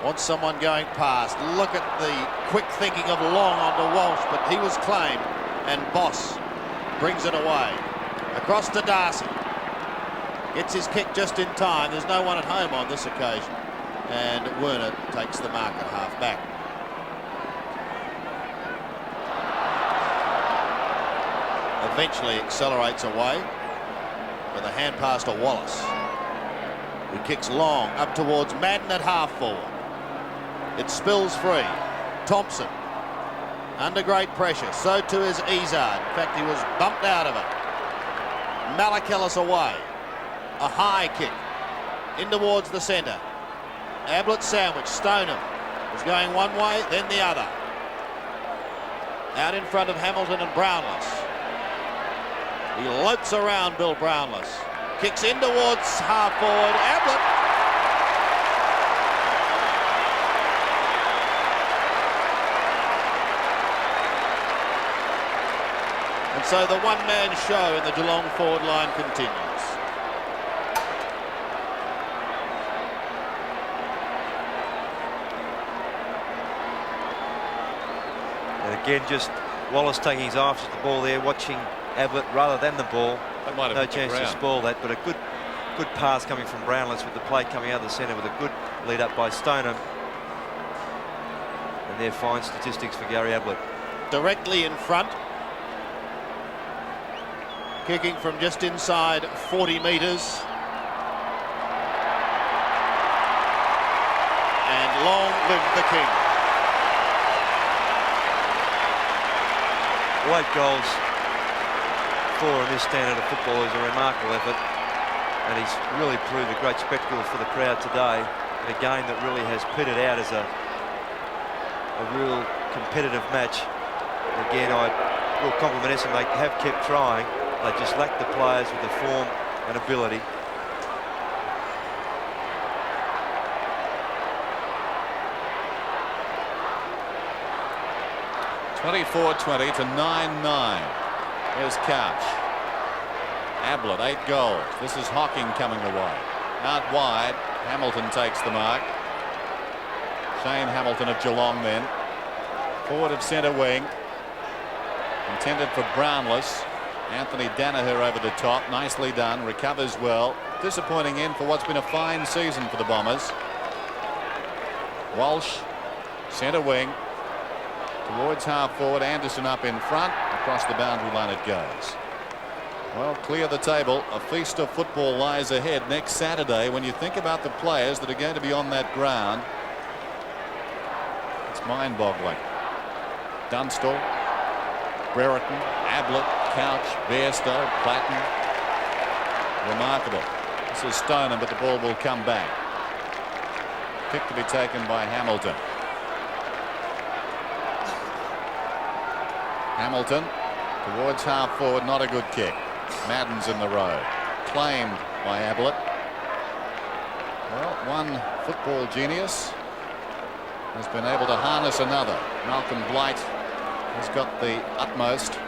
wants someone going past. Look at the quick thinking of Long onto Walsh, but he was claimed, and Boss brings it away. Across to Darcy. Gets his kick just in time. There's no one at home on this occasion. And Werner takes the mark at half-back. Eventually accelerates away with a hand pass to Wallace, who kicks Long up towards Madden at half-forward. It spills free. Thompson under great pressure. So too is Izard. In fact, he was bumped out of it. Malachelles away. A high kick in towards the centre. Ablett sandwich. Stoneham is going one way, then the other. Out in front of Hamilton and Brownless. He lopes around Bill Brownless. Kicks in towards half forward. Ablett. And so the one-man show in the Geelong forward line continues. And again, just Wallace taking his eye off the ball there, watching Ablett rather than the ball. That might have No hit the chance to ground. spoil that, but a good pass coming from Brownless with the play coming out of the centre with a good lead up by Stoneham. And they're fine statistics for Gary Ablett. Directly in front. Kicking from just inside 40 metres. And long live the king. 8 goals for in this standard of football is a remarkable effort, and he's really proved a great spectacle for the crowd today in a game that really has pitted out as a real competitive match. And again, I will compliment Essendon. They have kept trying. They just lack the players with the form and ability. (24-20 to 9-9). Here's Couch. Ablett, 8 goals. This is Hocking coming away. Out wide, Hamilton takes the mark. Shane Hamilton of Geelong then. Forward of centre wing. Intended for Brownless. Anthony Danaher over the top. Nicely done. Recovers well. Disappointing end for what's been a fine season for the Bombers. Walsh, centre wing. Towards half forward. Anderson up in front. Across the boundary line it goes. Well, clear the table. A feast of football lies ahead next Saturday. When you think about the players that are going to be on that ground, it's mind-boggling. Dunstall, Brereton, Ablett, Couch, Bairstow, Platten. Remarkable. This is Stoneham, but the ball will come back. Kick to be taken by Hamilton. Hamilton towards half forward, not a good kick. Madden's in the road. Claimed by Ablett. Well, one football genius has been able to harness another. Malcolm Blight has got the utmost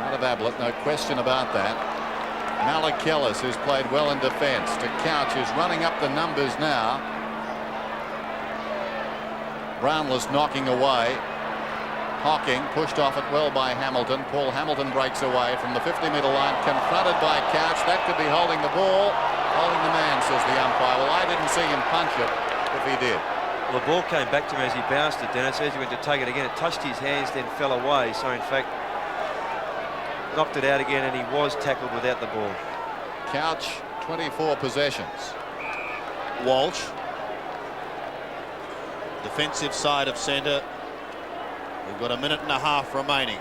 out of Ablett, no question about that. Malik Kellis, who's played well in defence, to Couch, who's running up the numbers now. Brownless knocking away. Hocking pushed off it well by Hamilton. Paul Hamilton breaks away from the 50-metre line, confronted by Couch. That could be holding the ball. Holding the man, says the umpire. Well, I didn't see him punch it if he did. Well, the ball came back to him as he bounced it, Dennis. As he went to take it again, it touched his hands, then fell away. So, in fact, knocked it out again, and he was tackled without the ball. Couch, 24 possessions. Walsh. Defensive side of centre. We've got a minute and a half remaining.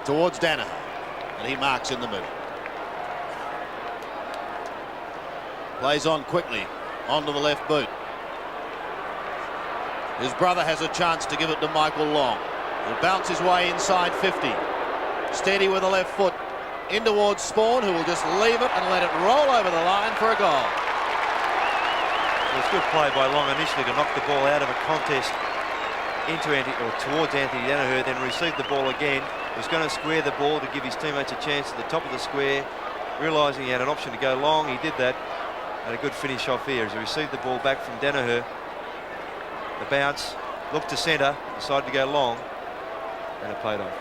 Towards Danaher, and he marks in the middle. Plays on quickly, onto the left boot. His brother has a chance to give it to Michael Long. He'll bounce his way inside 50. Steady with the left foot. In towards Spawn, who will just leave it and let it roll over the line for a goal. It was good play by Long initially to knock the ball out of a contest into towards Anthony Danaher, then received the ball again. Was going to square the ball to give his teammates a chance at the top of the square. Realising he had an option to go long, he did that. And a good finish off here as he received the ball back from Danaher. The bounce, looked to centre, decided to go long, and it played off.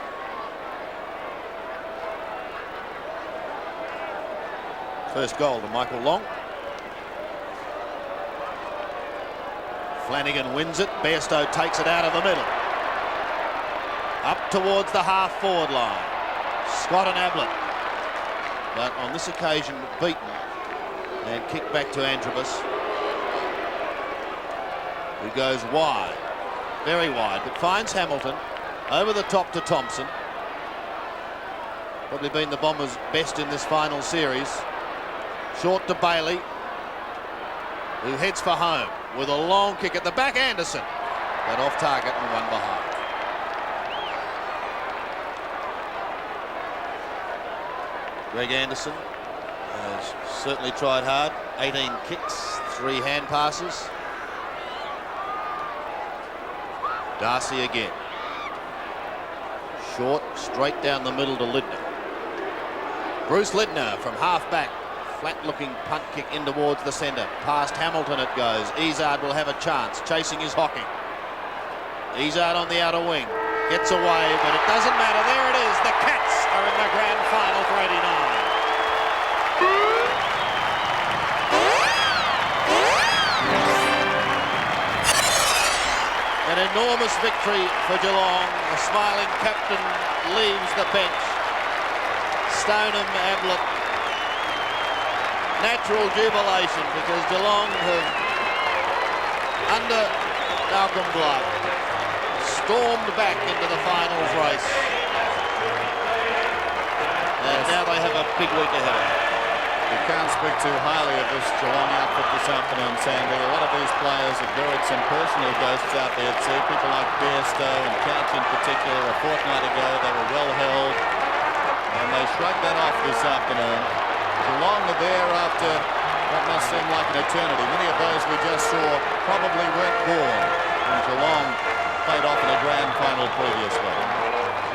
First goal to Michael Long. Flanagan wins it. Bairstow takes it out of the middle. Up towards the half-forward line. Scott and Ablett. But on this occasion, beaten. And kicked back to Antrobus, who goes wide. Very wide, but finds Hamilton. Over the top to Thompson. Probably been the Bombers' best in this final series. Short to Bailey, who heads for home with a long kick at the back. Anderson, but off target and one behind. Greg Anderson has certainly tried hard. 18 kicks, 3 hand passes. Darcy again. Short, straight down the middle to Lidner. Bruce Lidner from half back. Flat-looking punt kick in towards the centre. Past Hamilton it goes. Izard will have a chance. Chasing is Hocking. Izard on the outer wing. Gets away, but it doesn't matter. There it is. The Cats are in the grand final for 89. An enormous victory for Geelong. The smiling captain leaves the bench. Stoneham, Ablett. Natural jubilation because Geelong have, under Malcolm Blunt, stormed back into the finals race. And now they have a big week ahead of them. You can't speak too highly of this Geelong outfit this afternoon, Sandy. A lot of these players have buried some personal ghosts out there too. People like Bairstow and Couch in particular. A fortnight ago they were well held and they shrugged that off this afternoon. Geelong are there after what must seem like an eternity. Many of those we just saw probably weren't born when Geelong played off in a grand final previously.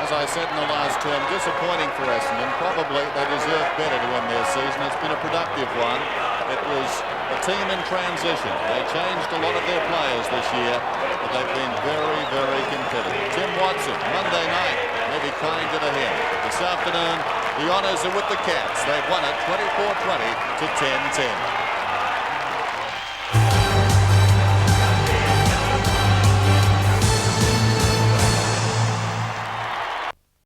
As I said in the last term, disappointing for Essendon. Probably they deserve better to win their season. It's been a productive one. It was a team in transition. They changed a lot of their players this year, but they've been very, very competitive. Tim Watson, Monday night, maybe kind to the him. This afternoon, the honours are with the Cats. They've won it 24-20 to 10-10.